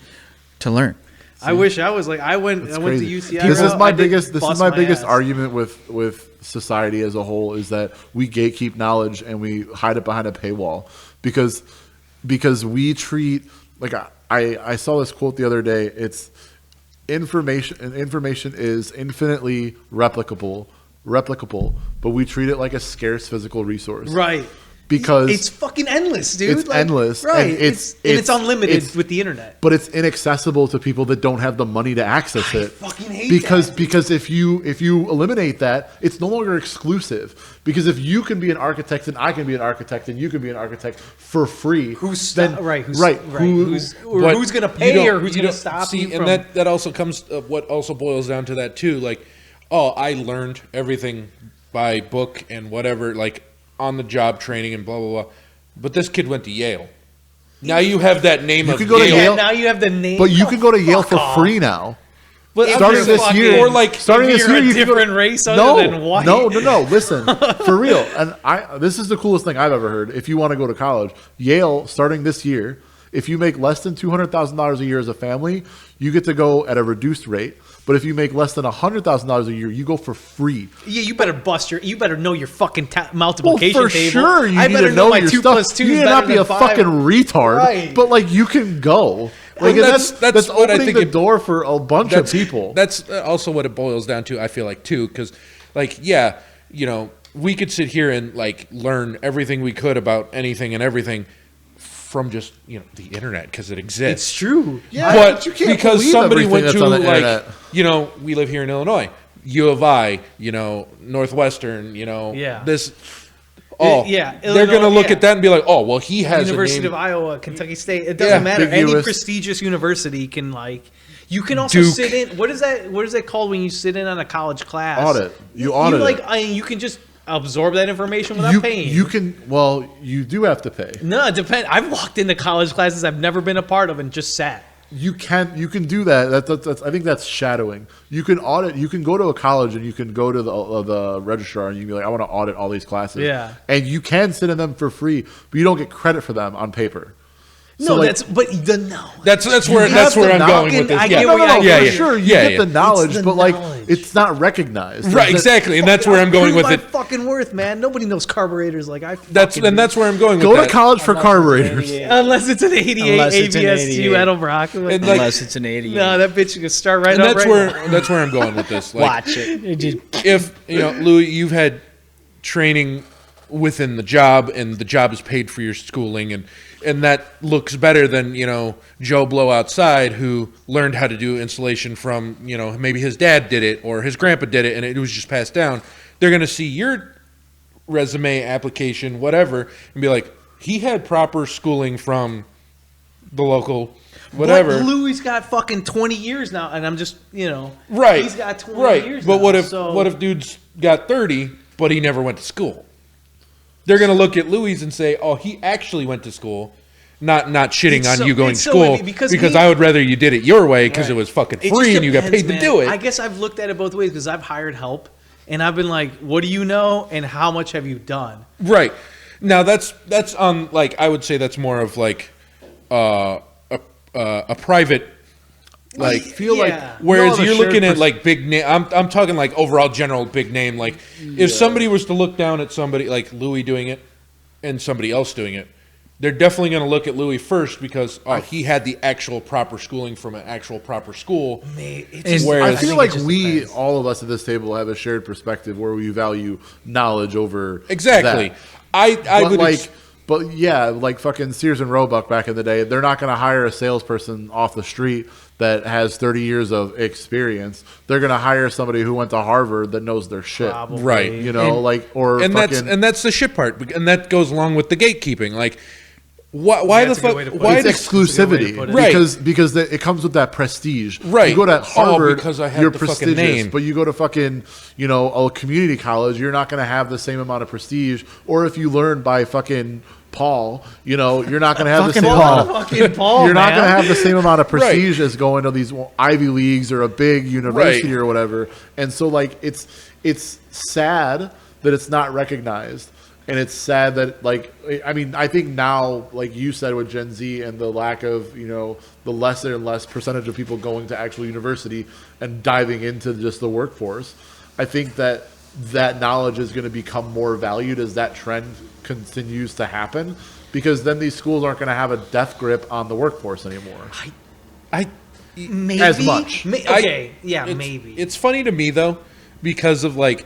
to learn. I wish I was like I went to Crazy. UCI. This is my I did biggest. This is bust my biggest ass. argument with society as a whole is that we gatekeep knowledge and we hide it behind a paywall because we treat like I saw this quote the other day. It's information is infinitely replicable, but we treat it like a scarce physical resource. Right. Because it's fucking endless, dude. it's endless, Right. and it's unlimited with the internet. but it's inaccessible to people that don't have the money to access it. fucking hate because that. because if you eliminate that, it's no longer exclusive. Because if you can be an architect and I can be an architect and you can be an architect for free, Who's then who's right? going to you pay don't- or who's you going to don't- stop see, you and from that also comes what also boils down to that too, like, oh, I learned everything by book and whatever, like on the job training and blah blah blah. But this kid went to Yale. Now you have that name You of could go to Yale. Yale. now you have the name. But you can go to Yale for off. free now. But I'm Starting just this fucking- year, or like starting if this you're year, a you can go- different race other than white. No. Listen, for real. And this is the coolest thing I've ever heard. If you want to go to college, Yale, starting this year, if you make less than $200,000 a year as a family, you get to go at a reduced rate. But if you make less than $100,000 a year, you go for free. Yeah, you better know your fucking multiplication Well, for table. sure, you I need better to know my your 2 stuff. plus 2 You is need better not be than a 5. fucking retard, Right. but like you can go. Like Well, and that's that's what I opening think the door for a bunch of people. That's also what it boils down to. I feel like too, because like yeah, you know, we could sit here and like learn everything we could about anything and everything from just the internet because it exists. It's true. Yeah, but you can't because believe somebody everything went that's to on the like internet. we live here in Illinois, U of I, Northwestern, Yeah. this. Oh, yeah, they're gonna Illinois, look yeah. at that and be like, oh, well, he has University a name. of Iowa, Kentucky State. It doesn't matter. Any ambiguous. prestigious university can like. You can also Duke. sit in. What is that? What is that called when you sit in on a college class? Audit. You audit like. it. You can just absorb that information without paying. You can. Well, you do have to pay. No, it depends. I've walked into college classes I've never been a part of and just sat. You can do that. That's I think that's shadowing. You can audit. You can go to a college and you can go to the registrar and you can be like, I want to audit all these classes. Yeah. And you can sit in them for free, but you don't get credit for them on paper. No, like, that's but the no. That's where have I'm the going with this. I Yeah. get no, what- no, I no, get for what- sure. You Yeah, get yeah. the knowledge, the but like knowledge. it's not recognized. Right, exactly, and that's where I'm going with my it. fucking worth, man. Nobody knows carburetors like I. That's where I'm going with Go to that. college for carburetors. Unless it's an 88 Unless it's an ABS 88. Edelbrock. And like- Unless it's an 88. No, that bitch can start right And up that's right where now. I'm going with this. Like, Watch it. It just- if Louis, you've had training within the job, and the job is paid for your schooling, and that looks better than Joe Blow outside who learned how to do installation from maybe his dad did it or his grandpa did it, and it was just passed down. They're going to see your resume, application, whatever, and be like, he had proper schooling from the local whatever. But Louis got fucking 20 years now, and I'm just Right. He's got 20 right. years. But now, what if dude's got 30, but he never went to school? They're gonna look at Louis and say, "Oh, he actually went to school." Not shitting It's on so- you going to it's so school heavy because I would rather you did it your way because it Right. was fucking It just free and you got depends, paid man. to do it. I guess I've looked at it both ways because I've hired help, and I've been like, "What do you know, and how much have you done?" Right. Now that's on like I would say that's more of like a private like I feel like Yeah. whereas you all have a you're looking shared at like big name I'm talking like overall general big name like if somebody was to look down at somebody like Louis doing it and somebody else doing it, they're definitely going to look at Louis first because he had the actual proper schooling from an actual proper school. Mate, it's And just, Whereas- I feel think like it just we, depends. all of us at this table, have a shared perspective where we value knowledge over Exactly. that. I But would like, but yeah, like fucking Sears and Roebuck back in the day, they're not going to hire a salesperson off the street that has 30 years of experience. They're going to hire somebody who went to Harvard that knows their shit. Probably. Right. You know, and that's the shit part, and that goes along with the gatekeeping. Like, why That's the a good fuck? way to put Why it. it's the That's a good way to exclusivity, put it. Right. because it comes with that prestige. Right. You go to Oh, Harvard, because I have you're the fucking prestigious, name. but you go to fucking a community college, you're not going to have the same amount of prestige. Or if you learn by fucking Paul, you're not going to have the Fucking same Paul. amount of, Fucking Paul, you're not man. going to have the same amount of prestige as going to these Ivy Leagues or a big university Right. or whatever. And so like it's sad that it's not recognized. And it's sad that, like, I mean, I think now, like you said with Gen Z and the lack of, the lesser and less percentage of people going to actual university and diving into just the workforce, I think that knowledge is going to become more valued as that trend continues to happen, because then these schools aren't going to have a death grip on the workforce anymore. Maybe As much. Maybe. It's funny to me though, because of like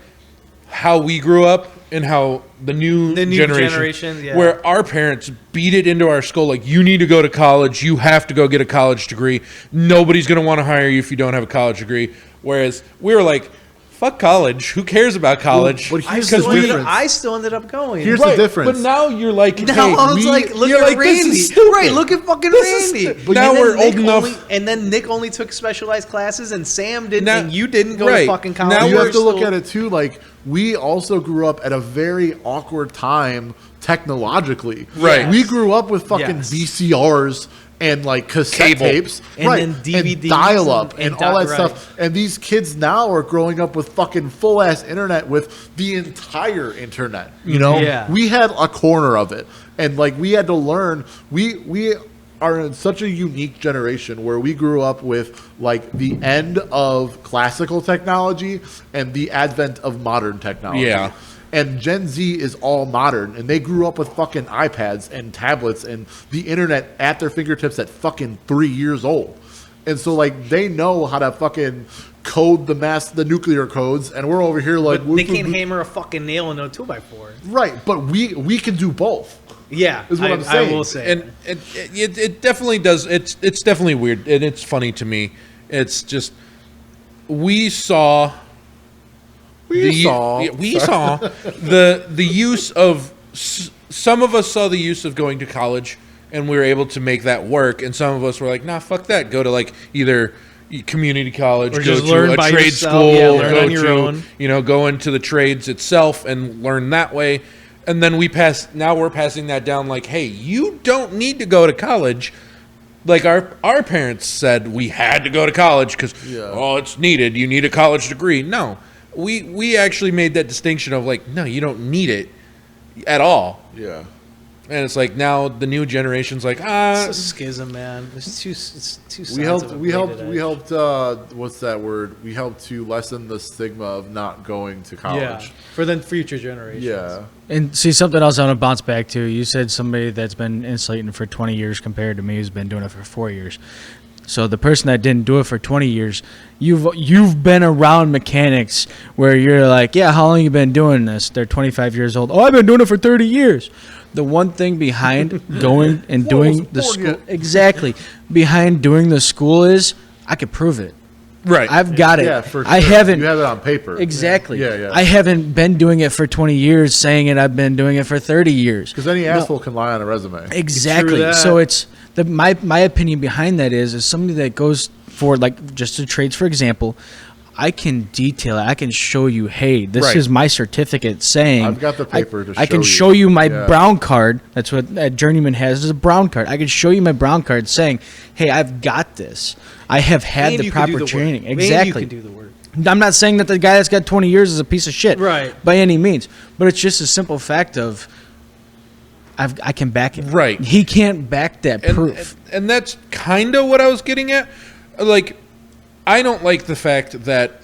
how we grew up and how the new generation, yeah. where our parents beat it into our skull, like, you need to go to college, you have to go get a college degree, nobody's going to want to hire you if you don't have a college degree. Whereas we were like, fuck college, who cares about college? Well, but here's I the difference. still ended up going. Here's the difference. But now you're like, Now hey, I was like, look you're at like, this Randy. is stupid. Right, look at fucking This is Randy. stu- now And then we're old Nick enough. and then Nick only took specialized classes, and Sam didn't, Now- and you didn't go right. to fucking college. Now you we're have to look still- at it too. Like, we also grew up at a very awkward time technologically. Right. We grew up with fucking Yes. VCRs and like cassette Cable. tapes, And right? then DVDs and dial-up and, and all that right. stuff. And these kids now are growing up with fucking full ass internet with the entire internet. You know, Yeah. we had a corner of it, and like we had to learn. We are in such a unique generation where we grew up with like the end of classical technology and the advent of modern technology. Yeah. And Gen Z is all modern, and they grew up with fucking iPads and tablets and the internet at their fingertips at fucking 3 years old. And so like they know how to fucking code the nuclear codes, and we're over here like But they can't hammer a fucking nail into a 2x4. right, but we can do both. Yeah, Is what I'm saying. I will say. And it definitely does. It's definitely weird, and it's funny to me. It's just we saw the use of some of us saw the use of going to college, and we were able to make that work. And some of us were like, nah, fuck that. Go to like either community college, Or go just to learn a by trade yourself. school, Yeah, learn go on your to own. go into the trades itself and learn that way. And then we're passing that down like, hey, you don't need to go to college. Like our parents said we had to go to college because, it's needed. You need a college degree. No, we actually made that distinction of like, no, you don't need it at all. Yeah. And it's like now the new generation's like, it's a schism, man. It's two sides We of helped. a We helped. What's that word? We helped to lessen the stigma of not going to college. Yeah, for the future generations. Yeah. And see, something else I want to bounce back to. You said somebody that's been insulating for 20 years compared to me who's been doing it for 4 years. So the person that didn't do it for 20 years, you've been around mechanics where you're like, yeah, how long you been doing this? They're 25 years old. Oh, I've been doing it for 30 years. The one thing behind going and doing the school, exactly, behind doing the school is I could prove it. right. I've got it. Yeah, for sure. I haven't. You have it on paper. Exactly. Yeah. I haven't been doing it for 20 years saying it. I've been doing it for 30 years. Because any asshole can lie on a resume. Exactly. that. So it's my opinion behind that is somebody that goes for like just the trades, for example. I can detail it. I can show you, hey, this Right. is my certificate saying. I've got the paper to I can show show you. you my Yeah. brown card. That's what Journeyman has, is a brown card. I can show you my brown card saying, hey, I've got this. I have had And the you can do proper the work. training. And Exactly. you can do the work. I'm not saying that the guy that's got 20 years is a piece of shit, Right. by any means, but it's just a simple fact of I can back it. Right. He can't back that proof. And that's kind of what I was getting at. Like, I don't like the fact that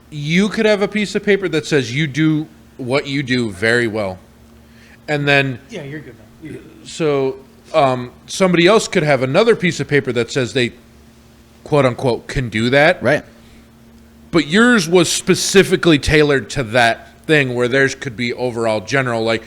you could have a piece of paper that says you do what you do very well. And then, Yeah, you're good. Man. You're good. so somebody else could have another piece of paper that says they, quote unquote, can do that. Right. But yours was specifically tailored to that thing, where theirs could be overall general. Like,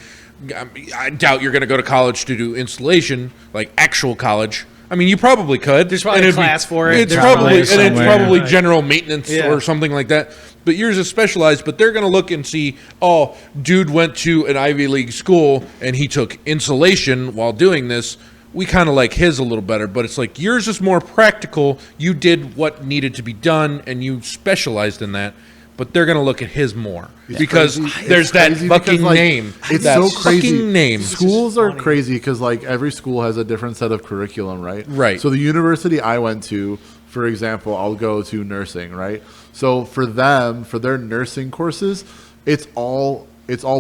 I doubt you're going to go to college to do installation, like actual college. I mean, you probably could. There's probably And a it'd be- class for it. It's There's probably somewhere. Right. general maintenance Yeah. or something like that. But yours is specialized. But they're going to look and see, oh, dude went to an Ivy League school and he took insulation while doing this. We kind of like his a little better, but it's like yours is more practical. You did what needed to be done, and you specialized in that. But they're gonna look at his more because crazy. there's It's that crazy fucking because, like, name. It's that so crazy. fucking name. Schools are funny. crazy because like every school has a different set of curriculum, right? Right. So the university I went to, for example, I'll go to nursing, right? So for them, for their nursing courses, it's all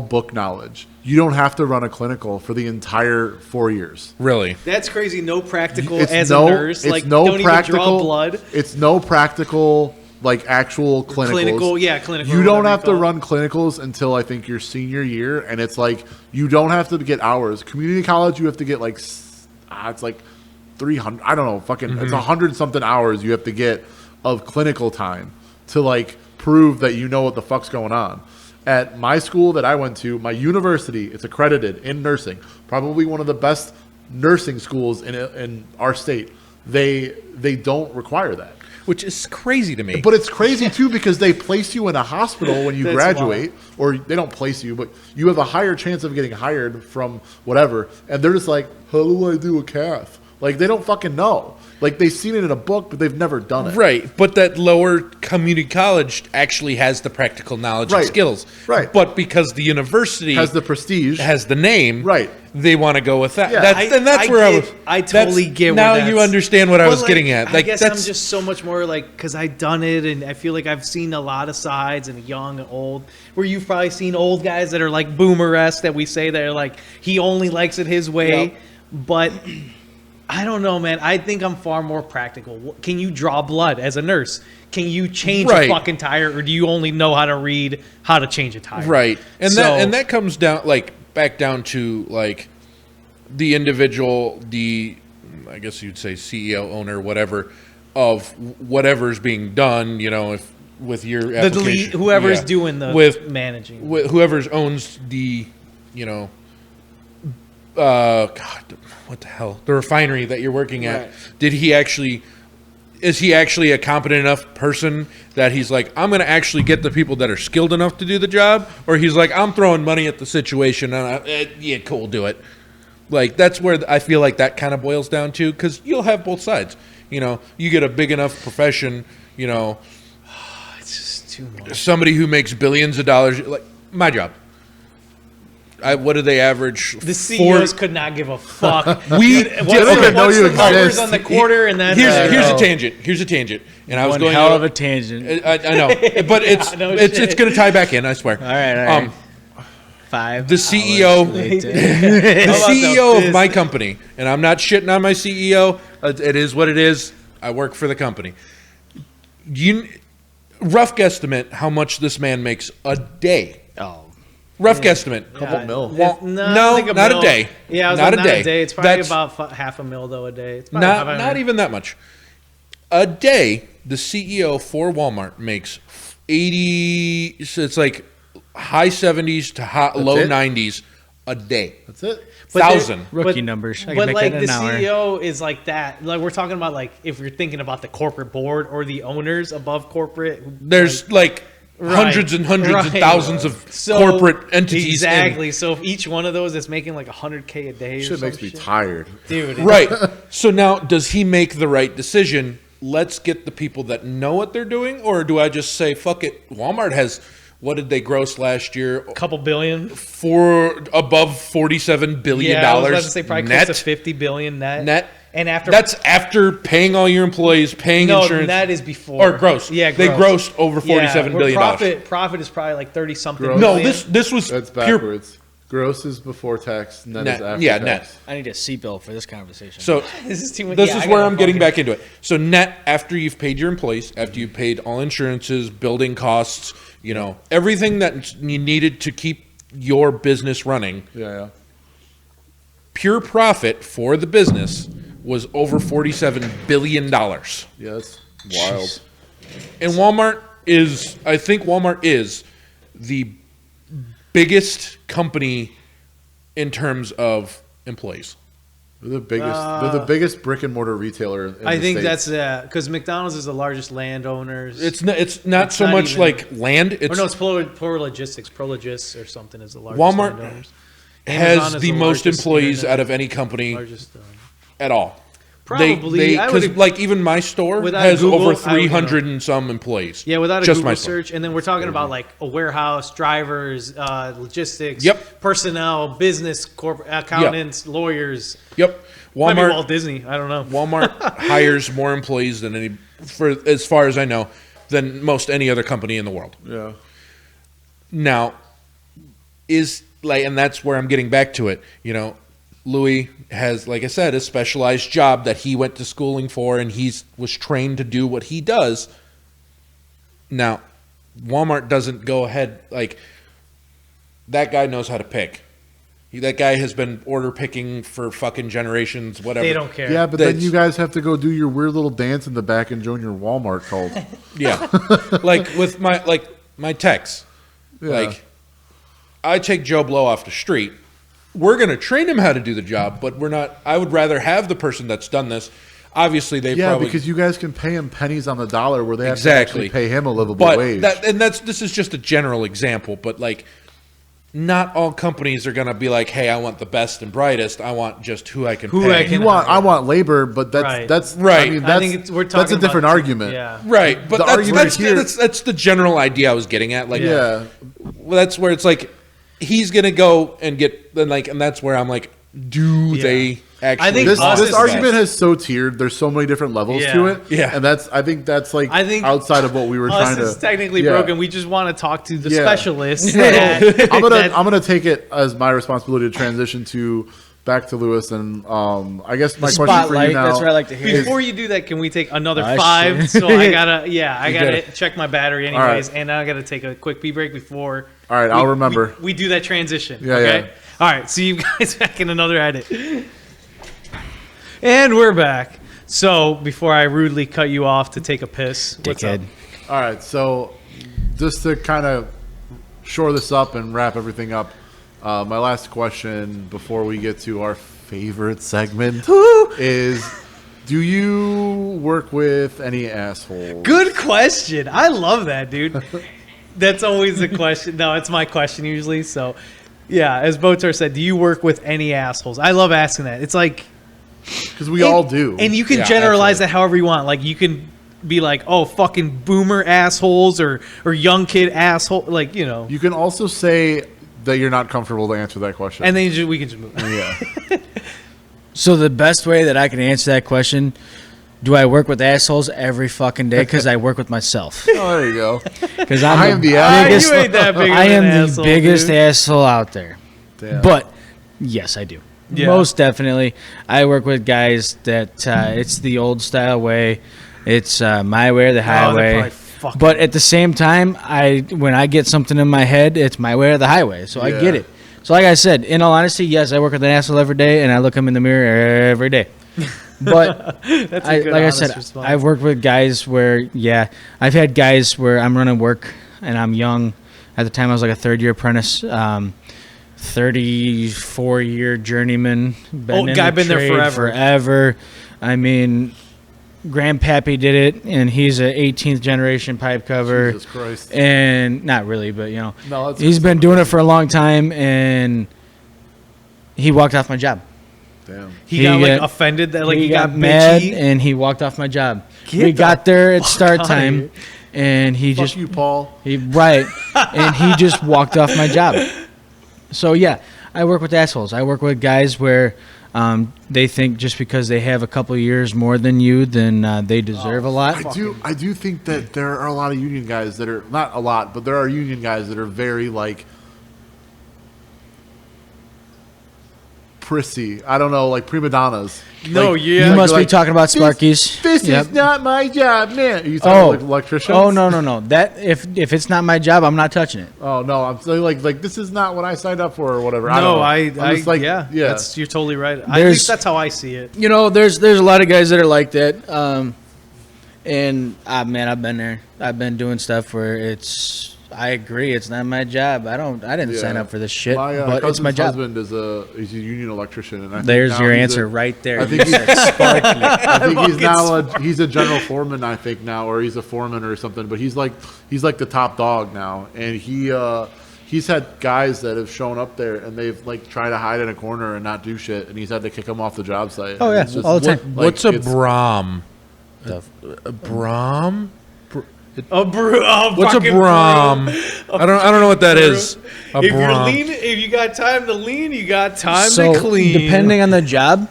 book knowledge. you don't have to run a clinical for the entire 4 years. Really? That's crazy. No practical It's as no, a nurse. it's Like, no don't practical, even draw blood. It's no practical, like actual clinicals. Clinical. You don't whatever have to call it. run clinicals until I think your senior year, and it's like you don't have to get hours. Community college, you have to get like it's like 300. I don't know, fucking it's 100 something hours you have to get of clinical time to like prove that you know what the fuck's going on. At my school that I went to, my university, it's accredited in nursing, probably one of the best nursing schools in our state. They don't require that. Which is crazy to me. But it's crazy too because they place you in a hospital when you That's graduate, or they don't place you, but you have a higher chance of getting hired from whatever. And they're just like, how do I do a cath? Like they don't fucking know. Like they've seen it in a book, but they've never done it. Right, but that lower community college actually has the practical knowledge Right. and skills. Right. But because the university Has the prestige. has the name, Right. they want to go with that. Yeah. That's where I was. I totally that's- get where now that's- you understand what I But, was like, getting at. I Like guess that's I'm just so much more like because I've done it and I feel like I've seen a lot of sides and young and old. Where you've probably seen old guys that are like boomer-esque that we say that are like he only likes it his way, Yep. but. I don't know, man. I think I'm far more practical. Can you draw blood as a nurse? Can you change Right. a fucking tire, or do you only know how to read how to change a tire? right, and So- that comes down back down to like the individual, I guess you'd say CEO, owner, whatever, of whatever's being done. You know, if with your The application, lead, whoever's yeah. doing the with managing. whoever owns the, God, what the hell, the refinery that you're working at. Right. Is he actually a competent enough person that he's like, I'm going to actually get the people that are skilled enough to do the job? Or he's like, I'm throwing money at the situation and yeah, cool, do it. Like, that's where I feel like that kind of boils down to, because you'll have both sides. You know, you get a big enough profession, It's just too much. somebody who makes billions of dollars, like my job. What do they average? The CEOs could not give a fuck. We What's don't even know what's you the numbers exist. on the quarter, and then Here's a tangent. Here's a tangent. And I was One going hell to- of a tangent. I know, but it's No it's shit. going to tie back in. I swear. All right. 5 the CEO hours later. The How about CEO of this? my company, and I'm not shitting on my CEO. It is what it is. I work for the company. Rough guesstimate how much this man makes a day. Oh, Rough guesstimate. Couple mil. Well, No, I think not mil. a day. Yeah, I was not like, a day. Not a day. It's probably That's about half a mil though a day. It's probably not even that much. A day, the CEO for Walmart makes 80. So it's like high 70s to low it? 90s a day. That's it. But there- 1,000. rookie numbers. I can But make like that in the an hour. CEO is like that. Like we're talking about like if you're thinking about the corporate board or the owners above corporate. There's like Right, hundreds and hundreds and right. thousands of So, corporate entities. Exactly. So if each one of those is making like $100K a day, or Shit some makes me shit, tired. dude. Right. So now, does he make the right decision? Let's get the people that know what they're doing, or do I just say, fuck it? Walmart has, what did they gross last year? A couple billion. For above $47 billion Yeah, I was about to say probably net. close to 50 billion net. Net. And after That's after paying all your employees, paying no, insurance. that is before or gross. Yeah, They gross. grossed over $47 billion. Profit is probably like 30 something. Gross. No, billion. this was That's pure. backwards. Gross is before tax, net, Net. is after Yeah, tax. net. I need a seatbelt for this conversation. So This is too much. this yeah, is I where gotta I'm getting fucking- back into it. So net after you've paid your employees, after you've paid all insurances, building costs, everything that you needed to keep your business running, Yeah. pure profit for the business was over $47 billion. Yeah, that's wild. And I think Walmart is the biggest company in terms of employees. They're the biggest brick and mortar retailer. In I the think States. that's because McDonald's is the largest landowners. It's not It's so not much even- like land. or It's no, it's Pro Logistics. Pro Logis or something is the largest. Walmart landowners. has Amazon is the most largest employees internet- out of any company largest. at all. Probably, I would- because like even my store Without has Google, over I would, 300 and some employees. Yeah, without a Just Google my store. search, and then we're talking about like a warehouse, drivers, logistics, Yep. personnel, business, corporate accountants, lawyers. Yep. Might be Walmart Walt Disney. I don't know. Walmart hires more employees than as far as I know, than most any other company in the world. Yeah. Now, is like, and that's where I'm getting back to it. You know, Louis has, like I said, a specialized job that he went to schooling for, and was trained to do what he does. Now, Walmart doesn't go ahead, like, that guy knows how to pick. That guy has been order picking for fucking generations, whatever. They don't care. Yeah, but then you guys have to go do your weird little dance in the back and join your Walmart cult. Yeah. Like with my techs. Yeah. Like, I take Joe Blow off the street. We're going to train him how to do the job, but we're not. I would rather have the person that's done this. Obviously, they probably. Yeah, because you guys can pay him pennies on the dollar where they have to Exactly. actually pay him a livable But wage. this is just a general example, but like, not all companies are going to be like, hey, I want the best and brightest. I want just who I can pay. I want labor, but that's Right. I mean, I think we're talking that's a different about- argument. Yeah. Right, but The argument here- that's the general idea I was getting at. Like, Yeah. well, that's where it's like he's gonna go and get then like, and that's where I'm like, do Yeah. they actually? I think This us this is argument best. is so tiered. There's so many different levels to Yeah. it. Yeah. And I think that's like I think outside of what we were Us trying to. is technically Yeah. broken. We just want to talk to the Yeah. specialists. I'm that- gonna take it as my responsibility to transition back to Lewis, and I guess my question for you Spotlight. now. That's what I like to hear. Before you do that, can we take another Oh, 5? shit. So I gotta gotta- check my battery All right. anyways, and I gotta take a quick pee break before. All right, I'll remember. We do that transition. Yeah, okay. yeah. All right. See you guys back in another edit. And we're back. So before I rudely cut you off to take a piss, what's up? Dickhead. All right, so just to kind of shore this up and wrap everything up, my last question before we get to our favorite segment is: do you work with any assholes? Good question. I love that, dude. That's always the question. No, it's my question usually. So, yeah, as Botar said, do you work with any assholes? I love asking that. It's like Because we all do. and you can Yeah, generalize absolutely. that however you want. Like you can be like, oh, fucking boomer assholes or young kid asshole, like you know. You can also say that you're not comfortable to answer that question. And then we can just move. yeah. So the best way that I can answer that question, do I work with assholes every fucking day? Because I work with myself. Oh, there you go. Because I am the biggest, you ain't that big of I an am the asshole, biggest dude. asshole out there. Damn. But yes, I do. Yeah. Most definitely. I work with guys that it's the old style way. It's my way or the Oh, they're highway. probably fucking- But at the same time, when I get something in my head, it's my way or the highway. So I Yeah. get it. So like I said, in all honesty, yes, I work with an asshole every day, and I look him in the mirror every day. But That's a good, like I honest said, response. I've worked with guys where, yeah, I've had guys where I'm running work and I'm young. At the time, I was like a third-year apprentice, 34-year journeyman. Guy been there forever. Forever. I mean, Grandpappy did it, and he's a 18th generation pipe cover. Jesus Christ. And not really, but you know, No, that's- he's been doing it for a long time, and he walked off my job. Damn. he got like got- offended that like he got mad, bitchy. and he walked off my job. Get We the got there at fuck start outta time, here. and he Fuck just you, Paul. and he just walked off my job. So yeah, I work with assholes. I work with guys where they think just because they have a couple years more than you, then they deserve a lot. I do think that there are a lot of union guys that are not a lot, but there are union guys that are very like prissy. I don't know, like prima donnas. No, Like, yeah. You must be like, talking about "This- Sparkies. This Yep. is not my job, man. Are you Oh. talking like electricians? Oh no. That if it's not my job, I'm not touching it. Oh no, I'm saying like this is not what I signed up for or whatever. I don't No, know. I I'm just like, yeah. yeah. You're totally right. I There's- think that's how I see it. You know, there's a lot of guys that are like that. And man, I've been there. I've been doing stuff where I agree, it's not my job. I didn't sign Yeah. up for this shit, My but it's cousin's my job. husband is he's a union electrician, and I think There's now your he's answer a- right there. I You think he's, said sparkly. I think he's Fucking now he's a general foreman. I think now, or he's a foreman or something. But he's like the top dog now, and he's had guys that have shown up there and they've like tried to hide in a corner and not do shit, and he's had to kick them off the job site. Oh, And yeah, it's just- all the time. like, What's a it's- Brahm? A Brahm? A What's a Brahm? I don't know what that is. A If you're Brahm. lean, if you got time to lean, you got time So to clean. depending on the job,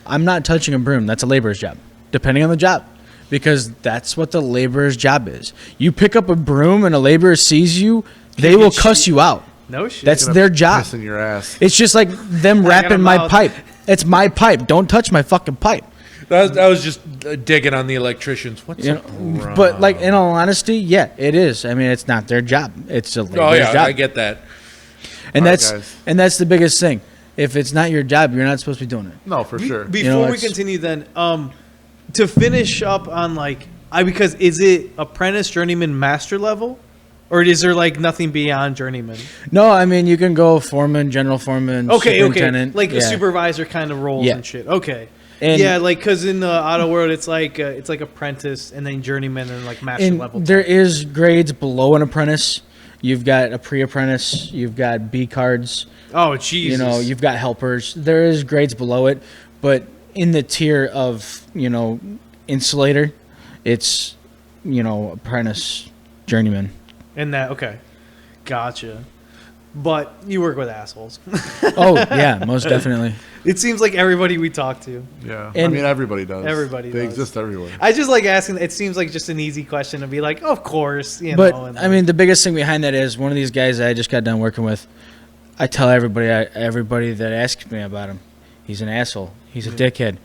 I'm not touching a broom. That's a laborer's job. Depending on the job. Because that's what the laborer's job is. You pick up a broom and a laborer sees you, they will cuss you out. No shit. That's Gonna their job. piss in your ass. It's just like them got a wrapping my mouth. pipe. It's my pipe. Don't touch my fucking pipe. I was just digging on the electricians. What's You know, but like in all honesty, yeah, it is. I mean, it's not their job. It's a laborer's Oh yeah, job. I get that. and All right, that's guys. and that's the biggest thing. If it's not your job, you're not supposed to be doing it. No, for sure. Before know, we it's- continue, then, to finish up on like, because is it apprentice, journeyman, master level, or is there like nothing beyond journeyman? No, I mean you can go foreman, general foreman, Okay, superintendent, like the yeah. supervisor kind of roles Yeah. and shit. Okay, And- yeah, like because in the auto world, it's like apprentice and then journeyman and like master And level. there is grades below an apprentice. You've got a pre-apprentice. You've got B cards. Oh Jesus! You know, you've got helpers. There is grades below it, but in the tier of insulator, it's apprentice, journeyman. and that okay, gotcha. But you work with assholes. Oh yeah, most definitely. It seems like everybody we talk to. Yeah, And- I mean everybody does. Everybody They does. exist everywhere. I just like asking. It seems like just an easy question to be like, of course, you But know. And I mean, the biggest thing behind that is one of these guys I just got done working with. I tell everybody that asks me about him, he's an asshole. He's a dickhead,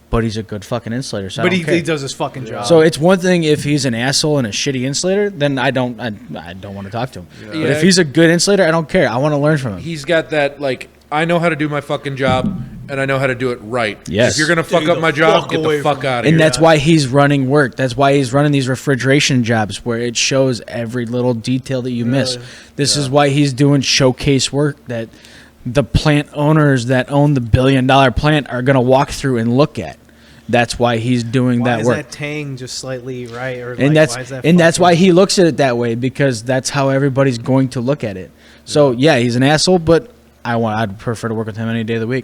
but he's a good fucking insulator. So I but don't he care. does his fucking job. So it's one thing if he's an asshole and a shitty insulator, then I don't want to talk to him. But Yeah. if he's a good insulator, I don't care. I want to learn from him. He's got that like I know how to do my fucking job and I know how to do it right. Yes. If you're gonna fuck Stay up my the job, fuck get away the fuck from out of And here. that's why he's running work. That's why he's running these refrigeration jobs where it shows every little detail that you miss. Really? This is why he's doing showcase work that the plant owners that own the $1 billion plant are going to walk through and look at. That's why he's doing why that is work. that tang just slightly right? Or And like, why is that that's why fucking- he looks at it that way, because that's how everybody's going to look at it. So yeah, he's an asshole, but I'd prefer to work with him any day of the week.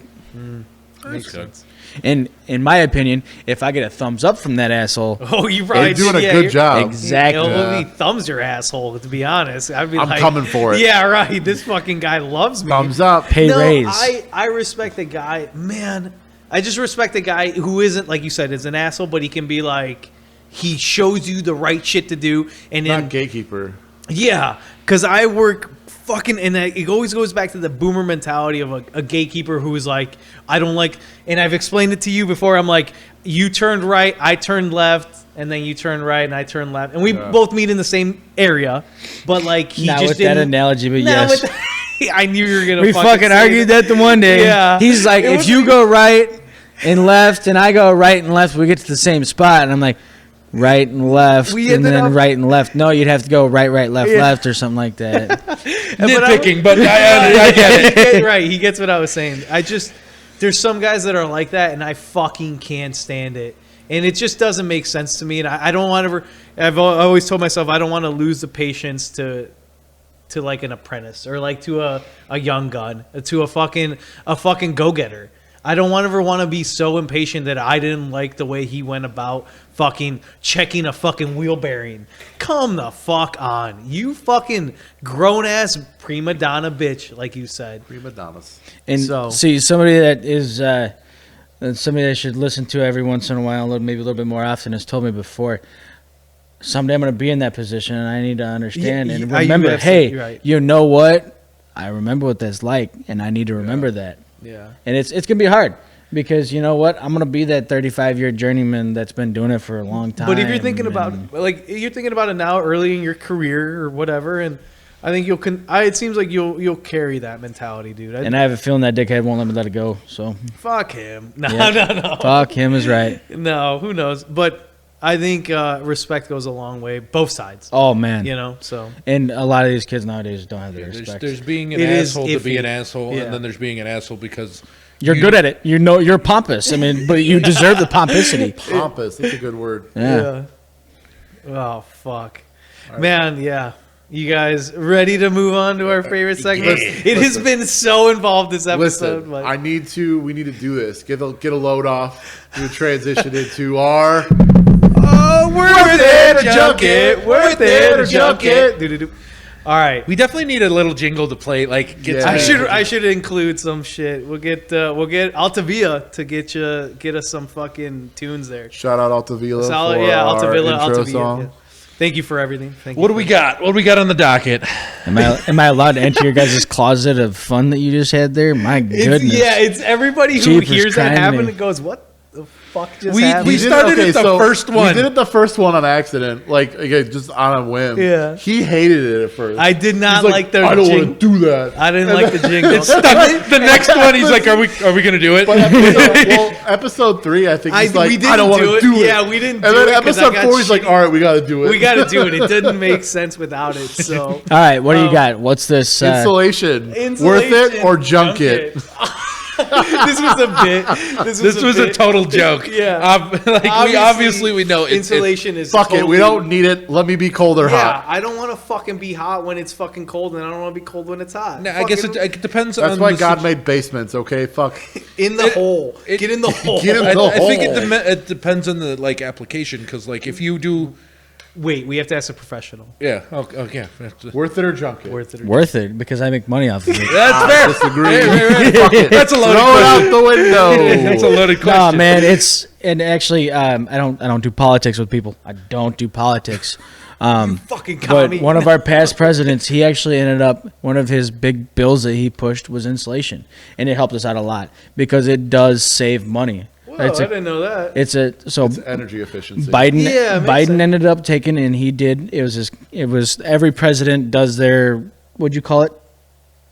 makes good. sense. And in my opinion, if I get a thumbs up from that asshole, Oh, you probably You're doing a yeah, good you're- job. Exactly. He thumbs your asshole. To be honest, I'd be I'm like, coming for it. Yeah, right. This fucking guy loves me. Thumbs up. pay no, raise. I respect the guy, man. I just respect the guy who isn't, like you said, is an asshole, but he can be like, he shows you the right shit to do, and then Not gatekeeper. yeah, because I work fucking, and it always goes back to the boomer mentality of a gatekeeper who is like, I don't like, and I've explained it to you before. I'm like, you turned right, I turned left, and then you turned right, and I turned left, and we Yeah. both meet in the same area, but like he Not just with that didn't. analogy, but Not yes. with I knew you were gonna. We fucking say argued that the one day. Yeah. He's like, It if was you like- go right and left, and I go right and left, we get to the same spot. And I'm like, right and left, We and ended then up- right and left. No, you'd have to go right, left, Yeah. left, or something like that. nitpicking, but I get it. Right, he gets what I was saying. There's some guys that are like that, and I fucking can't stand it. And it just doesn't make sense to me. And I don't want to. I've always told myself I don't want to lose the patience to like an apprentice or like to a young gun, to a fucking go getter. I don't ever want to be so impatient that I didn't like the way he went about fucking checking a fucking wheel bearing. Come the fuck on. You fucking grown ass prima donna bitch, like you said. Prima donnas. And So- see, somebody that is somebody I should listen to every once in a while, maybe a little bit more often, has told me before. Someday I'm going to be in that position, and I need to understand Yeah, and you remember. absolutely Hey, right. you know what? I remember what that's like, and I need to remember that. Yeah. And it's gonna be hard because you know what? I'm gonna be that 35-year journeyman that's been doing it for a long time. But if you're thinking about and- like you're thinking about it now, early in your career or whatever, and I think it seems like you'll carry that mentality, dude. and I have a feeling that dickhead won't let me let it go. So Fuck him. No, Yeah. no. fuck him is right. No, who knows? But I think respect goes a long way, both sides. Oh man, You know, so and a lot of these kids nowadays don't have the There's, respect. there's being an It is asshole to be iffy. an asshole, Yeah. and then there's being an asshole because You're good at it. You know, you're pompous. I mean, but you deserve the pomposity. Pompous. That's a good word. Yeah. Oh fuck, man. Yeah. You guys ready to move on to our favorite segment? It has been so involved this episode. Listen, but we need to do this. Get a load off. Do a transition into our worth it to junk it. Worth it to junk it. Do-do-do. All right. we definitely need a little jingle to play. Like, get Yeah. I should include some shit. We'll get Altavilla to get us some fucking tunes there. shout out Altavilla. Solid, for yeah, our Altavilla, intro Altavilla. song. Yeah. Thank you for everything. Thank you. What do we got? What do we got on the docket? Am I allowed to enter your guys' closet of fun that you just had there? My goodness. It's everybody who Jeepers hears that happen criminy. and goes, "What the fuck just We happened?" started at the first one. We did it the first one on accident, like again, just on a whim. Yeah. He hated it at first. I did not He's like the I don't jing- want to do that. I didn't like the jingle. The next one, he's like, "Are we gonna do it?" But episode 3, I think he's like, we didn't I don't want do to it. do it. Yeah, we didn't And do then it 'cause I episode got 4, he's like, shitty. all right, we got to do it. We got to do it. It didn't make sense without it. So All right, what do you got? What's this? Insulation. Worth Insulation, it or junk it? This was a bit. This was a total joke. Yeah. We obviously know insulation is Fuck it. totally, We don't need it. Let me be cold or Yeah, hot. I don't want to fucking be hot when it's fucking cold, and I don't want to be cold when it's hot. No, I guess Fucking it depends That's on why the God made basements, okay? Fuck. in the hole. Get in the hole. Get in I the think hole. it depends on the application because if you do Wait, we have to ask a professional. yeah okay Worth it or junk it? Worth it or Worth it because I make money off of it. that's fair. Disagree. Fuck it. That's a loaded Throw it question. out the window. That's a loaded question. No, man, and actually, I don't do politics with people. I don't do politics. fucking But commie. one of our past presidents, he actually ended up, one of his big bills that he pushed was insulation, and it helped us out a lot because it does save money. Whoa, I didn't know that. It's Energy efficiency. Biden. Yeah, it makes Biden sense. ended up taking, and he did. It was every president does their what'd you call it?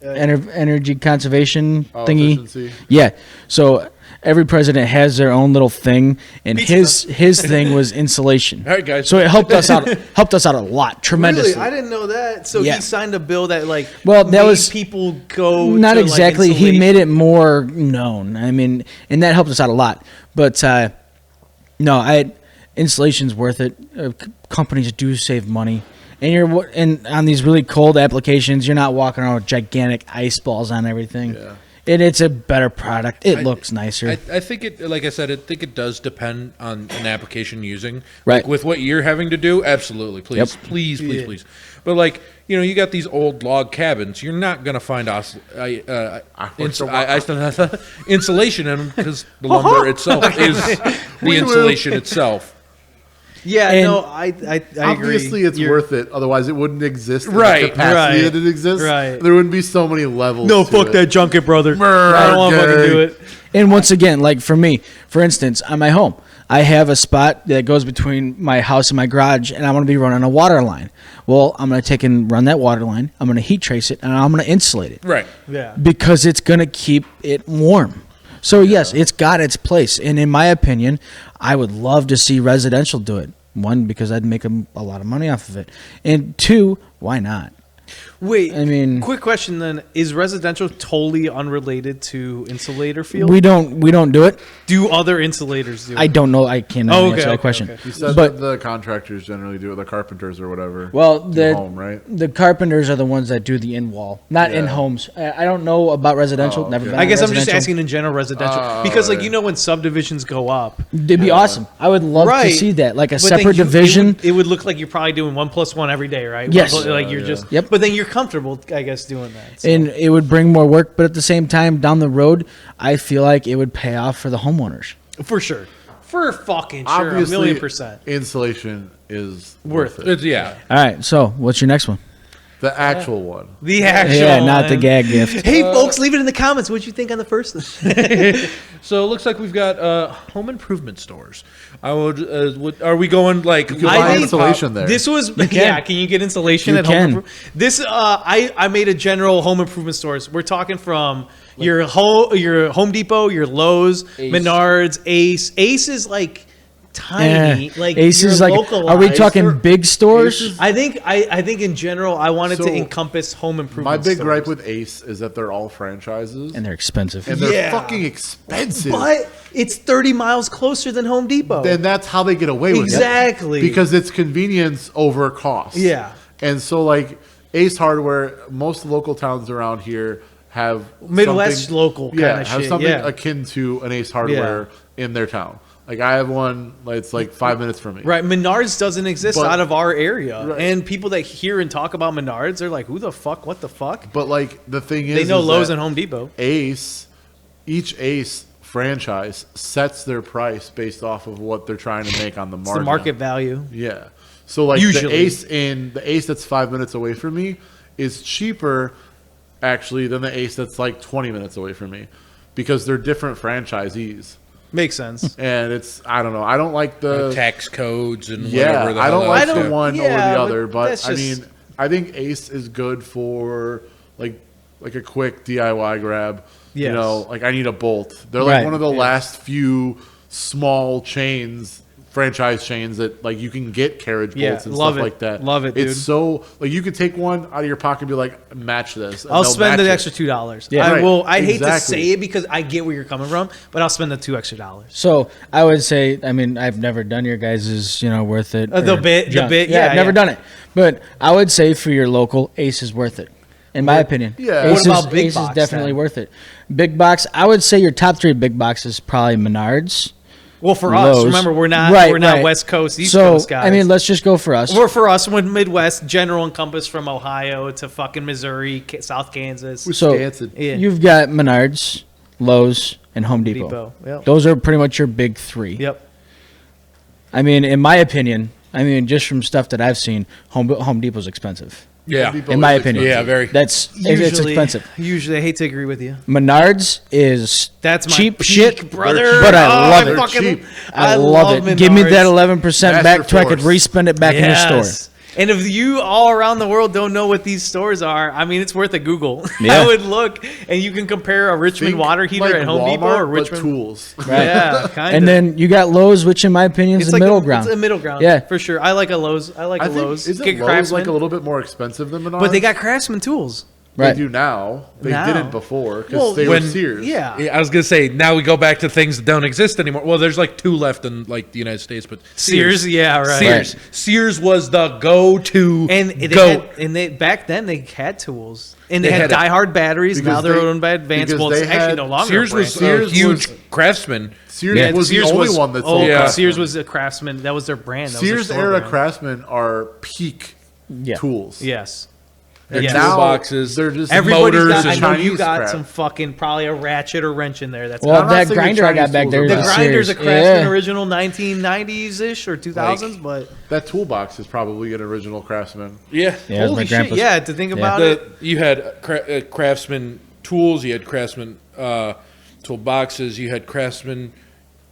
Energy conservation thingy. efficiency. Yeah. So every president has their own little thing, and Pizza. his thing was insulation. All right, guys. So it helped us out. Helped us out a lot, tremendously. Really, I didn't know that. So Yeah. he signed a bill that Well, that made was- people go. Not to, exactly. Like, He insulation. made it more known. I mean, and that helped us out a lot. But no, insulation's worth it. Companies do save money, and on these really cold applications, you're not walking around with gigantic ice balls on everything. Yeah. And it's a better product. It looks nicer. I think it, like I said, I think it does depend on an application using. Right. Like with what you're having to do, absolutely. Please, Yep. please, Yeah. please. But you got these old log cabins. You're not going to find insulation in them because the lumber itself is the insulation itself. Yeah, And- no, I agree. Obviously, it's You're- worth it. Otherwise, it wouldn't exist in Right, the capacity right, that it exists. right. There wouldn't be so many levels. No, to fuck it. that junket, brother. I don't want to fucking do it. And once again, like for me, for instance, on my home, I have a spot that goes between my house and my garage, and I want to be running a water line. Well, I'm going to take and run that water line. I'm going to heat trace it, and I'm going to insulate it Right. Yeah. because it's going to keep it warm. So yes, it's got its place, and in my opinion, I would love to see residential do it. One, because I'd make a lot of money off of it, and two, why not? Wait, I mean- quick question then: is residential totally unrelated to insulator field? We don't do it. Do other insulators do it? I don't know. I cannot Oh, okay, answer that okay, question. okay. You said But- that the contractors generally do it, the carpenters or whatever. Well, do home, right? the carpenters are the ones that do the in wall, not in Yeah. homes. I don't know about residential. Oh, Never okay. been. I on guess I'm just residential. asking in general residential Oh, because, yeah. when subdivisions go up, It'd be awesome. I would love to Right. see that, like a but then separate you- division. It would look like you're probably doing 1+1 every day, right? Yes. Like you're Yeah. just. Yep. But then you're comfortable, I guess, doing that. So. And it would bring more work, but at the same time, down the road, I feel like it would pay off for the homeowners. For sure. For fucking sure. Obviously, a million percent. insulation is Worth worth it. it. It's, yeah. All right, so what's your next one? The actual one. The actual. Yeah, not the one. gag gift. Hey, folks, leave it in the comments. What'd you think on the first one? So it looks like we've got home improvement stores. Are we going like? You can I buy think- insulation there. This was yeah. Can you get insulation You at can. home? This I made a general home improvement stores. We're talking from your Home Depot, your Lowe's, Ace. Menards, Ace. Ace is like tiny. Like Ace you're is like. Are we localized. talking big stores? Ace is- I think in general I wanted to So, encompass home improvement. My big stores. gripe with Ace is that they're all franchises. And they're expensive. And they're Yeah. fucking expensive. but it's 30 miles closer than Home Depot. Then that's how they get away with Exactly. it. Because it's convenience over cost. Yeah. And so, like, Ace Hardware, most local towns around here have Midwest something- local kinda have shit, something yeah. akin to an Ace Hardware in their town. Like, I have one, it's like 5 minutes from me. Right, Menards doesn't exist But- out of our area, Right. and people that hear and talk about Menards, they're like, "Who the fuck? What the fuck?" But, like, the thing is, They know is Lowe's that and Home Depot. each Ace franchise sets their price based off of what they're trying to make on the It's margin. the market value. Yeah. So like Usually. the Ace that's 5 minutes away from me is cheaper actually than the Ace that's like 20 minutes away from me because they're different franchisees. Makes sense. And it's I don't know. I don't like the tax codes and yeah. whatever. I don't like else. the one yeah, over the but other, but that's I just- mean, I think Ace is good for like a quick DIY grab. You Yes. know, like I need a bolt. They're like Right. one of the last few small chains, franchise chains that like you can get carriage Yeah, bolts and love stuff it. like that. Love it, It's dude. so like you could take one out of your pocket and be like, match this. and I'll they'll spend match the it. extra $2. Yeah. I Right. will. I hate to Exactly. say it because I get where you're coming from, but I'll spend the $2 extra. So I would say, I mean, I've never done your guys', worth it. The or bit- junk. yeah, I've never yeah. done it, but I would say for your local, Ace is worth it, in my opinion. yeah. Ace What about is, big Ace box is definitely then? worth it. Big box, I would say your top 3 big boxes probably Menards. Well, for us, Lowe's. remember we're not Right, we're not right. West Coast, East So Coast guys. I mean, let's just go for us. We're for us when Midwest, general encompass from Ohio to fucking Missouri, South Kansas. So Wisconsin. Yeah. you've got Menards, Lowe's, and Home Depot. Depot. Yep. Those are pretty much your big 3. Yep. I mean, in my opinion, just from stuff that I've seen, Home Depot's expensive. Yeah. Depot In my is opinion. Yeah, very. It's expensive. Usually, I hate to agree with you. Menards is That's my cheap peak, shit, brother. but I love it. fucking- Cheap. I love it. Give me that Menards. 11% back so I could Master respend it back in the store. Yes. And if you all around the world don't know what these stores are, I mean, it's worth a Google. Yeah. I would look, and you can compare a Richmond Think water heater like at Home Depot Walmart, or but Richmond. tools. Yeah, kind of. And then you got Lowe's, which in my opinion is it's the like middle ground. It's a middle ground. Yeah. for sure. I like a Lowe's. I like I a think Lowe's. isn't Get Lowe's Craftsman, like a little bit more expensive than Menards? but they got Craftsman tools. Right. They do now. They Now. didn't before because Well, they were when- Sears. Yeah. Yeah, I was gonna say now we go back to things that don't exist anymore. Well, there's like 2 left in like the United States, but Sears, yeah, right. Sears, Sears was the go-to. And they goat. had, and they back then they had tools, and they, They had had a- Die-Hard batteries. Because Now they're they- owned by Advanced. because Well, it's they actually had- no longer. Sears a brand. was Sears a huge was- craftsman. Sears Yeah, was Sears the only was- one that Oh, sold. Yeah. Craftsman. Sears was a Craftsman. That was their brand. That was their Sears store era brand. Craftsman are peak Yeah. tools. Yes. Their Yes. Now toolboxes, they're just Everybody's motors got. I and know you Chinese got crap. some fucking probably a ratchet or wrench in there. That's Well, I'm not that saying grinder I got Chinese back tools there are is the bad. a grinder's a Sears. Craftsman Yeah. original 1990s ish or 2000s, but That toolbox is probably an original Craftsman. Yeah. Yeah, it was holy my shit, grandpa's. yeah. To think about The, it, you had Craftsman tools, you had Craftsman toolboxes, you had Craftsman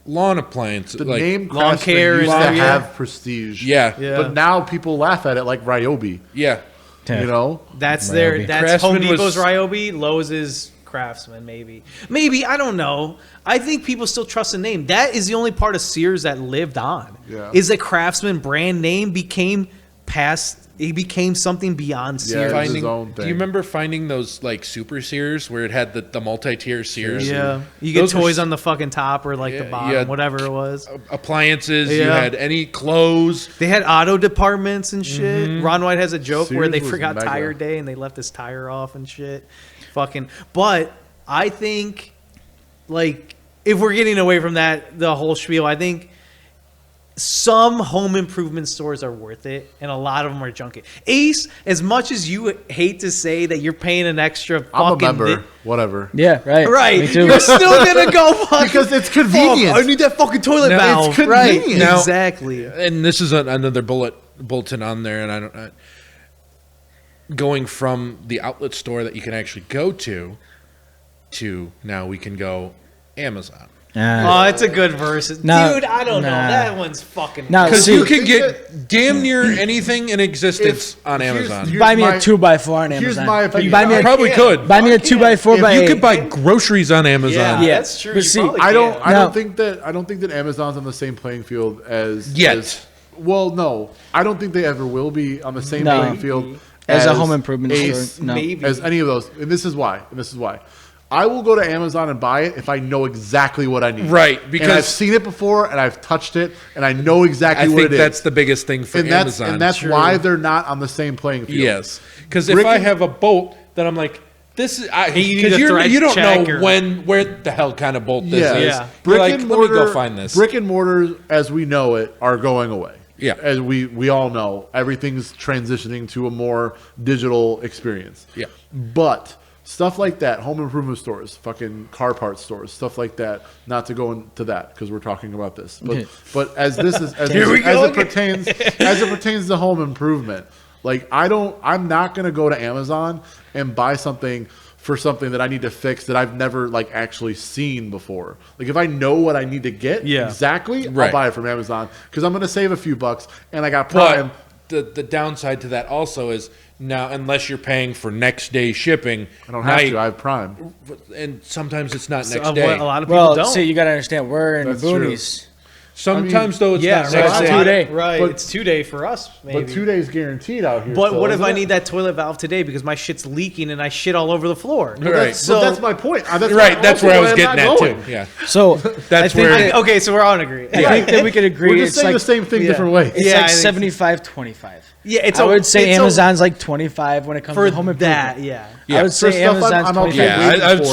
lawn appliances. The like, name lawn Craftsman care used and to all, yeah. have prestige. yeah, Yeah. But now people laugh at it like Ryobi. yeah. Yeah. You know? that's Ryobi. their. That's Home Craftsman was- Depot's Ryobi. Lowe's is Craftsman. Maybe I don't know. I think people still trust the name. That is the only part of Sears that lived on. Yeah. Is that Craftsman brand name became past. It became something beyond Yeah, Sears. it's his own Do thing. you remember finding those like super Sears where it had the multi-tier Sears? Yeah, you get Those were toys s- on the fucking top or like the Yeah, bottom, yeah. whatever it was. Appliances, you Yeah. had any clothes. They had auto departments and shit. Ron White has a joke where Sears they was forgot mega. tire day and they left his tire off and shit. Fucking. But I think, like, if we're getting away from that, the whole spiel, I think some home improvement stores are worth it, and a lot of them are junky. Ace, as much as you hate to say that you're paying an extra fucking I'm a member. Whatever. Yeah, right. right, Me too. you're still gonna go fucking Because it's convenient. I need that fucking toilet No, valve. it's Right, convenient. Now- exactly. And this is another bulletin on there, and I don't. Going from the outlet store that you can actually go to now we can go Amazon. Oh, it's a good verse. No, Dude, I don't know. nah. That one's fucking. Now, Because see, you can think get damn near anything in existence on here's- Amazon. here's buy me my- a 2x4 on Amazon. Here's my opinion. Buy me You a, probably could. buy me a I can't. 2x4 If by You 8. could buy groceries on Amazon. Yeah. that's true. But You see, probably I don't. can. I No. don't think that. I don't think that Amazon's on the same playing field as Yet. as- well, no, I don't think they ever will be on the same No. playing field As a home improvement Ace, store, no. Maybe. as any of those. And this is why. I will go to Amazon and buy it if I know exactly what I need. Right, and I've because- seen it before and I've touched it and I know exactly I what think it is. that's the biggest thing for and Amazon. that's why they're not on the same playing field. Yes, because if Brick I and- have a bolt that I'm like, this is you need because a thread you don't know check or- where the hell kind of bolt this Yeah. is. Yeah. You're Brick like, and let mortar. me go find this. Brick and mortar, as we know it, are going away. Yeah. as we all know, everything's transitioning to a more digital experience. Yeah. But stuff like that, home improvement stores, fucking car parts stores, stuff like that. Not to go into that because we're talking about this, but as this is as it pertains to home improvement, like I'm not gonna go to Amazon and buy something for something that I need to fix that I've never like actually seen before. Like if I know what I need to get exactly, I'll buy it from Amazon because I'm gonna save a few bucks and I got Prime. But the downside to that also is now, unless you're paying for next day shipping, I don't have to. I have Prime, and sometimes it's not next day. A lot of people don't. See, you got to understand, we're in the boonies. Sometimes though it's not right, next day. Right, but, it's 2 day for us. Maybe. But 2 days guaranteed out here. But what if I need that toilet valve today because my shit's leaking and I shit all over the floor? Right. So that's my point. That's where I was getting at too. Yeah. So that's where. Okay, so we're all in agreement. I think that we could agree. We're just saying the same thing different ways. It's like 75, 25. Yeah, I would say Amazon's like 25 when it comes to home improvement. That, yeah. I would say Amazon's 25.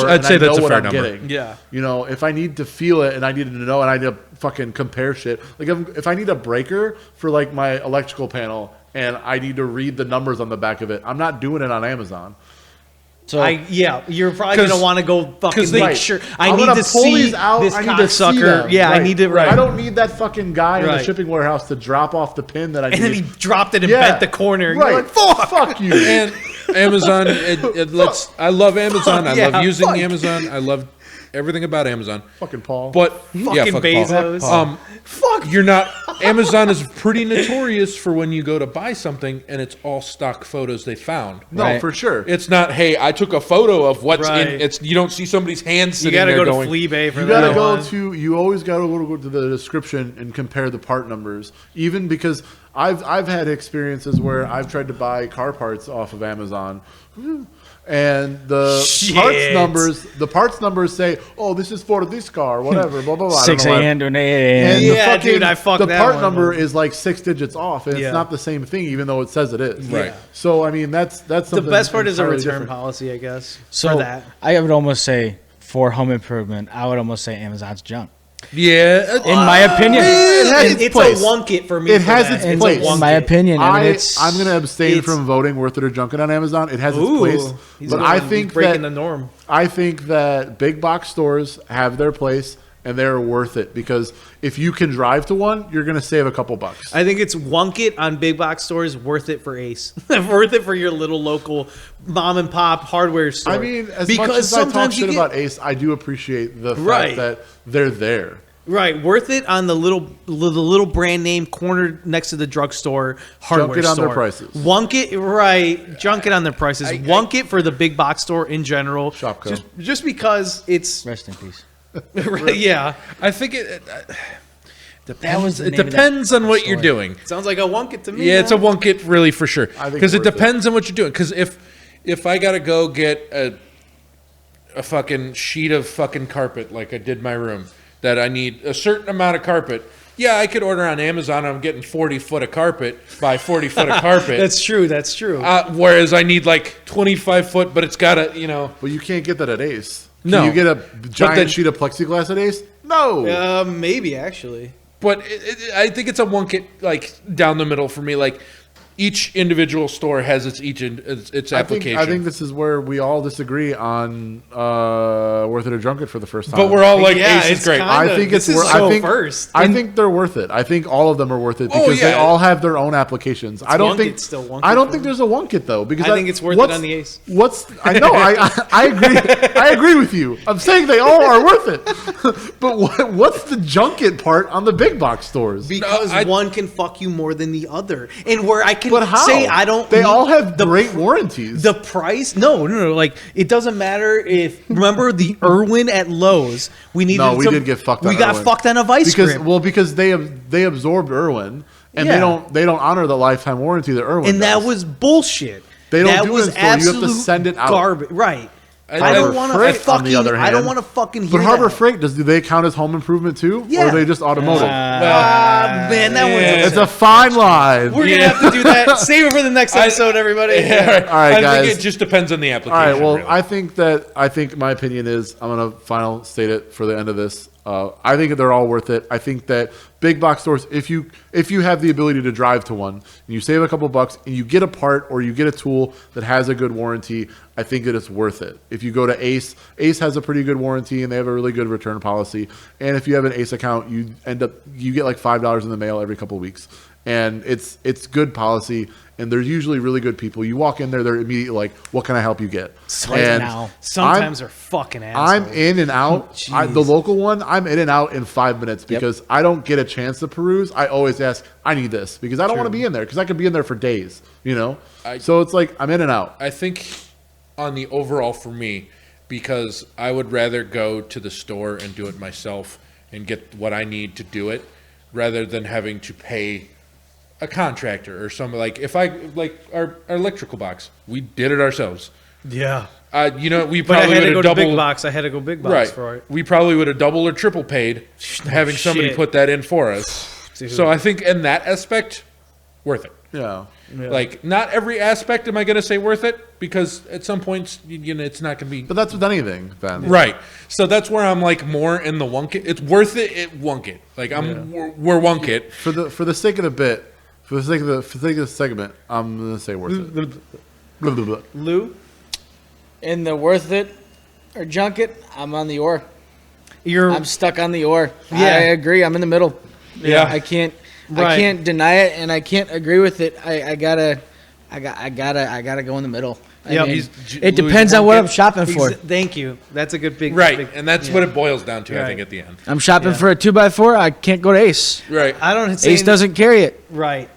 I'd say that's a fair number. Yeah. You know, if I need to feel it and I need to know and I need to fucking compare shit. Like if I need a breaker for like my electrical panel and I need to read the numbers on the back of it, I'm not doing it on Amazon. So you're probably gonna want to go fucking make sure. I I'm need to pull see these out. this I need to see cocksucker. them. Yeah, I need to. Right. I don't need that fucking guy in the shipping warehouse to drop off the pin that I need. And then he dropped it and bent the corner. And you're like, fuck you. And Amazon, I love Amazon. I love using Amazon. I love everything about Amazon. Fucking Paul. But fucking Bezos. Paul. You're not. Amazon is pretty notorious for when you go to buy something and it's all stock photos they found. No, for sure. It's not. Hey, I took a photo of what's in. It's you don't see somebody's hands sitting there. You gotta go going, to Fleabay for you that. Gotta go to. You always gotta go to the description and compare the part numbers. Even because I've had experiences where I've tried to buy car parts off of Amazon. And the parts numbers say, "Oh, this is for this car, whatever." Blah blah blah. 6 a.m. to 8 a.m. And dude, I fucked the that part one. number is like 6 digits off, and it's not the same thing, even though it says it is. Right. So I mean, that's something The best part is a entirely return different. policy, I guess. So for that. I would almost say for home improvement, I would almost say Amazon's junk. Yeah, In my opinion, It's place. a wonk for me. It for has that. its place. in my opinion, I mean, I'm going to abstain from voting worth it or junk it on Amazon. It has its place, but I think breaking the norm. I think that big box stores have their place and they're worth it because if you can drive to one, you're going to save a couple bucks. I think it's wonk it on big box stores, worth it for Ace, worth it for your little local mom and pop hardware store. I mean, as much as I talk shit about Ace, I do appreciate the fact that they're there. Right, worth it on the little brand name corner next to the drugstore hardware Junk it on store. their prices. Wonk it, right? Junk it on their prices. Wonk it for the big box store in general. Shopco. Just because it's rest in peace. yeah. I think it depends. the It name of depends that on what store. you're doing. Sounds like a wonk it to me. Yeah, it's a wonk it really for sure. Because it worth depends on what you're doing. Because if I gotta go get a fucking sheet of fucking carpet like I did my room, that I need a certain amount of carpet. Yeah, I could order on Amazon. I'm getting 40 foot of carpet by 40 foot of carpet. That's true. That's true. Whereas I need like 25 foot, but it's got to, But you can't get that at Ace. No. Can you get a giant sheet of plexiglass at Ace? No. Maybe actually. But I think it's a wonk it like down the middle for me. Like each individual store has its application. I think this is where we all disagree on worth it or junk it for the first time. But we're all like, Yeah, Ace it's is great. kinda- I think it's this is worth. so I think first. I think they're worth it. I think all of them are worth it because they yeah. all have their own applications. I don't wonk think it still wonk I it don't for think me. there's a wonk it though because I think it's worth it on the Ace. I know I agree. I agree with you. I'm saying they all are worth it. But what's the junket part on the big box stores? Because one can fuck you more than the other, and where I can But how? say I don't. They need all have the great warranties. The price? No. Like it doesn't matter if. Remember the Irwin at Lowe's? We needed. No, we did get fucked on We got Irwin. fucked on a vice grip. Because they absorbed Irwin and they don't honor the lifetime warranty that Irwin and does. that was bullshit. They don't that do was it in store. You have to absolute send it out. Garbage. Right. I Harbor don't want to Freight, fucking. on the other I don't hand- want to fucking hear But Harbor that. Freight, do they count as home improvement too? Or Yeah. are they just automotive? Man, that one's. It's a fine line. We're gonna have to do that. Save it for the next episode, everybody. All right, I guys. think it just depends on the All application. right. Well, really. I think my opinion is I'm gonna final state it for the end of this. I think they're all worth it. I think that big box stores, if you have the ability to drive to one and you save a couple bucks and you get a part or you get a tool that has a good warranty, I think that it's worth it. If you go to Ace has a pretty good warranty and they have a really good return policy. And if you have an Ace account, you get like $5 in the mail every couple of weeks. And it's good policy, and they're usually really good people. You walk in there, they're immediately like, "What can I help you get?" And sometimes they're fucking assholes. I'm in and out. The local one, I'm in and out in 5 minutes because I don't get a chance to peruse. I always ask, "I need this," because I don't want to be in there because I could be in there for days. So it's like I'm in and out. I think on the overall for me, because I would rather go to the store and do it myself and get what I need to do it, rather than having to pay a contractor or something. Like if I like our electrical box, we did it ourselves. Yeah. We But I probably had to would go have to double. big box. I had to go big box for it. We probably would have double or triple paid having somebody shit. put that in for us. Dude. So I think in that aspect, worth it. Yeah. Like not every aspect am I going to say worth it, because at some points it's not going to be. But that's with anything, Ben. Right. So that's where I'm like more in the wunk it. It's worth it. Wunk it. Like we're wunk it. For the sake of the bit, for the sake of the segment, I'm gonna say worth it. Blah, blah, blah. Lou, In the worth it or junk it, I'm on the ore. I'm stuck on the ore. Yeah. I agree. I'm in the middle. Yeah. I can't Right. deny it, and I can't agree with it. I gotta go in the middle. Yep. It depends on what I'm shopping for. Thank you. That's a good big Right. big- And that's what it boils down to, I Right. think, at the end. I'm shopping Yeah. for a 2x4. I can't go to Ace. Right. I don't say Ace doesn't carry it. right,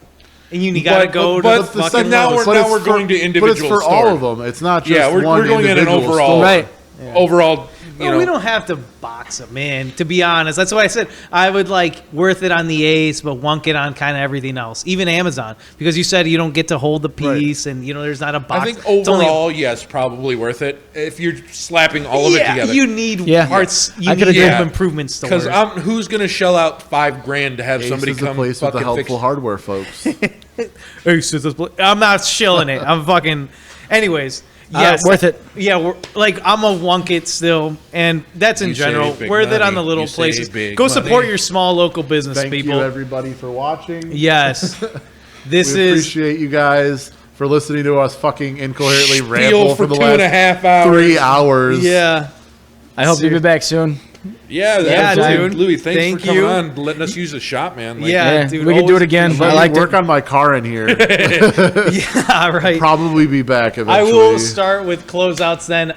and you gotta go but to the fucking second- now Lowe's. we're- But it's going to individual But it's for store. all of them. It's not just Yeah, we're one going in an individual overall. store. Right. Overall, Well, we don't have to box them in, to be honest. That's why I said I would like worth it on the Ace, but wonk it on kind of everything else, even Amazon, because you said you don't get to hold the piece, and there's not a box. I think It's only- overall, yes, probably worth it if you're slapping all of it together. you need Yeah. parts. You I need could've home done- improvement stores. Because who's going to shell out $5,000 to have Ace somebody is the come place with the fucking fix? helpful hardware, folks. Ace is this I'm not shilling it. I'm fucking. Anyways. Yes, worth it. Yeah, I'm a wonk it still, and that's in You general. save big Worth it on money. the little You save places. big Go money. support your small local business, Thank people. you, everybody, for watching. Yes, this We is appreciate you guys for listening to us fucking incoherently Spiel ramble for for the 2.5 last hours. 3 hours. yeah. I hope you'll be back soon. Yeah, Yeah, absolutely. dude. Louis, thanks Thank for coming you. on, letting us use the shop, man. Like, Yeah, Yeah, dude, we can do always- it again. Let I me liked work it. on my car in here. Yeah, right. Probably be back I eventually. will start with closeouts then.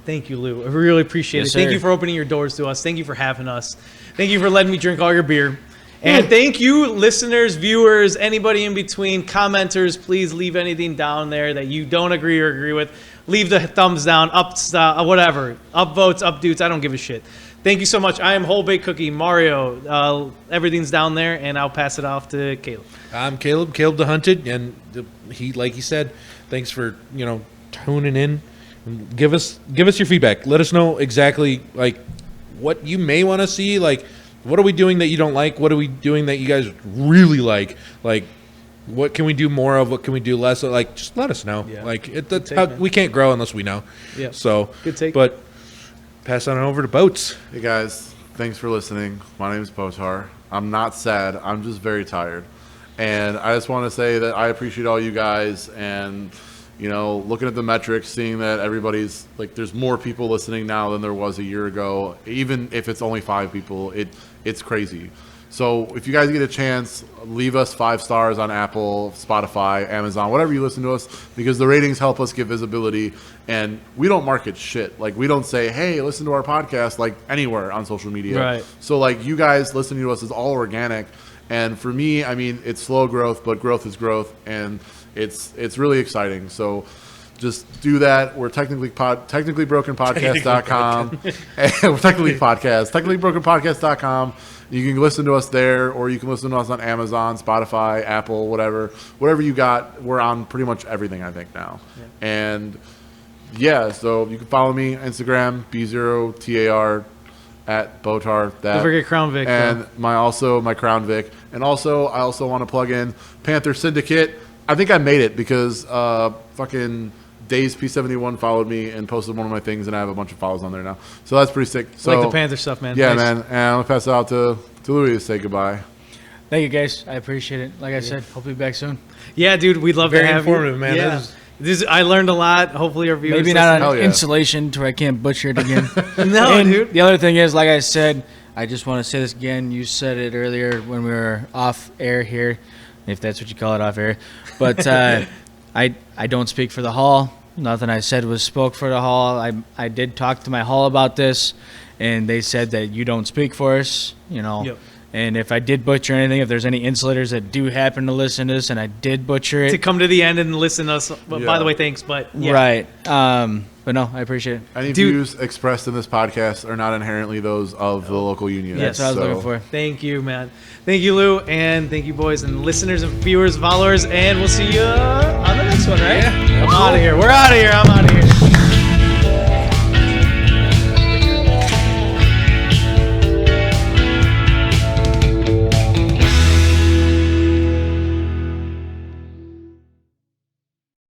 Thank you, Lou. I really appreciate Yes, it. Thank sir. you for opening your doors to us. Thank you for having us. Thank you for letting me drink all your beer. And thank you, listeners, viewers, anybody in between, commenters. Please leave anything down there that you don't agree or agree with. Leave the thumbs down, up, whatever. Up votes, up dudes. I don't give a shit. Thank you so much. I am Whole Baked Cookie, Mario. Everything's down there, and I'll pass it off to Caleb. I'm Caleb the Hunted, and he, like he said, thanks for tuning in. Give us your feedback. Let us know exactly like what you may want to see. Like, what are we doing that you don't like? What are we doing that you guys really like? Like, what can we do more of? What can we do less of? Like, just let us know. Yeah. Like, that's Good take, how man. we can't grow unless we know. Yeah. So Good take. But pass on over to Boats. Hey guys, thanks for listening. My name is Potar. I'm not sad. I'm just very tired. And I just want to say that I appreciate all you guys and looking at the metrics, seeing that everybody's like there's more people listening now than there was a year ago. Even if it's only 5 people, it's crazy. So if you guys get a chance, leave us 5 stars on Apple, Spotify, Amazon, whatever you listen to us, because the ratings help us get visibility. And we don't market shit. Like, we don't say, hey, listen to our podcast, like, anywhere on social media. Right. So, like, you guys listening to us is all organic. And for me, I mean, it's slow growth, but growth is growth. And it's really exciting. So just do that. We're technicallybrokenpodcast.com. We're technically podcast. Technicallybrokenpodcast.com. You can listen to us there, or you can listen to us on Amazon, Spotify, Apple, whatever you got. We're on pretty much everything, I think, now. Yeah. And yeah, so you can follow me Instagram B0TAR at Botar. Don't forget Crown Vic. And my Crown Vic. And also I also want to plug in Panther Syndicate. I think I made it because fucking Days P71 followed me and posted one of my things, and I have a bunch of follows on there now. So that's pretty sick. So like the Panther stuff, man. yeah, Thanks. man. And I'm gonna pass it out to Louis to say goodbye. Thank you, guys. I appreciate it. Like I said, hope to be back soon. Yeah, dude, we'd love Very to have you. informative, man. Yeah. I learned a lot. Hopefully our viewers Maybe not Hell on yeah. insulation to where I can't butcher it again. No, And dude. the other thing is, like I said, I just want to say this again. You said it earlier when we were off air here, if that's what you call it, off air. But I don't speak for the hall. Nothing I said was spoke for the hall. I did talk to my hall about this, and they said that you don't speak for us, you know. Yep. And if I did butcher anything, if there's any insulators that do happen to listen to this and I did butcher it, To come to the end and listen to us. But by Yeah. the way, thanks. But yeah. right. But no, I appreciate it. Any Dude. views expressed in this podcast are not inherently those of the local union. Yes. That's what I was So- looking for. Thank you, man. Thank you, Lou. And thank you, boys and listeners and viewers, followers. And we'll see you on the next one, right? Yeah, I'm out of here. We're out of here. I'm out of here.